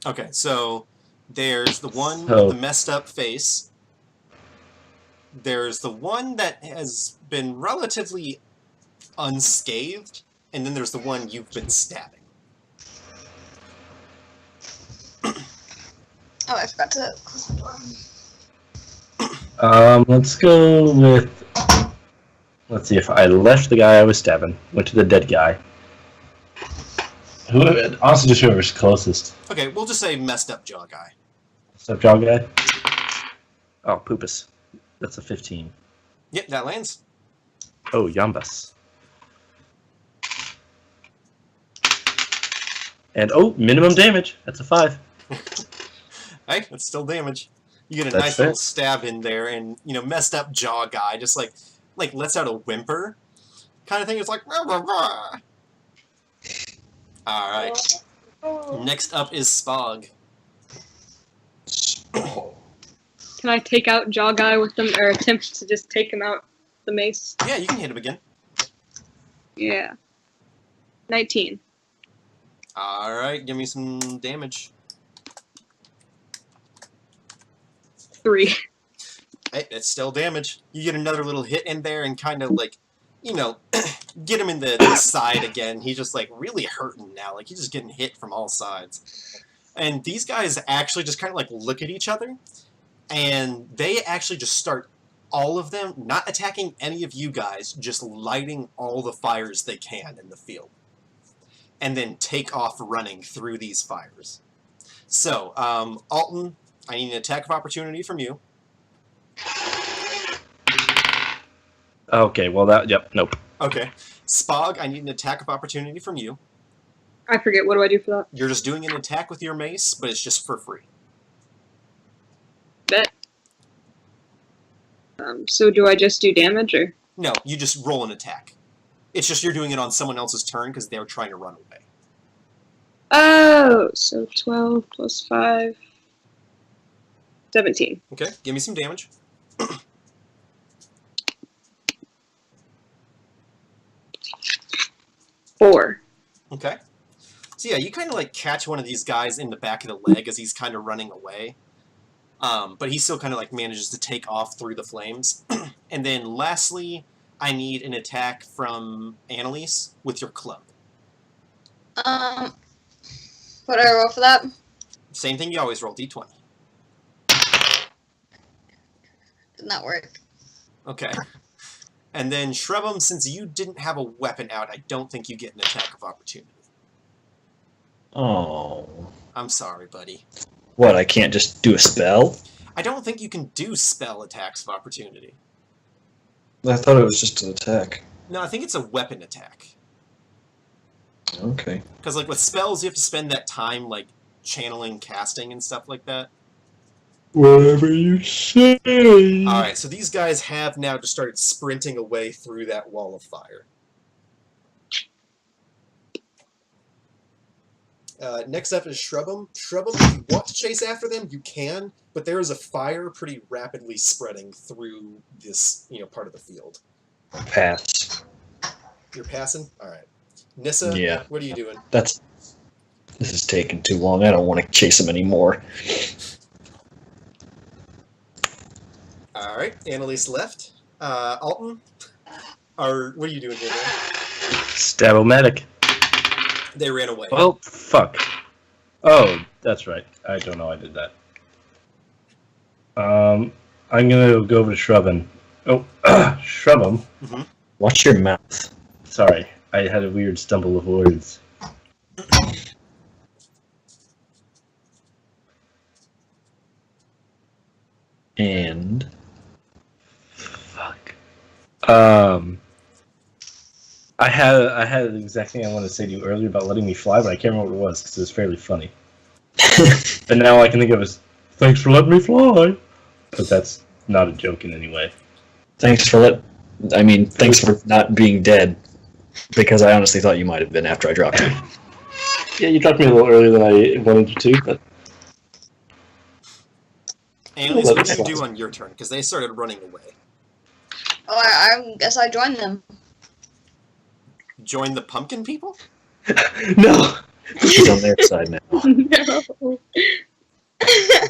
Okay, so there's the one So- with the messed up face. There's the one that has been relatively unscathed, and then there's the one you've been stabbing. Oh, I forgot to close the door. Let's go with. Let's see if I left the guy I was stabbing, went to the dead guy. Honestly, just whoever's closest. Okay, we'll just say messed up jaw guy. What's up, jaw guy? Oh, poopus. That's a 15. Yep, that lands. Oh, Yambas. And oh, minimum damage. That's a 5. Hey, that's still damage. You get a That's nice fair. little stab in there, and messed up jaw guy just like lets out a whimper, kind of thing. It's like, rah, rah, rah. All right. Next up is Spog. Can I take out Jaw Guy with them, or attempt to just take him out with the mace? Yeah, you can hit him again. Yeah. 19. All right, give me some damage. 3. Hey, it's still damage. You get another little hit in there and kind of like, get him in the side again. He's just like really hurting now. Like he's just getting hit from all sides. And these guys actually just kind of like look at each other, and they actually just start, all of them, not attacking any of you guys, just lighting all the fires they can in the field. And then take off running through these fires. So, Alton, I need an attack of opportunity from you. Okay, well nope. Okay. Spog, I need an attack of opportunity from you. I forget, what do I do for that? You're just doing an attack with your mace, but it's just for free. Bet. So do I just do damage, or? No, you just roll an attack. It's just you're doing it on someone else's turn because they're trying to run away. Oh, so 12 plus 5. 17. Okay, give me some damage. 4. Okay. So yeah, you kind of like catch one of these guys in the back of the leg as he's kind of running away. But he still kind of like manages to take off through the flames. And then lastly, I need an attack from Annalise with your club. What do I roll for that? Same thing you always roll, d20. Did not work. Okay. And then Shreb'em, since you didn't have a weapon out, I don't think you get an attack of opportunity. Oh. I'm sorry, buddy. What, I can't just do a spell? I don't think you can do spell attacks of opportunity. I thought it was just an attack. No, I think it's a weapon attack. Okay. Because, like, with spells, you have to spend that time, like, channeling, casting, and stuff like that. Whatever you say. Alright, so these guys have now just started sprinting away through that wall of fire. Next up is Shreb'em. Shreb'em, if you want to chase after them, you can, but there is a fire pretty rapidly spreading through this, part of the field. Pass. You're passing? Alright. Nissa, Yeah. what are you doing? This is taking too long. I don't want to chase him anymore. Alright, Annalise left. Alton? What are you doing here, man? Stab-o-matic. They ran away. Well, fuck. Oh, that's right. I don't know I did that. I'm gonna go over to Shreb'em. Oh, Shreb'em. Mm-hmm. Watch your mouth. Sorry, I had a weird stumble of words. And... Fuck. I had the exact thing I wanted to say to you earlier about letting me fly, but I can't remember what it was because it was fairly funny. And now all I can think of is, thanks for letting me fly. But that's not a joke in any way. thanks for not being dead. Because I honestly thought you might have been after I dropped you. Yeah, you dropped me a little earlier than I wanted you to, but... Annalise, what did you do on your turn? Because they started running away. Oh, I guess I joined them. Join the pumpkin people? No! He's on their side now. No.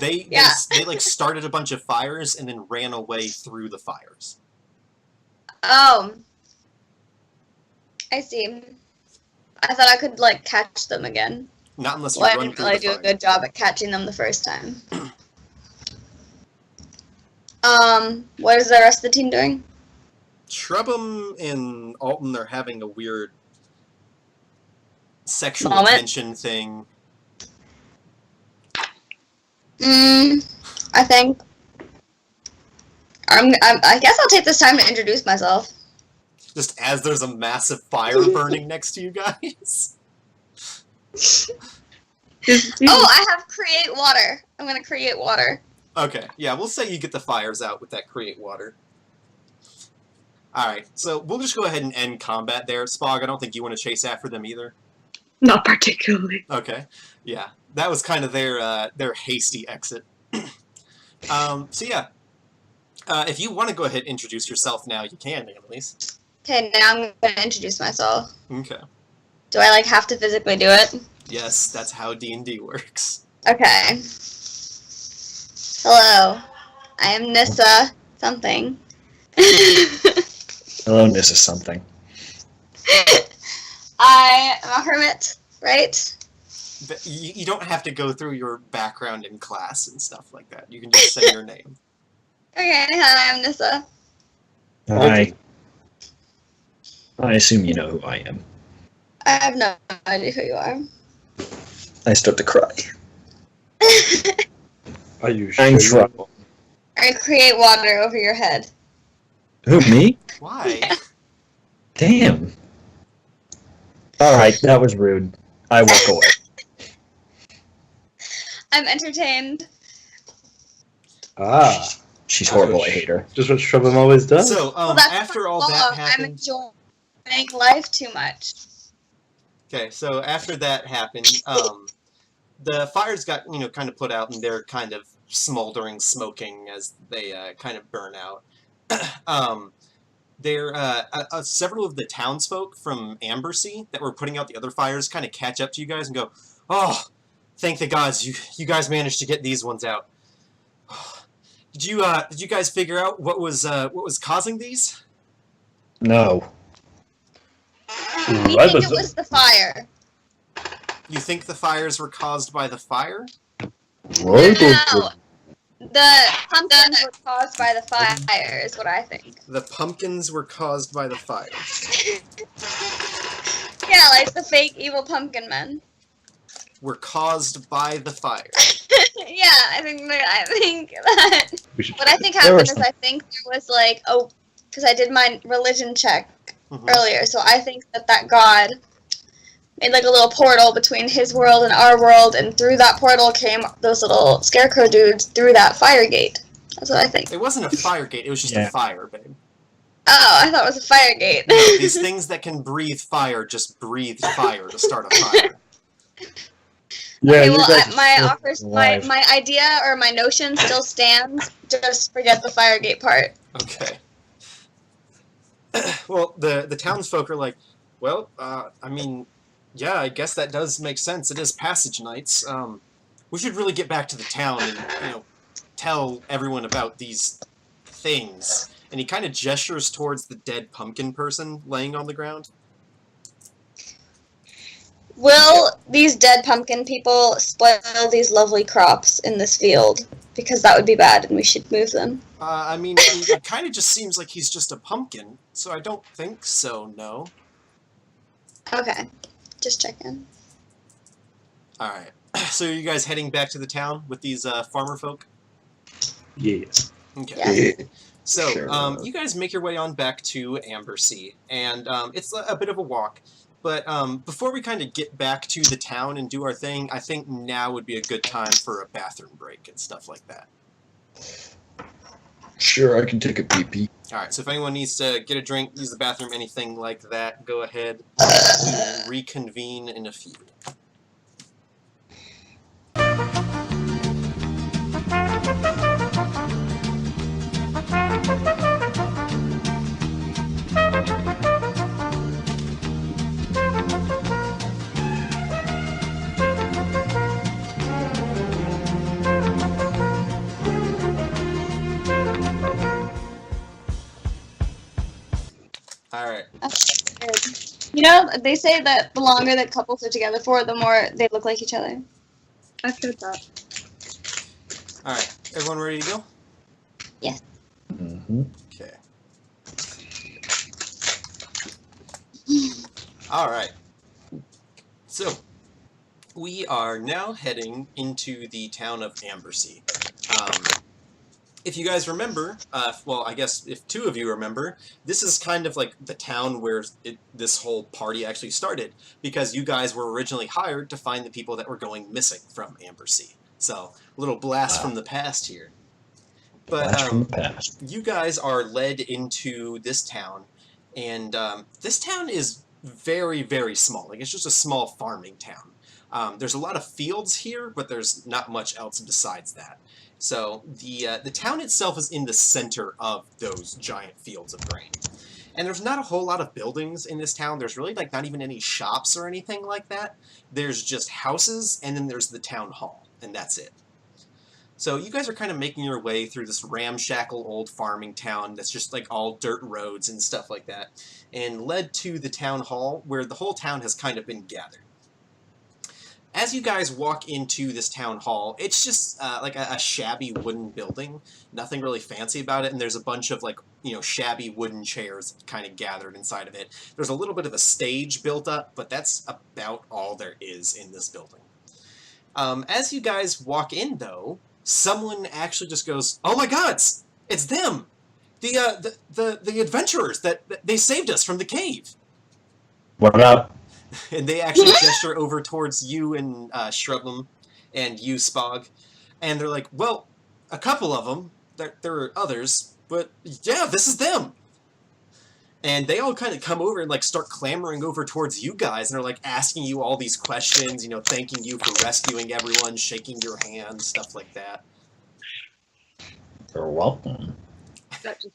They like started a bunch of fires and then ran away through the fires. Oh. I see. I thought I could, like, catch them again. Not unless you Well, I run didn't through really the do a fire. good job at catching them the first time. What is the rest of the team doing? Shreb'em and Alton are having a weird sexual Moment. tension thing. I think. I guess I'll take this time to introduce myself. Just as there's a massive fire burning next to you guys. Oh, I have create water. I'm gonna create water. Okay, yeah, we'll say you get the fires out with that create water. Alright, so we'll just go ahead and end combat there. Spog, I don't think you want to chase after them either. Not particularly. Okay, yeah. That was kind of their hasty exit. So yeah. If you want to go ahead and introduce yourself now, you can, Annalise. Okay, now I'm gonna introduce myself. Okay. Do I, like, have to physically do it? Yes, that's how D&D works. Okay. Hello. I am Nissa something. Hello, this is something. I am a hermit, right? But you don't have to go through your background in class and stuff like that. You can just say your name. Okay, hi, I'm Nissa. I assume you know who I am. I have no idea who you are. I start to cry. Are you I'm in trouble. I create water over your head. Who, me? Why? Damn. Alright, that was rude. I walk away. I'm entertained. Ah. She's horrible. I hate her. Just what Shrubham always does. So, Well, that's after the all flaw. that I'm happened... enjoying life too much. Okay, so after that happened, the fires got, kind of put out, and they're kind of smoldering, smoking as they kind of burn out. Several of the townsfolk from Ambersea that were putting out the other fires kind of catch up to you guys and go, "Oh, thank the gods, you guys managed to get these ones out. Did you guys figure out what was causing these?" No. We think it was the fire. You think the fires were caused by the fire? No. The pumpkins were caused by the fire, is what I think. The pumpkins were caused by the fire. Yeah, like the fake evil pumpkin men. Were caused by the fire. Yeah, I think that. We What I think There happened were is I think there was like, because I did my religion check earlier, so I think that god made like a little portal between his world and our world, and through that portal came those little scarecrow dudes through that fire gate. That's what I think. It wasn't a fire gate, it was just a fire, babe. Oh, I thought it was a fire gate. No, these things that can breathe fire just breathed fire to start a fire. Yeah, Okay, you well, guys are still alive. my idea or my notion still stands. Just forget the fire gate part. Okay. Well, the townsfolk are like, well, I mean, yeah, I guess that does make sense. It is passage nights. We should really get back to the town and, tell everyone about these things. And he kind of gestures towards the dead pumpkin person laying on the ground. Will these dead pumpkin people spoil these lovely crops in this field? Because that would be bad, and we should move them. I mean, it kind of just seems like he's just a pumpkin, so I don't think so, no. Okay, just checking. Alright, so are you guys heading back to the town with these farmer folk? Yes. Okay. Yeah. So, Sure. you guys make your way on back to Ambersea, and it's a bit of a walk. But before we kind of get back to the town and do our thing, I think now would be a good time for a bathroom break and stuff like that. Sure, I can take a pee-pee. Alright, so if anyone needs to get a drink, use the bathroom, anything like that, go ahead. We will reconvene in a few. Alright. Good. You know, they say that the longer that couples are together for, the more they look like each other. I've heard that. Alright, everyone ready to go? Mm-hmm. Okay. Alright. So, we are now heading into the town of Ambersea. If you guys remember, well, I guess if two of you remember, this is kind of like the town where this whole party actually started, because you guys were originally hired to find the people that were going missing from Ambersea. So, a little blast from the past here. But Blast from the past. you guys are led into this town, and this town is very, very small. Like, it's just a small farming town. There's a lot of fields here, but there's not much else besides that. So the town itself is in the center of those giant fields of grain. And there's not a whole lot of buildings in this town. There's really like not even any shops or anything like that. There's just houses, and then there's the town hall, and that's it. So you guys are kind of making your way through this ramshackle old farming town that's just like all dirt roads and stuff like that, and led to the town hall where the whole town has kind of been gathered. As you guys walk into this town hall, it's just like a shabby wooden building, nothing really fancy about it, and there's a bunch of like, shabby wooden chairs kind of gathered inside of it. There's a little bit of a stage built up, but that's about all there is in this building. As you guys walk in, though, someone actually just goes, "Oh my gods, it's them! The adventurers that they saved us from the cave!" What up? And they actually gesture over towards you and Shrubham and you, Spog. And they're like, "Well, a couple of them, there are others, but yeah, this is them. And they all kind of come over and like start clamoring over towards you guys, and are like asking you all these questions, thanking you for rescuing everyone, shaking your hand, stuff like that. You're welcome. That just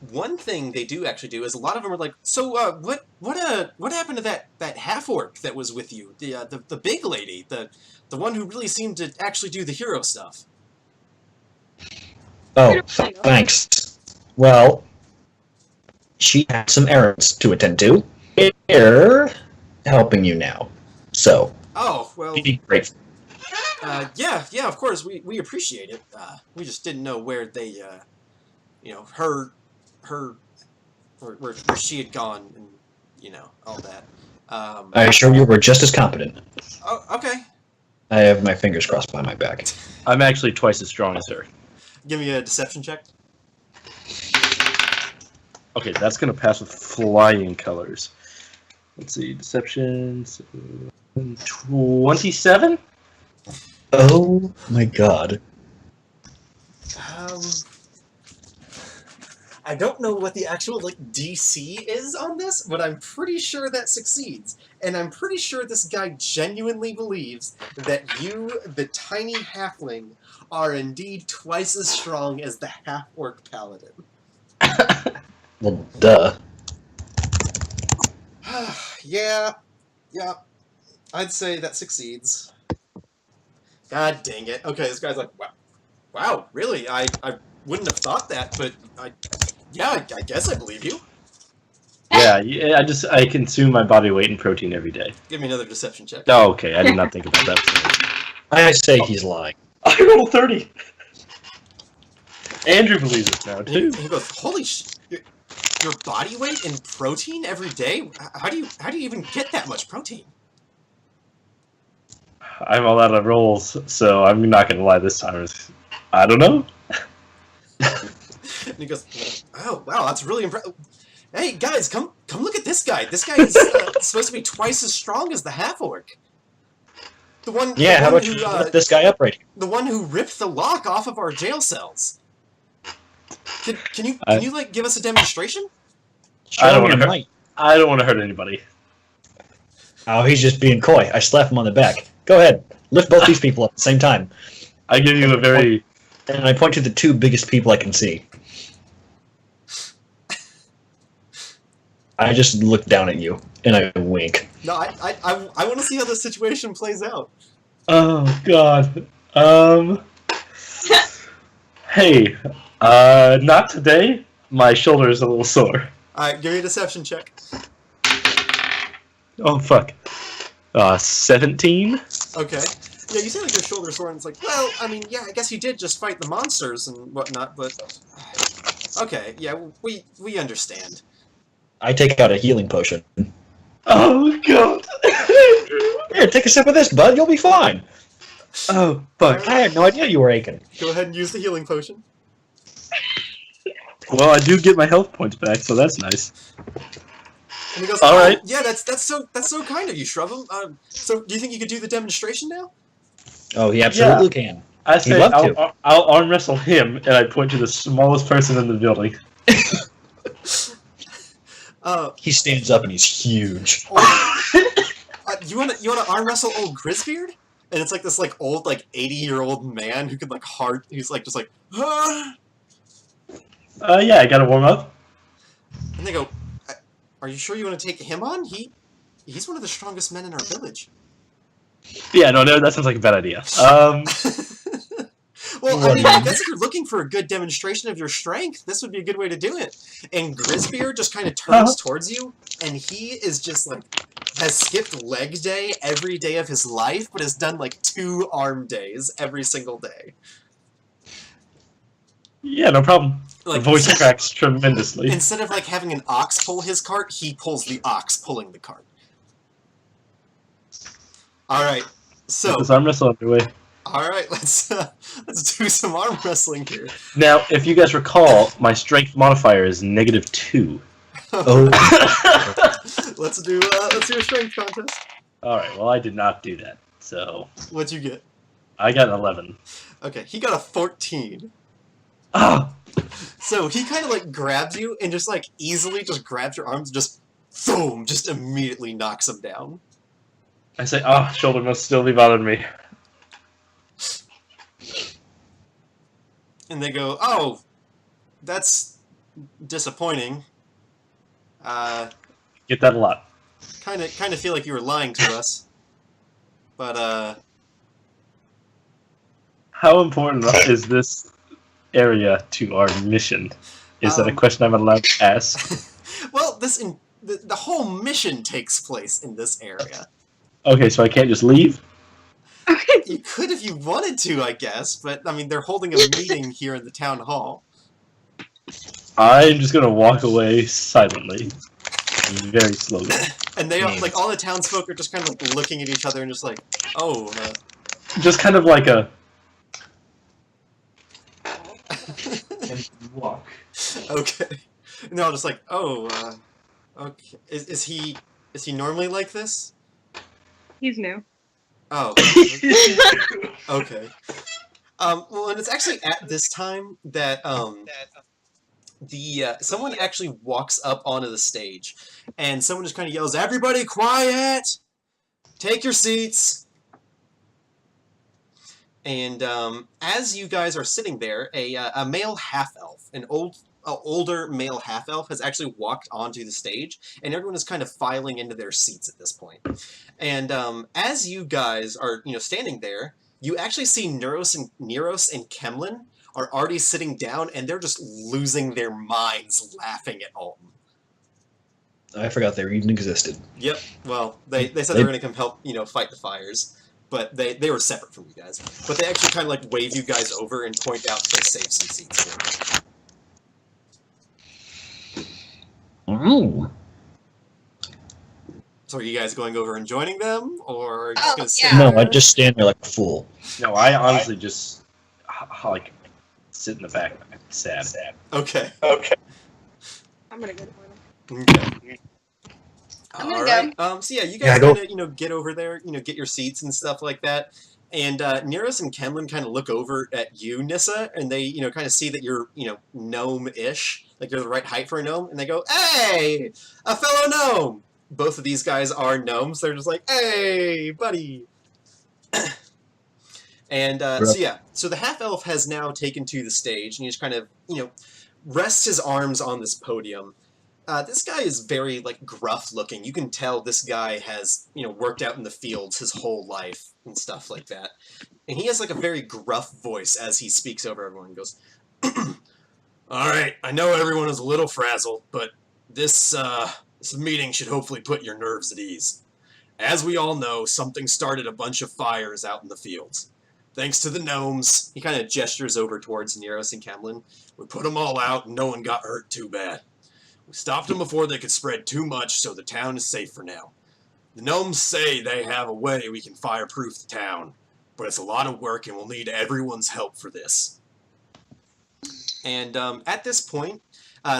One thing they do actually do is a lot of them are like, so what happened to that half orc that was with you, the big lady, the one who really seemed to actually do the hero stuff? Oh, thanks. Well, she had some errands to attend to. We're helping you now. So, Oh well. be grateful. Yeah, of course we appreciate it. We just didn't know where they where she had gone, and all that. I assure you we're just as competent. Oh, okay. I have my fingers crossed behind my back. I'm actually twice as strong as her. Give me a deception check. Okay, that's gonna pass with flying colors. Let's see, deception. 27. Oh my god. I don't know what the actual DC is on this, but I'm pretty sure that succeeds. And I'm pretty sure this guy genuinely believes that you, the tiny halfling, are indeed twice as strong as the half-orc paladin. Well, duh. Yeah, I'd say that succeeds. God dang it. Okay, this guy's like, wow, really? I wouldn't have thought that, but I guess I believe you. Yeah, I consume my body weight in protein every day. Give me another deception check. Oh, okay, I did not think about that. I say he's lying. I rolled a 30. Andrew believes it now too. He goes, holy your body weight in protein every day? How do you even get that much protein? I'm all out of rolls, so I'm not gonna lie this time. I don't know. And he goes, oh wow, that's really impressive. Hey guys, come look at this guy. This guy is supposed to be twice as strong as the half orc. The one. Yeah, the how one about you who, lift this guy up right here? The one who ripped the lock off of our jail cells. Can you give us a demonstration? I don't Show me want your to. might. I don't want to hurt anybody. Oh, he's just being coy. I slap him on the back. Go ahead. Lift both these people up at the same time. I give you a very. And I point to the two biggest people I can see. I just look down at you, and I wink. No, I want to see how this situation plays out. Oh God. Hey. Not today. My shoulder is a little sore. Alright, give me a deception check. Oh fuck. 17. Okay. Yeah, you say like your shoulder's sore, and it's like, well, I mean, yeah, I guess you did just fight the monsters and whatnot, but okay, yeah, we understand. I take out a healing potion. Oh God. Here, take a sip of this, bud. You'll be fine. Oh fuck. I had no idea you were aching. Go ahead and use the healing potion. Well, I do get my health points back, so that's nice. And he goes, All right. Yeah, that's so kind of you, Shrubham. So do you think you could do the demonstration now? Oh, he absolutely can. I He'd say love to. I'll arm wrestle him, and I point to the smallest person in the building. He stands up and he's huge. You wanna arm wrestle old Grisbeard? And it's like this old 80-year-old man who could who's just like Yeah, I gotta warm up. And they go, are you sure you want to take him on? He's one of the strongest men in our village. Yeah, no, that sounds like a bad idea. Well, I mean, I guess if you're looking for a good demonstration of your strength, this would be a good way to do it. And Grisbeard just kind of turns towards you, and he is just has skipped leg day every day of his life, but has done 2 arm days every single day. Yeah, no problem. The voice cracks tremendously. Instead of having an ox pull his cart, he pulls the ox pulling the cart. All right, so This arm wrestle underway. all right, let's do some arm wrestling here. Now, if you guys recall, my strength modifier is -2. Oh. Let's do a strength contest. All right. Well, I did not do that. So What'd you get? I got 11. Okay, he got a 14. Ah! So he kind of like grabs you and just like easily just grabs your arms, and just boom, just immediately knocks him down. I say, shoulder must still be bothering me. And they go, "Oh, that's disappointing. Get that a lot. Kind of feel like you were lying to us, but How important is this area to our mission? Is that a Um, question I'm allowed to ask? well, the whole mission takes place in this area. Okay, so I can't just leave? You could if you wanted to, I guess, but I mean they're holding a meeting here in the town hall. I'm just gonna walk away silently. Very slowly. And they like all the townsfolk are just kind of like looking at each other and just like, "Oh, Just kind of like a... and walk. okay." And they're all just like, "Oh, okay. Is he normally like this?" He's new. Oh. Okay. Well, and it's actually at this time that someone actually walks up onto the stage, and someone just kind of yells, "Everybody quiet! Take your seats!" And as you guys are sitting there, a male half-elf, an older male half-elf, has actually walked onto the stage, and everyone is kind of filing into their seats at this point. And as you guys are, standing there, you actually see Neros and Kemlin are already sitting down, and they're just losing their minds laughing at Alton. I forgot they even existed. Yep. Well, they said they were going to come help, fight the fires, but they were separate from you guys. But they actually kind of like wave you guys over and point out to save some seats for you. Oh. So are you guys going over and joining them, or just going to sit yeah. No, there? I just stand there like a fool. No, I honestly just like sit in the back. Sad. Okay. I'm gonna go to one. Okay. I'm gonna Alright. So yeah, you guys go. kind of, get over there, get your seats and stuff like that. And Neros and Kemlin kind of look over at you, Nissa, and they, kind of see that you're, gnome-ish, like you're the right height for a gnome, and they go, "Hey, a fellow gnome!" Both of these guys are gnomes. They're just like, "Hey, buddy!" And so yeah, so the half-elf has now taken to the stage, and he just kind of, rests his arms on this podium. This guy is very, gruff looking. You can tell this guy has, worked out in the fields his whole life and stuff like that. And he has, a very gruff voice as he speaks over everyone and goes, "Alright, I know everyone is a little frazzled, but this meeting should hopefully put your nerves at ease. As we all know, something started a bunch of fires out in the fields. Thanks to the gnomes," he kind of gestures over towards Neros and Kemlin, "we put them all out and no one got hurt too bad. We stopped them before they could spread too much, so the town is safe for now. The gnomes say they have a way we can fireproof the town, but it's a lot of work and we'll need everyone's help for this." And at this point,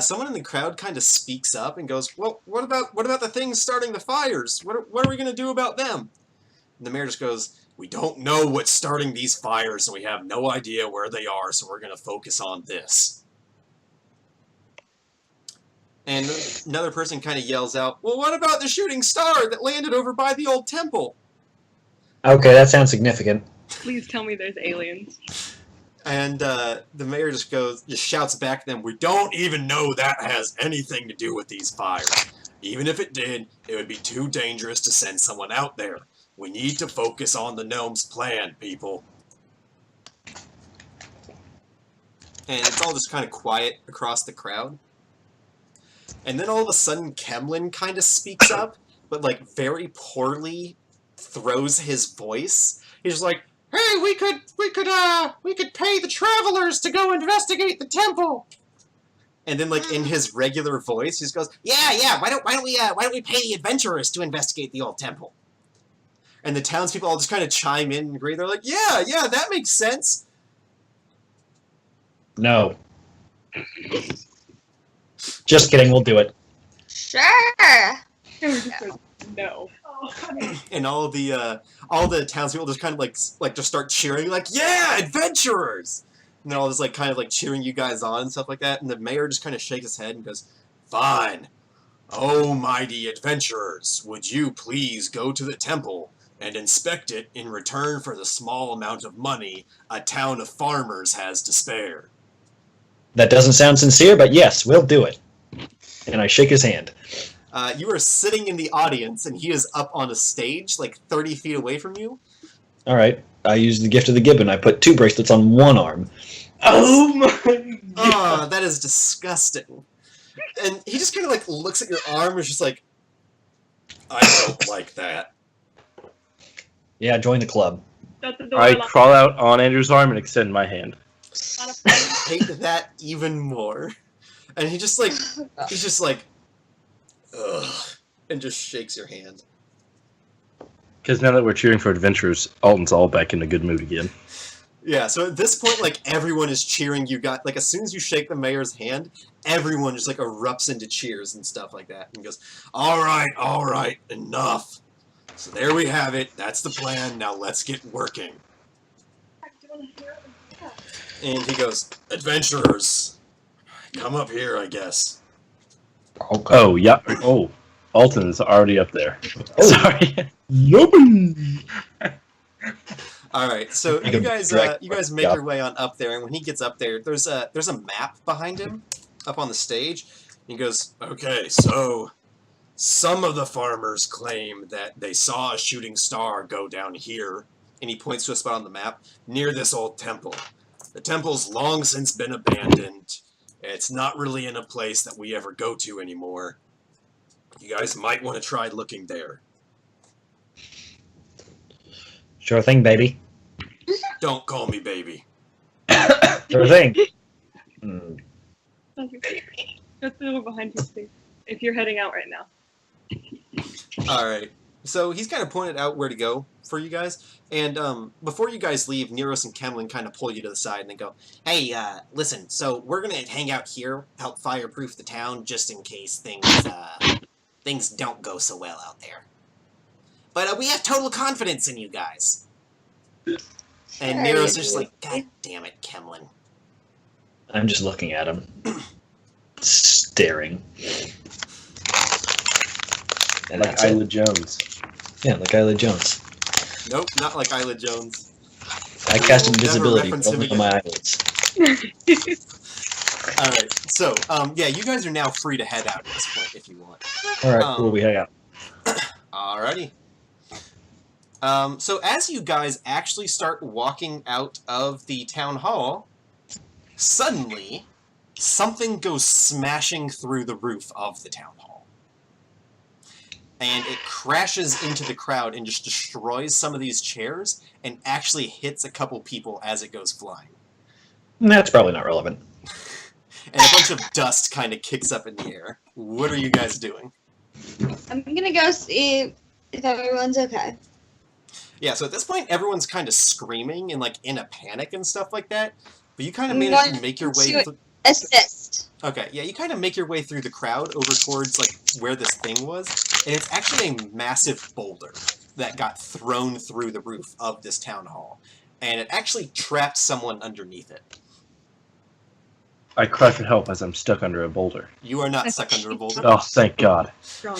someone in the crowd kind of speaks up and goes, "Well, what about the things starting the fires? What are we going to do about them?" And the mayor just goes, "We don't know what's starting these fires, and we have no idea where they are, so we're going to focus on this." And another person kind of yells out, "Well, what about the shooting star that landed over by the old temple?" Okay, that sounds significant. Please tell me there's aliens. And the mayor just shouts back at them, "We don't even know that has anything to do with these fires. Even if it did, it would be too dangerous to send someone out there. We need to focus on the gnome's plan, people." And it's all just kind of quiet across the crowd. And then all of a sudden, Kemlin kind of speaks up, but very poorly throws his voice. He's just like, "Hey, we could pay the travelers to go investigate the temple." And then in his regular voice, he just goes, "Yeah, why don't we pay the adventurers to investigate the old temple?" And the townspeople all just kind of chime in and agree. They're like, "Yeah, that makes sense." No. Just kidding, we'll do it. Sure. It was just like, no. And all the townspeople just kind of like just start cheering, like, yeah, adventurers! And they're all just like kind of like cheering you guys on and stuff like that. And the mayor just kind of shakes his head and goes, fine. Oh, mighty adventurers, would you please go to the temple and inspect it in return for the small amount of money a town of farmers has to spare? That doesn't sound sincere, but yes, we'll do it. And I shake his hand. You are sitting in the audience, and he is up on a stage, like 30 feet away from you. All right. I use the gift of the gibbon. I put 2 bracelets on one arm. Oh my god! Oh, that is disgusting. And he just kind of like looks at your arm and is just like, I don't like that. Yeah, join the club. That's the door I locked. crawl out on Andrew's arm and extend my hand. I hate that even more. And he's just like, ugh, and just shakes your hand. Because now that we're cheering for adventurers, Alton's all back in a good mood again. Yeah, so at this point, like, everyone is cheering you guys. Like, as soon as you shake the mayor's hand, everyone just, like, erupts into cheers and stuff like that. And goes, all right, enough. So there we have it. That's the plan. Now let's get working. And he goes, adventurers, come up here, I guess. Okay. Oh, yeah. Oh, Alton's already up there. Oh. Sorry. All right, so Make you him guys drag- make yeah. your way on up there, and when he gets up there, there's a map behind him, up on the stage. He goes, okay, so some of the farmers claim that they saw a shooting star go down here, and he points to a spot on the map near this old temple. The temple's long since been abandoned. It's not really in a place that we ever go to anymore. You guys might want to try looking there. Sure thing, baby. Don't call me baby. Sure thing. Hmm. That's the door behind you, Steve. If you're heading out right now. Alright, so he's kind of pointed out where to go for you guys, and before you guys leave, Neros and Kemlin kind of pull you to the side and they go, hey, listen, so we're gonna hang out here, help fireproof the town, just in case things don't go so well out there. But we have total confidence in you guys. And Sure Nero's you just do. like, God damn it, Kemlin. I'm just looking at him. Staring. And Like that's it. Isla Jones. Yeah, like Isla Jones. Nope, not like Isla Jones. I cast We'll never invisibility reference but him only on my again. eyelids. Alright, so, yeah, you guys are now free to head out at this point if you want. Alright, cool, we hang out. Alrighty. So as you guys actually start walking out of the town hall, suddenly, something goes smashing through the roof of the town hall. And it crashes into the crowd and just destroys some of these chairs and actually hits a couple people as it goes flying. That's probably not relevant. And a bunch of dust kind of kicks up in the air. What are you guys doing? I'm gonna go see if everyone's okay. Yeah, so at this point, everyone's kind of screaming and, like, in a panic and stuff like that. But you kind of I'm manage to going make your way... to assist. Okay, yeah, you kind of make your way through the crowd over towards, like, where this thing was. And it's actually a massive boulder that got thrown through the roof of this town hall. And it actually trapped someone underneath it. I cry for help as I'm stuck under a boulder. You are not stuck under a boulder. Oh, thank God. Strong.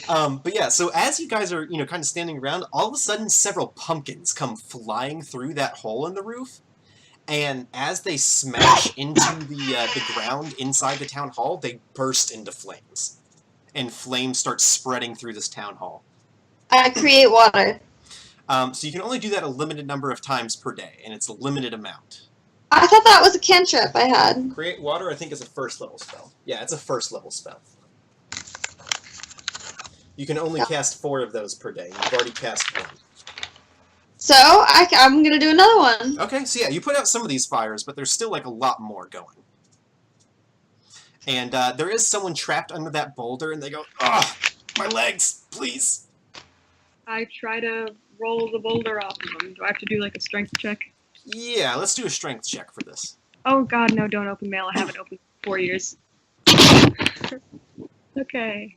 But yeah, so as you guys are, kind of standing around, all of a sudden several pumpkins come flying through that hole in the roof. And as they smash into the ground inside the town hall, they burst into flames. And flames start spreading through this town hall. I create water. So you can only do that a limited number of times per day, and it's a limited amount. I thought that was a cantrip I had. Create water, I think, is a first level spell. Yeah, it's a first level spell. You can only cast 4 of those per day. You've already cast 1. So I'm gonna do another one. Okay, so yeah, you put out some of these fires, but there's still like a lot more going. And there is someone trapped under that boulder, and they go, "Ah, my legs, please." I try to roll the boulder off of them. Do I have to do like a strength check? Yeah, let's do a strength check for this. Oh god, no, don't open mail. I haven't opened in 4 years. Okay.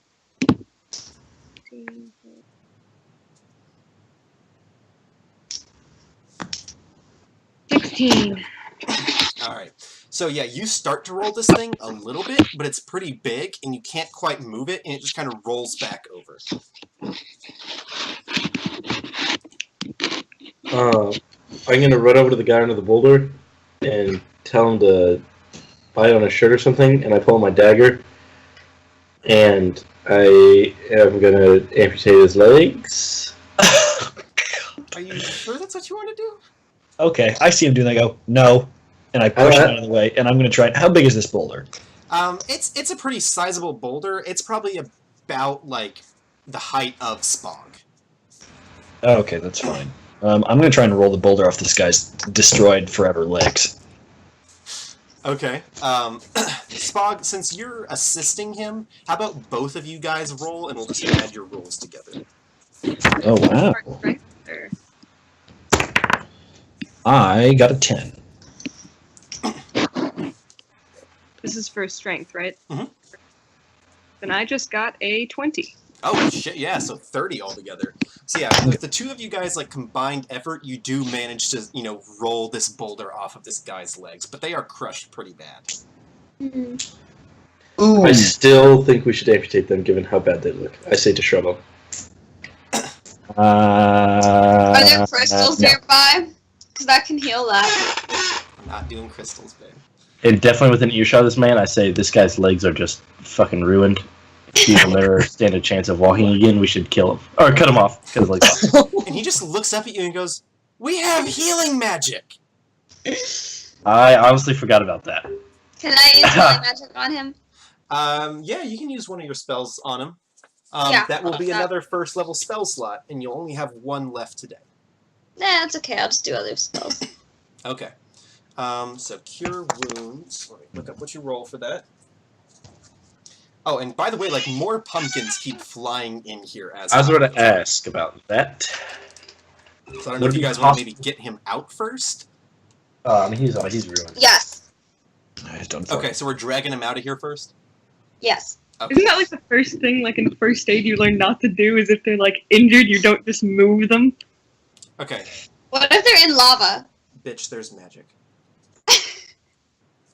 16. All right. So yeah, you start to roll this thing a little bit, but it's pretty big, and you can't quite move it, and it just kind of rolls back over. I'm gonna run over to the guy under the boulder and tell him to bite on a shirt or something, and I pull my dagger, and I am gonna amputate his legs. Are you sure that's what you want to do? Okay, I see him doing that. I go, no. And I push him out of the way, and I'm going to try. How big is this boulder? It's a pretty sizable boulder. It's probably about, like, the height of Spog. Okay, that's fine. I'm going to try and roll the boulder off this guy's destroyed forever legs. Okay. Spog, since you're assisting him, how about both of you guys roll, and we'll just add your rolls together. Oh, wow. Right there. I got a 10. This is for strength, right? Mhm. Then I just got a 20. Oh, shit, yeah, so 30 altogether. So yeah, with the two of you guys, like, combined effort, you do manage to, you know, roll this boulder off of this guy's legs, but they are crushed pretty bad. Ooh. I still think we should amputate them, given how bad they look. I say to shrub them. Are there crystals no. nearby? Because that can heal that. I'm not doing crystals, babe. And definitely within earshot of this man, I say this guy's legs are just fucking ruined. If he will never stand a chance of walking again, we should kill him. Or cut him off. Cut his legs off. And he just looks up at you and goes, "We have healing magic!" I honestly forgot about that. Can I use healing magic on him? Yeah, you can use one of your spells on him. Yeah, that will be that- another first level spell slot, and you'll only have one left today. Nah, that's okay. I'll just do other spells. Okay. So cure wounds. Let me look up what you roll for that. Oh, and by the way, like, more pumpkins keep flying in here as I was about to ask about that. So I don't know if you guys want to maybe get him out first. I mean, he's ruined. Yes. He's done for. Okay, so we're dragging him out of here first? Yes. Okay. Isn't that like the first thing, like in first aid, you learn not to do? Is if they're like injured, you don't just move them. Okay. What if they're in lava? Bitch, there's magic.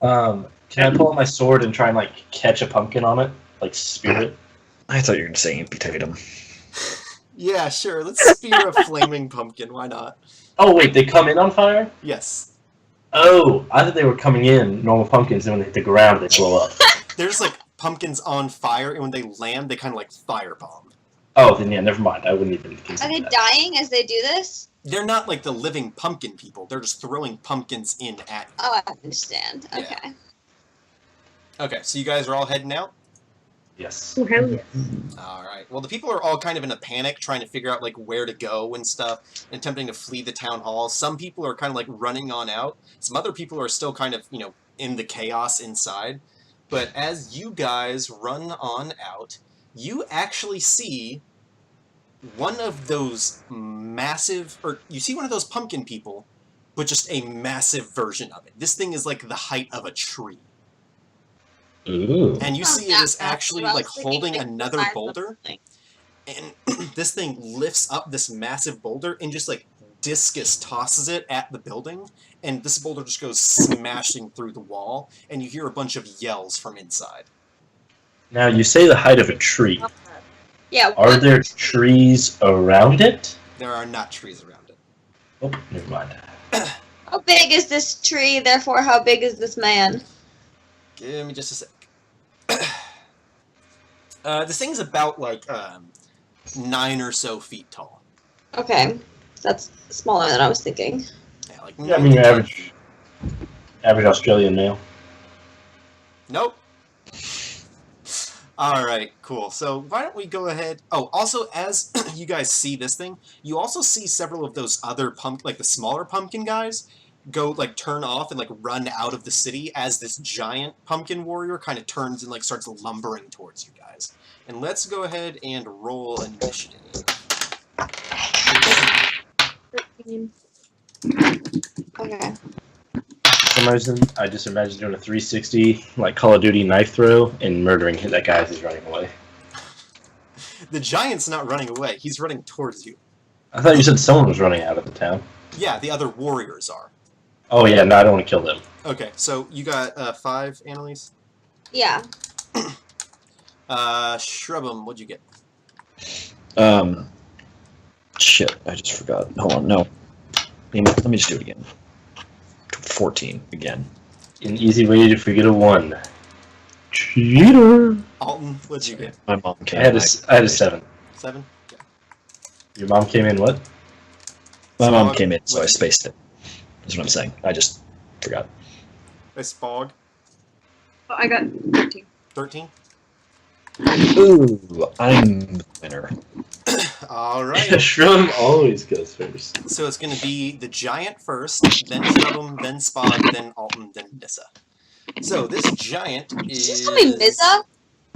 Can I pull out my sword and try and, like, catch a pumpkin on it? Like, spear it? I thought you were going to say amputate him. Yeah, sure. Let's spear a flaming pumpkin. Why not? Oh, wait, they come in on fire? Yes. Oh, I thought they were coming in, normal pumpkins, and when they hit the ground, they blow up. There's, like, pumpkins on fire, and when they land, they kind of, like, firebomb. Oh, then yeah, never mind. I wouldn't even Are consider they that. dying as they do this? They're not, like, the living pumpkin people. They're just throwing pumpkins in at you. Oh, I understand. Yeah. Okay. Okay, so you guys are all heading out? Yes. Oh, hell yeah. Alright. Well, the people are all kind of in a panic, trying to figure out, like, where to go and stuff, and attempting to flee the town hall. Some people are kind of, like, running on out. Some other people are still kind of, you know, in the chaos inside. But as you guys run on out, you actually see one of those massive, or you see one of those pumpkin people, but just a massive version of it. This thing is like the height of a tree. Ooh. And you Oh, see yeah, it is that's actually what I was like thinking, holding like, the another size of boulder. the thing. And this thing lifts up this massive boulder and just like discus tosses it at the building. And this boulder just goes smashing through the wall. And you hear a bunch of yells from inside. Now, you say the height of a tree. Yeah. Are what- there trees around it? There are not trees around it. Oh, never mind. How big is this tree? Therefore, how big is this man? Give me just a sec. This thing's about like 9 or so feet tall. Okay, that's smaller than I was thinking. Yeah, like Yeah, I 9 mean, to your 10 average, feet. average Australian male. Nope. Alright, cool. So why don't we go ahead... Oh, also, as you guys see this thing, you also see several of those other like the smaller pumpkin guys, go, like, turn off and, like, run out of the city as this giant pumpkin warrior kind of turns and, like, starts lumbering towards you guys. And let's go ahead and roll initiative. 13. Okay. For some reason, I just imagine doing a 360, like Call of Duty knife throw, and murdering that guy as he's running away. The giant's not running away. He's running towards you. I thought you said someone was running out of the town. Yeah, the other warriors are. Oh yeah, no, I don't want to kill them. Okay, so you got 5, Annalise? Yeah. Shrubum, what'd you get? Shit, I just forgot. Hold on, no. Let me just do it again. 14 again. An easy way to forget a 1. Cheater. Alton, what'd you get? My mom came I had a 7. 7? Yeah. Your mom came in what? My mom Spog, came in, so I what'd you spaced it. That's what I'm saying. I just forgot. get? Spog, Oh, I got 13. 13? Ooh, I'm the winner. Alright. Shrum always goes first. So it's going to be the giant first, then Shrubum, then Spog, then Alton, then Nissa. So this giant Did you is... just call me Mizza?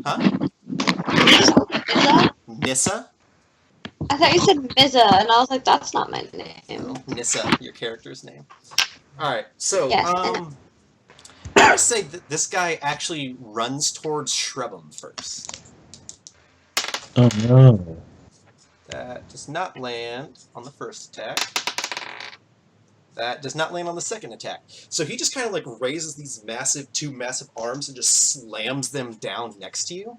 Huh? Did you just call me Mizza? Nissa? I thought you said Mizza, and I was like, that's not my name. No, Nissa, your character's name. Alright, so, Yes. I would say that this guy actually runs towards Shrubum first. Oh no. That does not land on the first attack. That does not land on the second attack. So he just kind of like raises these two massive arms and just slams them down next to you.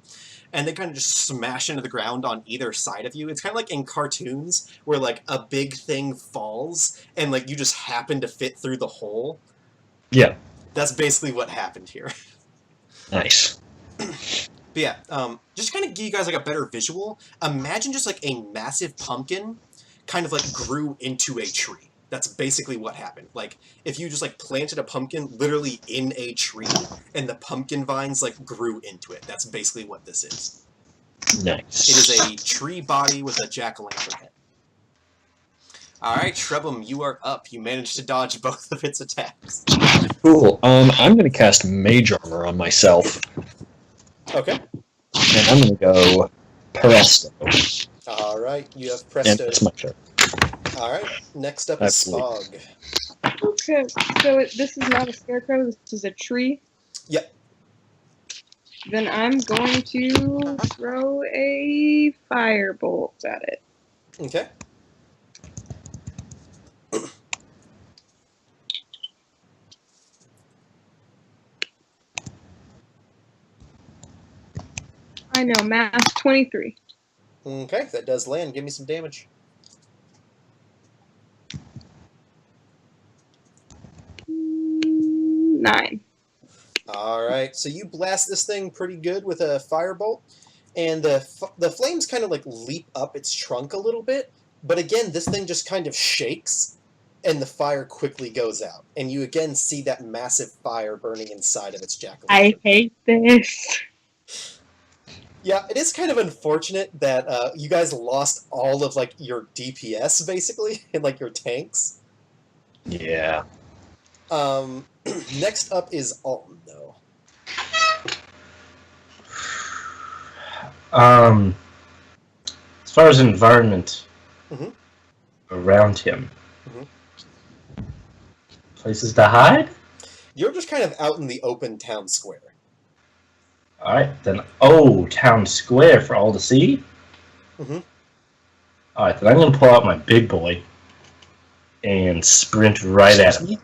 And they kind of just smash into the ground on either side of you. It's kind of like in cartoons where like a big thing falls and like you just happen to fit through the hole. Yeah. That's basically what happened here. Nice. But yeah, just kind of give you guys like a better visual. Imagine just like a massive pumpkin kind of like grew into a tree. That's basically what happened. Like, if you just like planted a pumpkin literally in a tree and the pumpkin vines like grew into it. That's basically what this is. Nice. It is a tree body with a jack-o'-lantern head. Alright, Shrubum, you are up. You managed to dodge both of its attacks. Cool. I'm gonna cast Mage Armor on myself. Okay. And I'm gonna go Presto. Alright, you have And Presto. that's my turn. Alright, next up is Spog. Okay, so this is not a scarecrow, this is a tree. Yep. Then I'm going to throw a firebolt at it. Okay. I know, math 23. Okay, that does land. Give me some damage. 9. Alright, so you blast this thing pretty good with a firebolt, and the flames kind of like leap up its trunk a little bit, but again, this thing just kind of shakes, and the fire quickly goes out, and you again see that massive fire burning inside of its jack-o'-lantern. I hate this. Yeah, it is kind of unfortunate that you guys lost all of like your DPS basically, and like your tanks. Yeah. Next up is Alton, though. As far as environment Mhm. around him, Mhm. places to hide. You're just kind of out in the open town square. All right, then. Town square for all to see. Mhm. All right, then I'm gonna pull out my big boy and sprint right at him.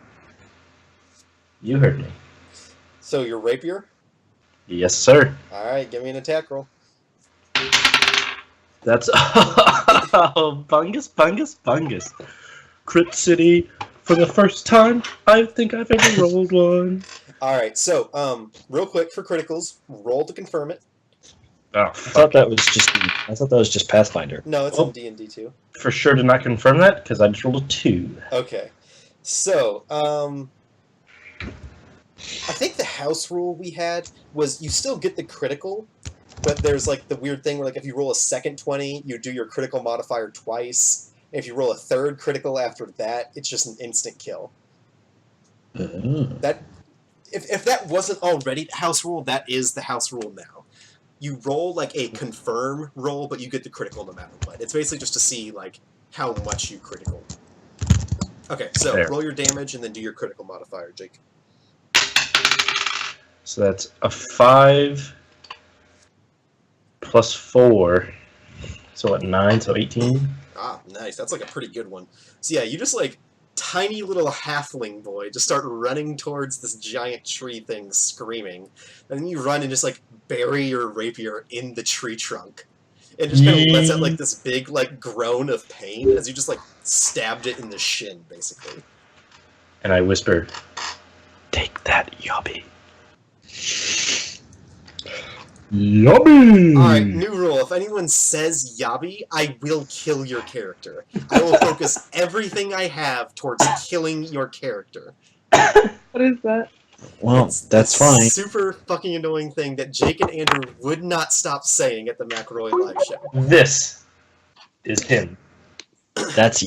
You heard me. So your rapier? Yes, sir. Alright, give me an attack roll. That's bungus. Crit City for the first time I think I've ever rolled one. Alright, so, real quick for criticals, roll to confirm it. Oh, I thought that was just Pathfinder. No, it's Oh. in D&D too. for sure did not confirm that because I just rolled a 2. Okay. So, I think the house rule we had was you still get the critical, but there's like the weird thing where like if you roll a second 20, you do your critical modifier twice. And if you roll a third critical after that, it's just an instant kill. That if that wasn't already the house rule, that is the house rule now. You roll like a confirm roll, but you get the critical no matter what. It's basically just to see like how much you critical. Okay, so There. roll your damage and then do your critical modifier, Jake. So that's a 5 plus 4 So what, 9, so 18? Ah, nice. That's like a pretty good one. So yeah, you just like tiny little halfling boy just start running towards this giant tree thing screaming. And then you run and just like bury your rapier in the tree trunk. And just kind of lets out like this big like groan of pain as you just like stabbed it in the shin, basically. And I whisper, "Take that, Yobby." Yobby! Alright, new rule. If anyone says Yabi, I will kill your character. I will focus everything I have towards killing your character. What is that? Well, that's fine. Super fucking annoying thing that Jake and Andrew would not stop saying at the McElroy live show. This is him. That's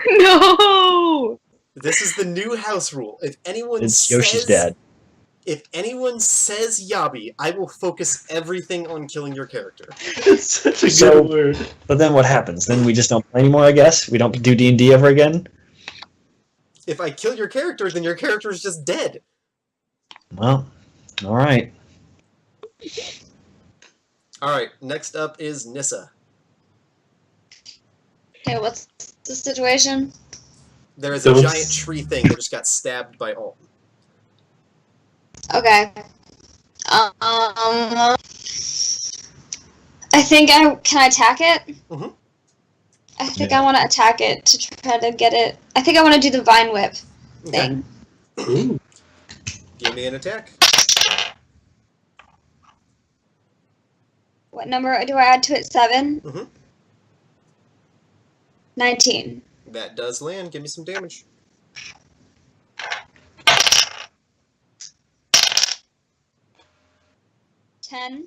No! This is the new house rule. If anyone it's says Yoshi's dad. If anyone says Yabi, I will focus everything on killing your character. It's such a So- good word. But then what happens? Then we just don't play anymore, I guess? We don't do D&D ever again? If I kill your character, then your character is just dead. Well, alright. Alright, next up is Nissa. Okay, what's the situation? There is a So- giant tree thing that just got stabbed by Alton. Okay. I think can I attack it? Mhm. I think Yeah. I want to attack it to try to get it. I think I want to do the vine whip Okay. thing. Ooh. Give me an attack. What number do I add to it? 7? Mhm. 19. That does land. Give me some damage. Ten.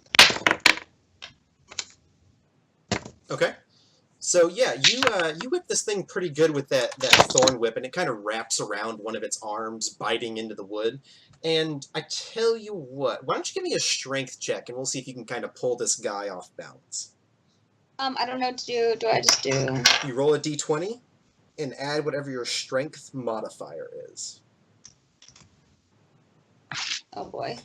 Okay. So yeah, you whip this thing pretty good with that thorn whip, and it kind of wraps around one of its arms, biting into the wood. And I tell you what, why don't you give me a strength check, and we'll see if you can kind of pull this guy off balance. I don't know what to do. Do I just do? You roll a d20, and add whatever your strength modifier is. Oh boy.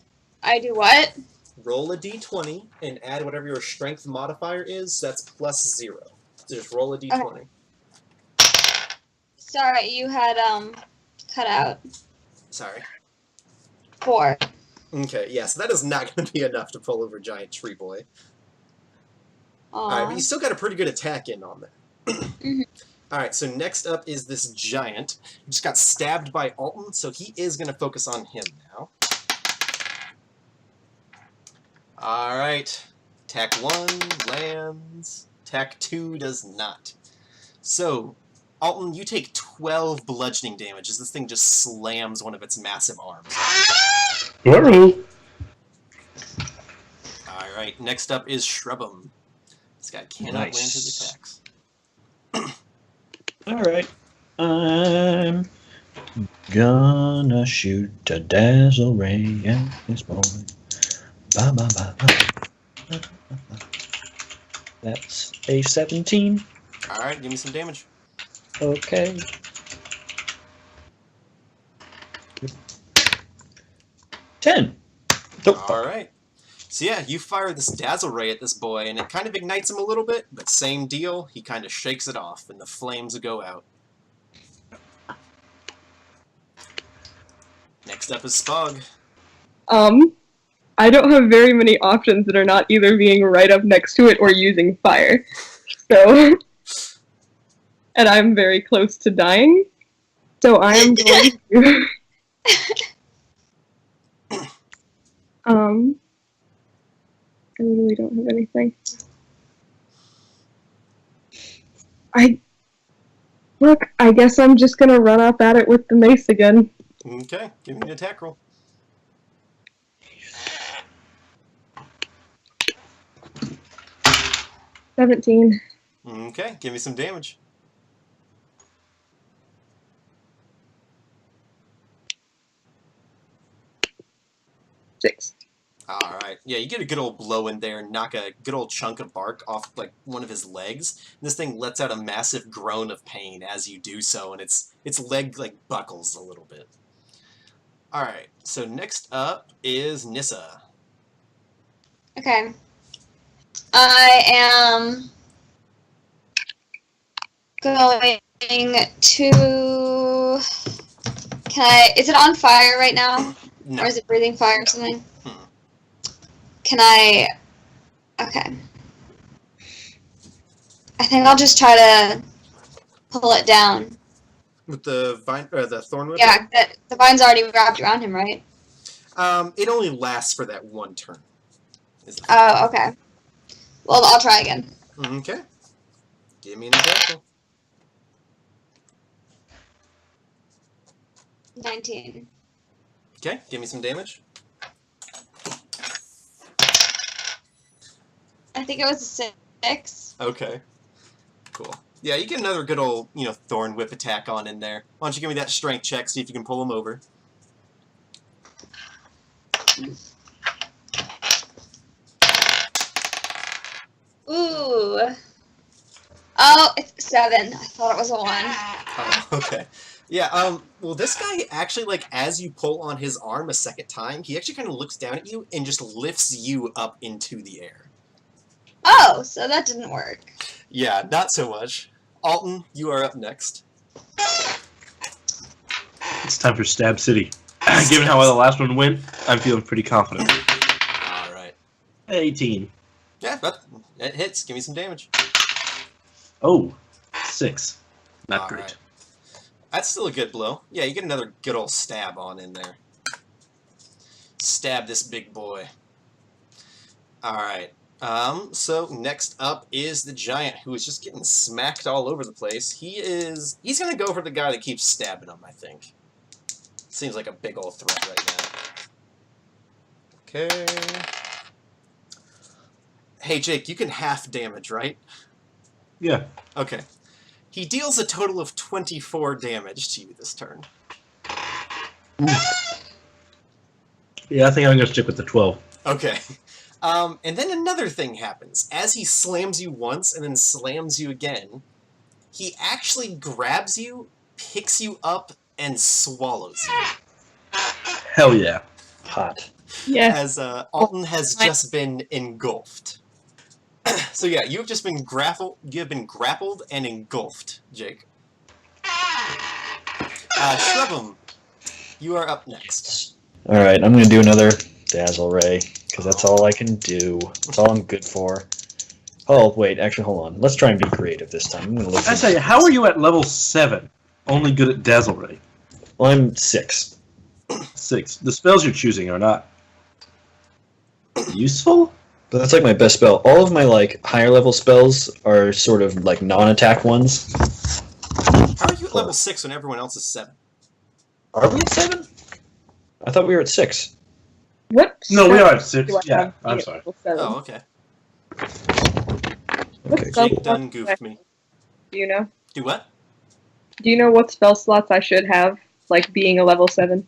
I do what? Roll a d20, and add whatever your strength modifier is. That's plus 0. So just roll a d20. Sorry, you had cut out. Sorry. 4. Okay, yeah, so that is not going to be enough to pull over Giant Tree Boy. Alright, but you still got a pretty good attack in on that. Mhm. Alright, so next up is this giant. He just got stabbed by Alton, so he is going to focus on him now. Alright, attack 1 lands, attack 2 does not. So, Alton, you take 12 bludgeoning damage as this thing just slams one of its massive arms. Whoa. Alright, next up is Shrub'em. This guy cannot land his attacks. Alright. I'm gonna shoot a dazzle ray at this boy. Ba, ba, ba, ba. That's a 17. Alright, give me some damage. Okay. Ten. Alright. So yeah, you fire this dazzle ray at this boy, and it kind of ignites him a little bit, but same deal, he kind of shakes it off, and the flames go out. Next up is Spog. I don't have very many options that are not either being right up next to it or using fire. So, and I'm very close to dying. So I am going to, I really don't have anything. I guess I'm just gonna run up at it with the mace again. Okay, give me an attack roll. $17. Okay, give me some damage. $6. Alright, yeah, you get a good old blow in there and knock a good old chunk of bark off, like, one of his legs. And this thing lets out a massive groan of pain as you do so, and its leg, like, buckles a little bit. Alright, so next up is Nissa. Okay. I am going to. Can I? Is it on fire right now? No. Or is it breathing fire or something? Hmm. Can I? Okay. I think I'll just try to pull it down. With the vine or the thorn whip? Yeah, the vine's already wrapped around him, right? It only lasts for that one turn. Oh, okay. Well, I'll try again. Okay. Give me an example. 19. Okay, give me some damage. I think it was a 6. Okay. Cool. Yeah, you get another good old, thorn whip attack on in there. Why don't you give me that strength check, see if you can pull him over. Ooh. Oh, it's 7. I thought it was a 1. Oh, okay. Yeah, well, this guy actually, like, as you pull on his arm a second time, he actually kind of looks down at you and just lifts you up into the air. Oh, so that didn't work. Yeah, not so much. Alton, you are up next. It's time for Stab City. Given how well the last one went, I'm feeling pretty confident. Alright. 18. Yeah, that hits. Give me some damage. Oh, 6. Not All great. right. That's still a good blow. Yeah, you get another good old stab on in there. Stab this big boy. Alright. So next up is the giant, who is just getting smacked all over the place. He's gonna go for the guy that keeps stabbing him, I think. Seems like a big old threat right now. Okay. Hey Jake, you can half damage, right? Yeah. Okay. He deals a total of 24 damage to you this turn. Yeah, I think I'm going to stick with the 12. Okay. And then another thing happens. As he slams you once and then slams you again, he actually grabs you, picks you up, and swallows you. Hell yeah. Hot. Yeah. As Alton has just been engulfed. So yeah, you have just been grappled. You have been grappled and engulfed, Jake. Shrubum, you are up next. All right, I'm gonna do another Dazzle Ray because that's all I can do. That's all I'm good for. Oh wait, actually, hold on. Let's try and be creative this time. I'm gonna look. I say, how are you at level 7? Only good at Dazzle Ray. Well, I'm 6. 6. The spells you're choosing are not useful? But that's like my best spell. All of my higher level spells are sort of like non-attack ones. How are you at level 6 when everyone else is 7? Are we at 7? I thought we were at 6. What? No, we spell are at 6. do I Yeah, have I'm at sorry. level 7? Oh, okay. What Okay. spell Jake done slots goofed me. Do you know? Do what? Do you know what spell slots I should have, like being a level 7?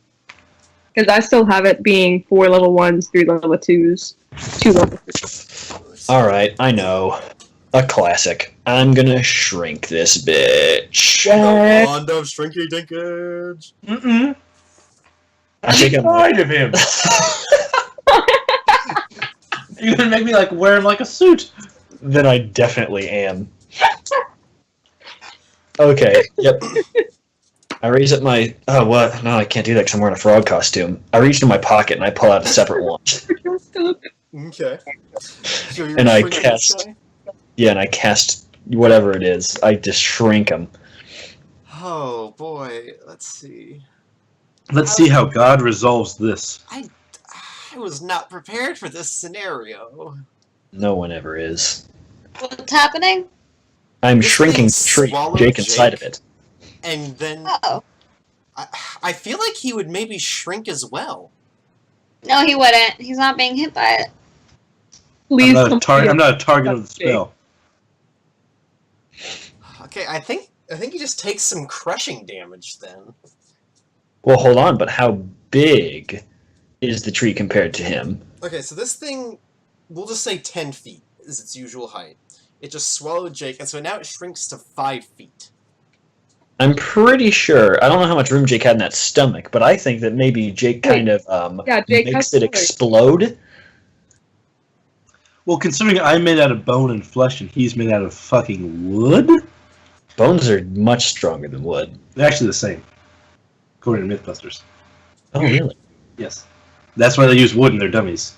Because I still have it being 4 level 1s, 3 level 2s, 2 level 3s. All right, I know. A classic. I'm gonna shrink this bitch. The wand of Shrinky Dinkage. Mm-mm. I think I'm Afraid of him. You're gonna make me wear him like a suit. Then I definitely am. Okay, yep. I raise up my... Oh, what? No, I can't do that because I'm wearing a frog costume. I reach in my pocket and I pull out a separate one. Okay. So you're And I shrinking this cast- guy? Yeah, and I cast whatever it is. I just shrink him. Oh boy, let's see. Let's see how God resolves this. I was not prepared for this scenario. No one ever is. What's happening? I'm This shrinking thing tree, swallowed Jake inside Jake. of it. And then Oh. I feel like he would maybe shrink as well. No, he wouldn't. He's not being hit by it. Please I'm not complete a target of the spell. Okay, I think he just takes some crushing damage then. Well, hold on, but how big is the tree compared to him? Okay, so this thing, we'll just say 10 feet is its usual height. It just swallowed Jake, and so now it shrinks to 5 feet. I'm pretty sure. I don't know how much room Jake had in that stomach, but I think that maybe Jake kind of Yeah, Jake makes has it stomach. explode. Well, considering I'm made out of bone and flesh and he's made out of fucking wood, Bones are much stronger than wood. They're actually the same, according to Mythbusters. Oh, really? Yes. That's why they use wood in their dummies,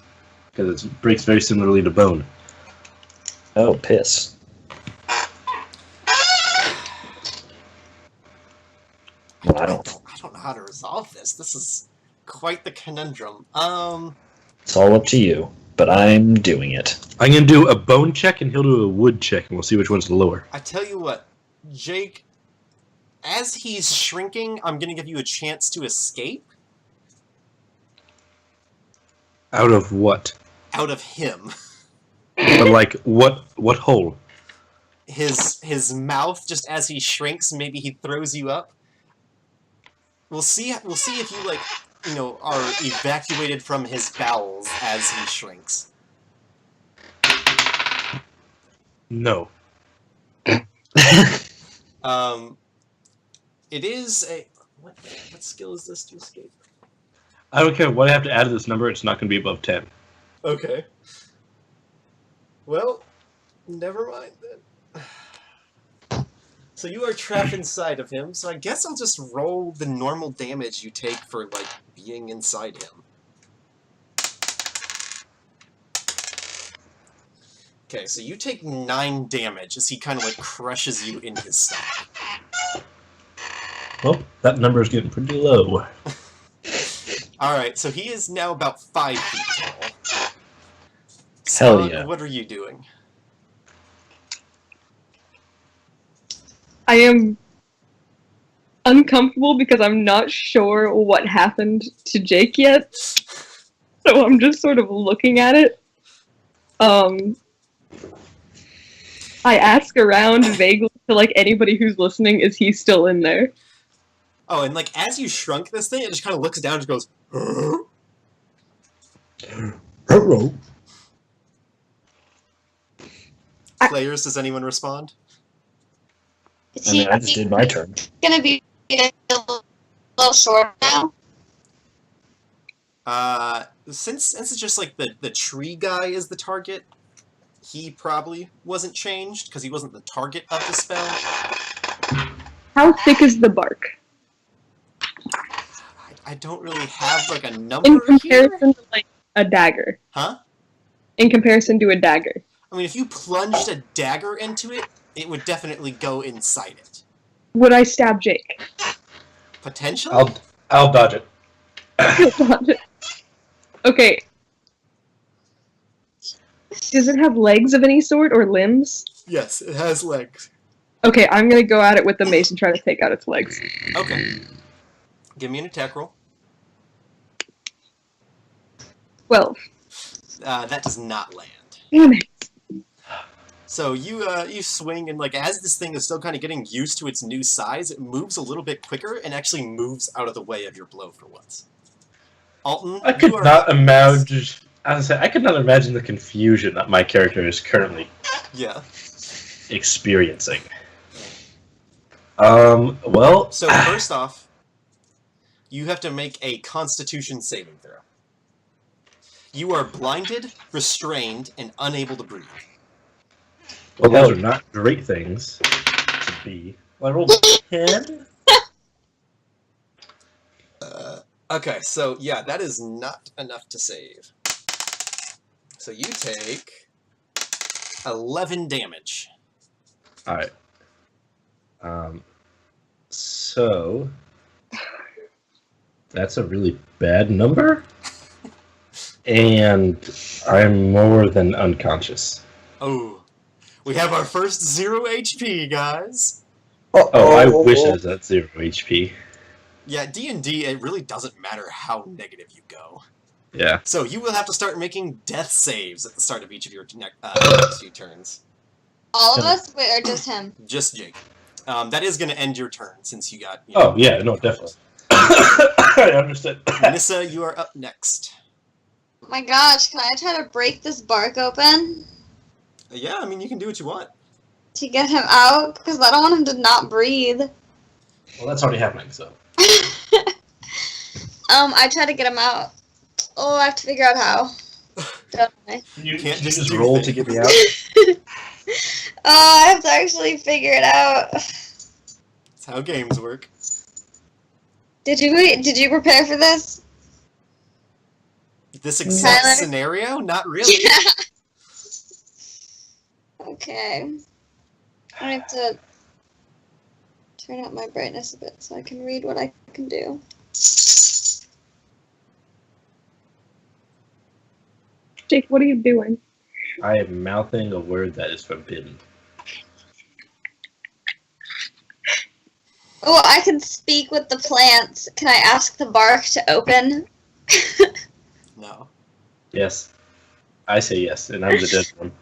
because it breaks very similarly to bone. Oh, piss. Well, I don't. I don't know how to resolve this. This is quite the conundrum. It's all up to you, but I'm doing it. I'm going to do a bone check, and he'll do a wood check, and we'll see which one's lower. I tell you what, Jake, as he's shrinking, I'm going to give you a chance to escape. Out of what? Out of him. But like, what hole? His mouth, just as he shrinks, maybe he throws you up. We'll see if you, like, you know, are evacuated from his bowels as he shrinks. No. It is a... What skill is this to escape? I don't care what I have to add to this number, it's not going to be above 10. Okay. Well, never mind then. So you are trapped inside of him, so I guess I'll just roll the normal damage you take for, like, being inside him. Okay, so you take 9 damage as he kind of, like, crushes you in his stomach. Well, that number is getting pretty low. Alright, so he is now about 5 feet tall. Hell Scott, yeah. what are you doing? I am uncomfortable because I'm not sure what happened to Jake yet. So I'm just sort of looking at it. I ask around vaguely to like anybody who's listening, is he still in there? Oh, and like as you shrunk this thing, it just kind of looks down and just goes, Hello. Players, does anyone respond? I mean, I just did my turn. Gonna be a little short now. Since it's just like the tree guy is the target, he probably wasn't changed because he wasn't the target of the spell. How thick is the bark? I don't really have like a number In here. comparison to like a dagger. Huh? In comparison to a dagger. I mean, if you plunged a dagger into it, it would definitely go inside it. Would I stab Jake? Potentially? I'll dodge it. Okay. Does it have legs of any sort or limbs? Yes, it has legs. Okay, I'm gonna go at it with the mace and try to take out its legs. Okay. Give me an attack roll. 12. That does not land. Damn it. So you swing, and like as this thing is still kind of getting used to its new size, it moves a little bit quicker and actually moves out of the way of your blow for once. Alton, I could you are not up imagine. I could not imagine the confusion that my character is currently Yeah. experiencing. Well. So first off, you have to make a Constitution saving throw. You are blinded, restrained, and unable to breathe. Well, those are not great things to be. Well, I rolled a 10. Okay, so yeah, that is not enough to save. So you take 11 damage. Alright. So that's a really bad number. And I'm more than unconscious. Oh, we have our first 0 HP, guys. Oh, I wish I was at 0 HP. Yeah, D&D, it really doesn't matter how negative you go. Yeah. So you will have to start making death saves at the start of each of your next few turns. All of us, wait, or just him? Just Jake. That is going to end your turn since you got... Oh, yeah, no, definitely. I understood. Nissa, you are up next. Oh my gosh, can I try to break this bark open Yeah, I mean, you can do what you want. to get him out? Because I don't want him to not breathe. Well, that's already happening, so. I try to get him out. Oh, I have to figure out how. Don't I? You can't just do roll anything. to get me out? Oh, I have to actually figure it out. how games work. Did you prepare for this? This exact Tyler? scenario? Not really. Yeah. Okay. I have to turn up my brightness a bit so I can read what I can do. Jake, what are you doing? I am mouthing a word that is forbidden. Oh, I can speak with the plants. Can I ask the bark to open? No. Yes. I say yes, and I'm the dead one.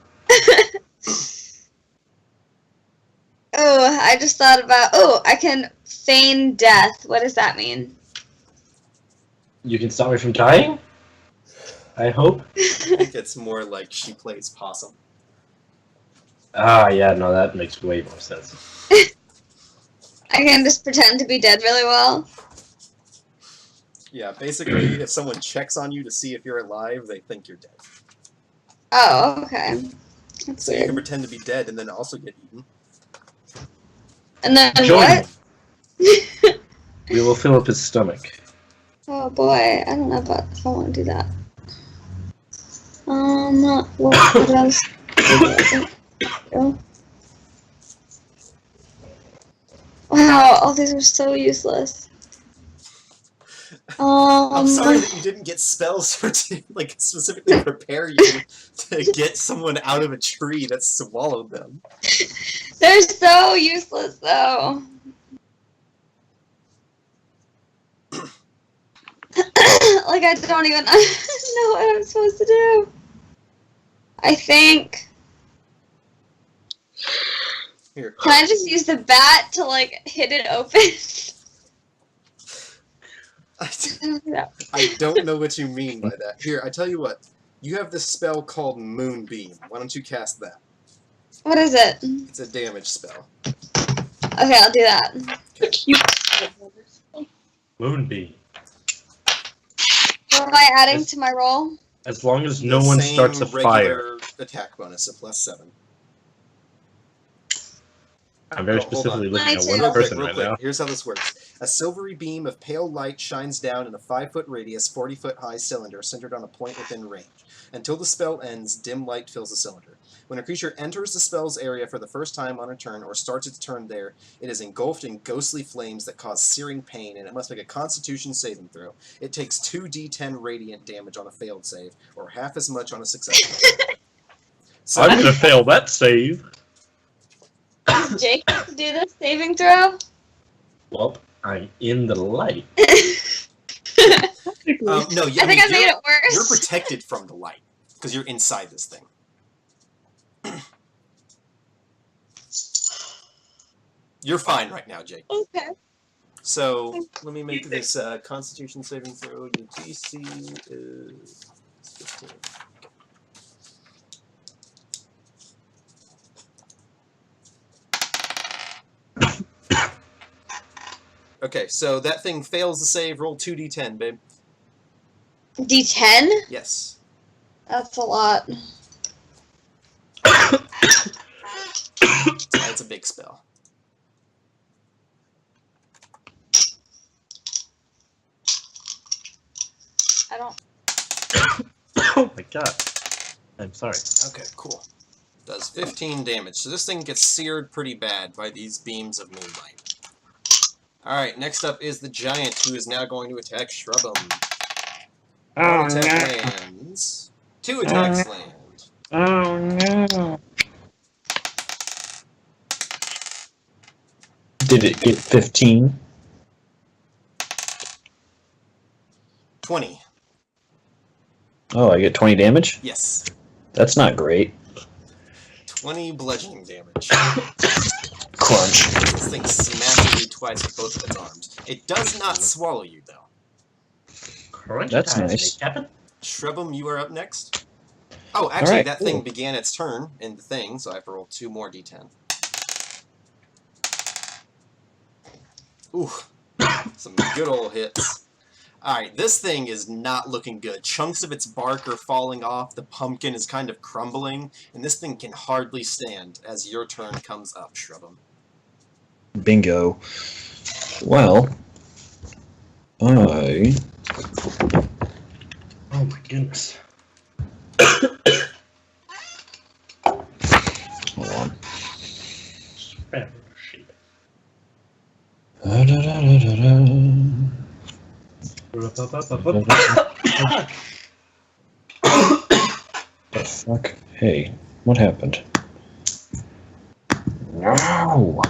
Oh, I just thought about. Oh, I can feign death. What does that mean? You can stop me from dying? I hope. I think it's more like she plays possum. Ah, yeah, no, that makes way more sense. I can just pretend to be dead really well. Yeah, basically, if someone checks on you to see if you're alive, they think you're dead. Oh, okay. That's So you can weird. pretend to be dead and then also get eaten. And then Join what? We will fill up his stomach. Oh boy, I don't know if I want to do that. What else? Wow, all these are so useless. I'm sorry that you didn't get spells to like specifically prepare you to get someone out of a tree that swallowed them. They're so useless, though. Like, I don't even know what I'm supposed to do. I think. Here. Can I just use the bat to, like, hit it open? I don't know what you mean by that. Here, I tell you what. You have this spell called Moonbeam. Why don't you cast that? What is it? It's a damage spell. Okay, I'll do that. Moonbeam. What am I adding to my roll? As long as no The one same starts a fire. regular attack bonus of +7. I'm very Oh, hold specifically on. looking at Real one Real quick, person real right quick. now. Here's how this works. A silvery beam of pale light shines down in a 5-foot radius, 40-foot high cylinder centered on a point within range. Until the spell ends, dim light fills the cylinder. When a creature enters the spell's area for the first time on a turn or starts its turn there, it is engulfed in ghostly flames that cause searing pain, and it must make a Constitution saving throw. It takes 2d10 radiant damage on a failed save, or half as much on a successful. So, I'm gonna fail that save. Does Jake have to do this saving throw? Well, I'm in the light. no, I think I made it worse. You're protected from the light, because you're inside this thing. You're fine right now, Jake. Okay. So, let me make this Constitution saving throw. Your DC is 15. Okay, so that thing fails the save. Roll 2d10, babe. D10? Yes. That's a lot. That's a big spell. I don't. Oh my god. I'm sorry. Okay, cool. Does 15 damage. So this thing gets seared pretty bad by these beams of moonlight. Alright, next up is the giant, who is now going to attack Shrubum. One attack lands. 2 attacks land. Oh no. Did it get 15? 20. Oh, I get 20 damage? Yes. That's not great. 20 bludgeoning damage. Crunch. This thing smashes you twice with both of its arms. It does not swallow you, though. Crunch That's time, nice. Captain. Shrubum, you are up next. Oh, actually, Alright, that cool. thing began its turn in the thing, so I have to roll 2 more d10. Ooh, some good old hits. Alright, this thing is not looking good. Chunks of its bark are falling off, the pumpkin is kind of crumbling, and this thing can hardly stand as your turn comes up, Shrubum. bingo. Well, Oh my goodness. hold on. Shit. The fuck? Hey, what happened? No.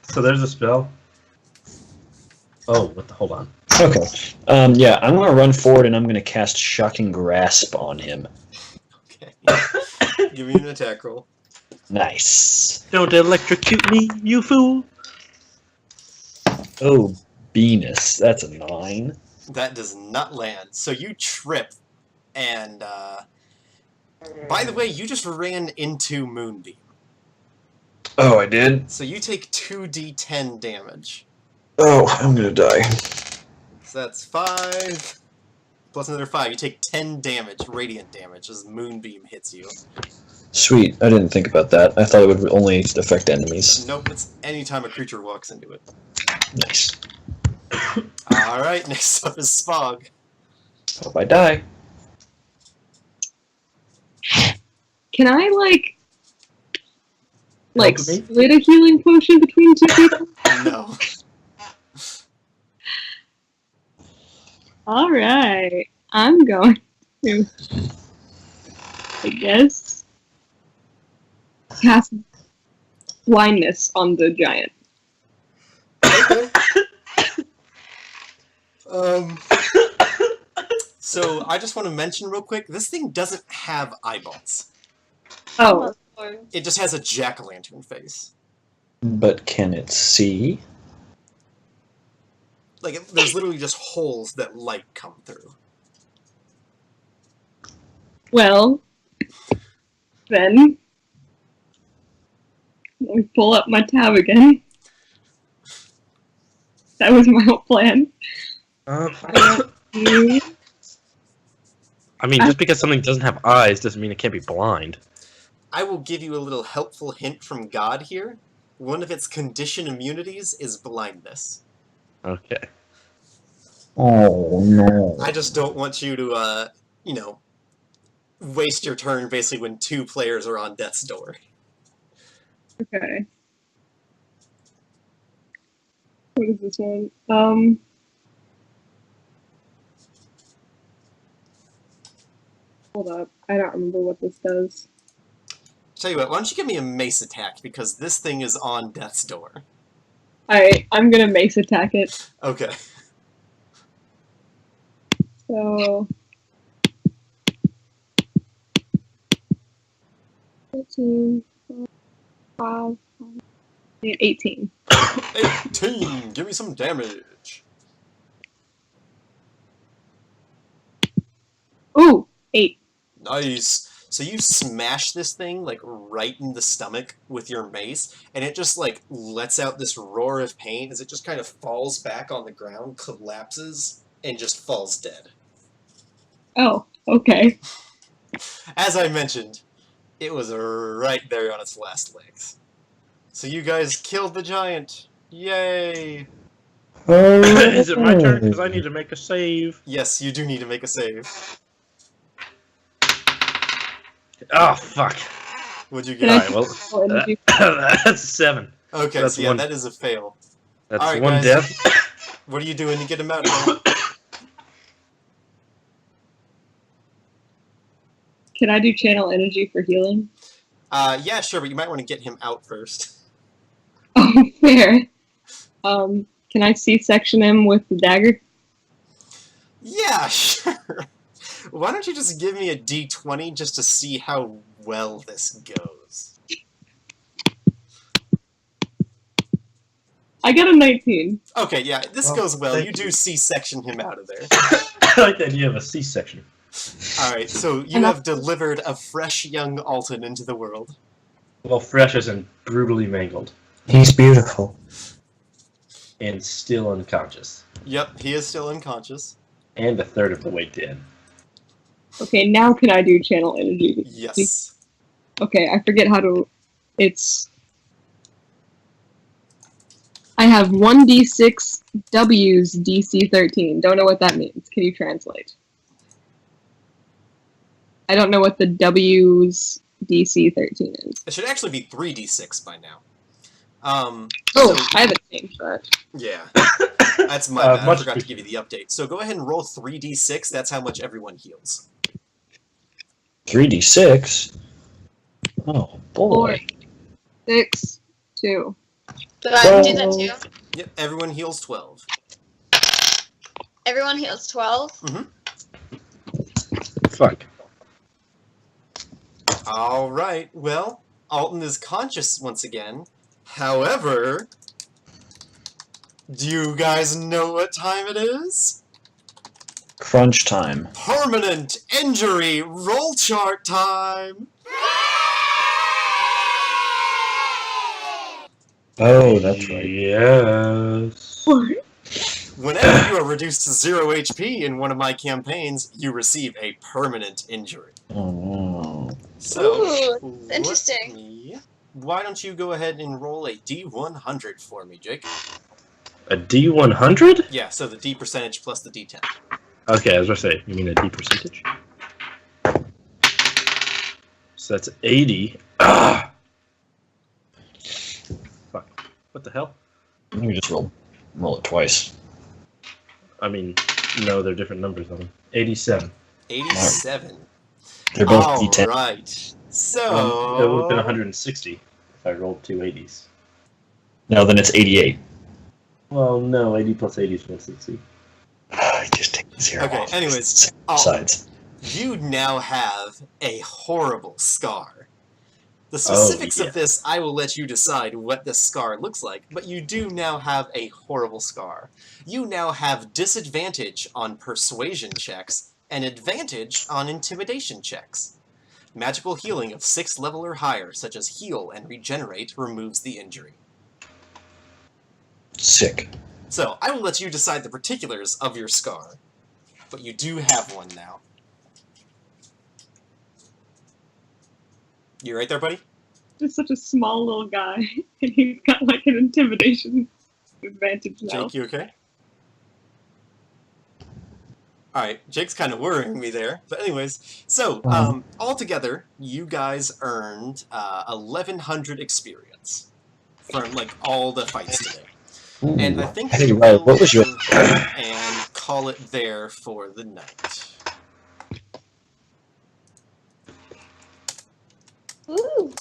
So there's a spell. Oh, what the? Hold on. Okay. Yeah, I'm gonna run forward and I'm gonna cast Shocking Grasp on him. Okay. Give me an attack roll. Nice. Don't electrocute me, you fool! Oh, Venus. That's a 9. That does not land. So you trip, and by the way, you just ran into Moonbeam. Oh, I did? So you take 2d10 damage. Oh, I'm gonna die. So that's 5 plus another 5. You take 10 damage, radiant damage, as Moonbeam hits you. Sweet. I didn't think about that. I thought it would only affect enemies. Nope, it's anytime a creature walks into it. Nice. Alright, next up is Spog. Hope I die. Can I Help me? split a healing potion between two people? No. All right, I'm going to, I guess, cast blindness on the giant. So I just want to mention real quick, this thing doesn't have eyeballs. Oh, It just has a jack-o'-lantern face. But can it see? Like, there's literally just holes that light come through. well, then let me pull up my tab again. That was my whole plan. I mean, just because something doesn't have eyes doesn't mean it can't be blind. I will give you a little helpful hint from God here. One of its condition immunities is blindness. Okay. Oh, no. I just don't want you to, waste your turn basically when 2 players are on death's door. Okay. What is this one? Hold up. I don't remember what this does. Tell you what, why don't you give me a mace attack, because this thing is on death's door. Alright, I'm gonna mace attack it. Okay. So 13, 5, 18. 18! Give me some damage! Ooh, 8. Nice! So you smash this thing, like, right in the stomach with your mace, and it just, like, lets out this roar of pain as it just kind of falls back on the ground, collapses, and just falls dead. Oh, okay. As I mentioned, it was right there on its last legs. So you guys killed the giant! Yay! Is it my turn? Because I need to make a save. Yes, you do need to make a save. Oh, fuck. What'd you Can get? I- Alright, well, energy? that's 7. Okay, That's so yeah, one. that is a fail. That's Alright, 1 guys. death. What are you doing to get him out of there? Can I do channel energy for healing? Yeah, sure, but you might want to get him out first. Oh, fair. Can I C-section him with the dagger? Yeah, sure. Why don't you just give me a d20 just to see how well this goes? I got a 19. Okay, yeah, this Well, goes well. thank You do C-section him out of there. I like the idea of a C-section. Alright, so you have delivered a fresh young Alton into the world. Well, fresh as in brutally mangled. He's beautiful. And still unconscious. Yep, he is still unconscious. And a third of the way dead. Okay, now can I do channel energy? Yes. Okay, I forget how to. It's. I have 1d6 W's DC 13. Don't know what that means. Can you translate? I don't know what the W's DC 13 is. It should actually be 3d6 by now. Oh, So, I haven't changed that. yeah. That's my bad. I much forgot to give you the update. So go ahead and roll 3d6. That's how much everyone heals. 3d6. Oh boy. 4, 6, 2. Did I do that too? Yep, everyone heals 12. Everyone heals 12. Fuck. Alright, well, Alton is conscious once again. However, do you guys know what time it is? Crunch time. Permanent injury roll chart time! Oh, that's right. Yes. Whenever you are reduced to 0 HP in one of my campaigns, you receive a permanent injury. Oh. So, Ooh, that's interesting. Why don't you go ahead and roll a D100 for me, Jake? A D100? Yeah, so the D percentage plus the D10. Okay, I was gonna say, you mean a D percentage? So that's 80. Ah! Fuck. What the hell? Let me just roll it twice. I mean, no, they're different numbers on them. 87. 87. They're both D10. Alright. It would So... have been 160 if I rolled two 80s. No, then it's 88. Well, no, 80 plus 80 is 160. I just take the 0 Okay, off. anyways, Sides. you now have a horrible scar. The specifics yeah. of this, I will let you decide what this scar looks like, but you do now have a horrible scar. You now have disadvantage on persuasion checks and advantage on intimidation checks. Magical healing of 6th level or higher, such as heal and regenerate, removes the injury. Sick. So, I will let you decide the particulars of your scar, but you do have one now. You right there, buddy? Just such a small little guy, and he's got like an intimidation advantage now. Jake, you okay? Alright, Jake's kind of worrying me there. But anyways, so, altogether, you guys earned 1,100 experience from, like, all the fights today. Ooh. And I think Hey, we'll Ryan, what was your... go ahead and call it there for the night. Ooh.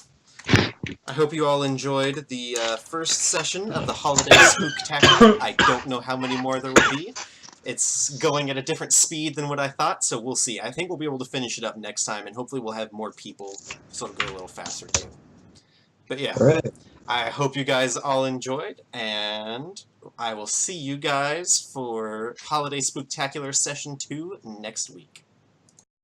I hope you all enjoyed the first session of the Holiday Spooktacular. I don't know how many more there will be. It's going at a different speed than what I thought, so we'll see. I think we'll be able to finish it up next time, and hopefully we'll have more people, so it'll go a little faster too. But yeah, Right. I hope you guys all enjoyed, and I will see you guys for Holiday Spooktacular Session 2 next week.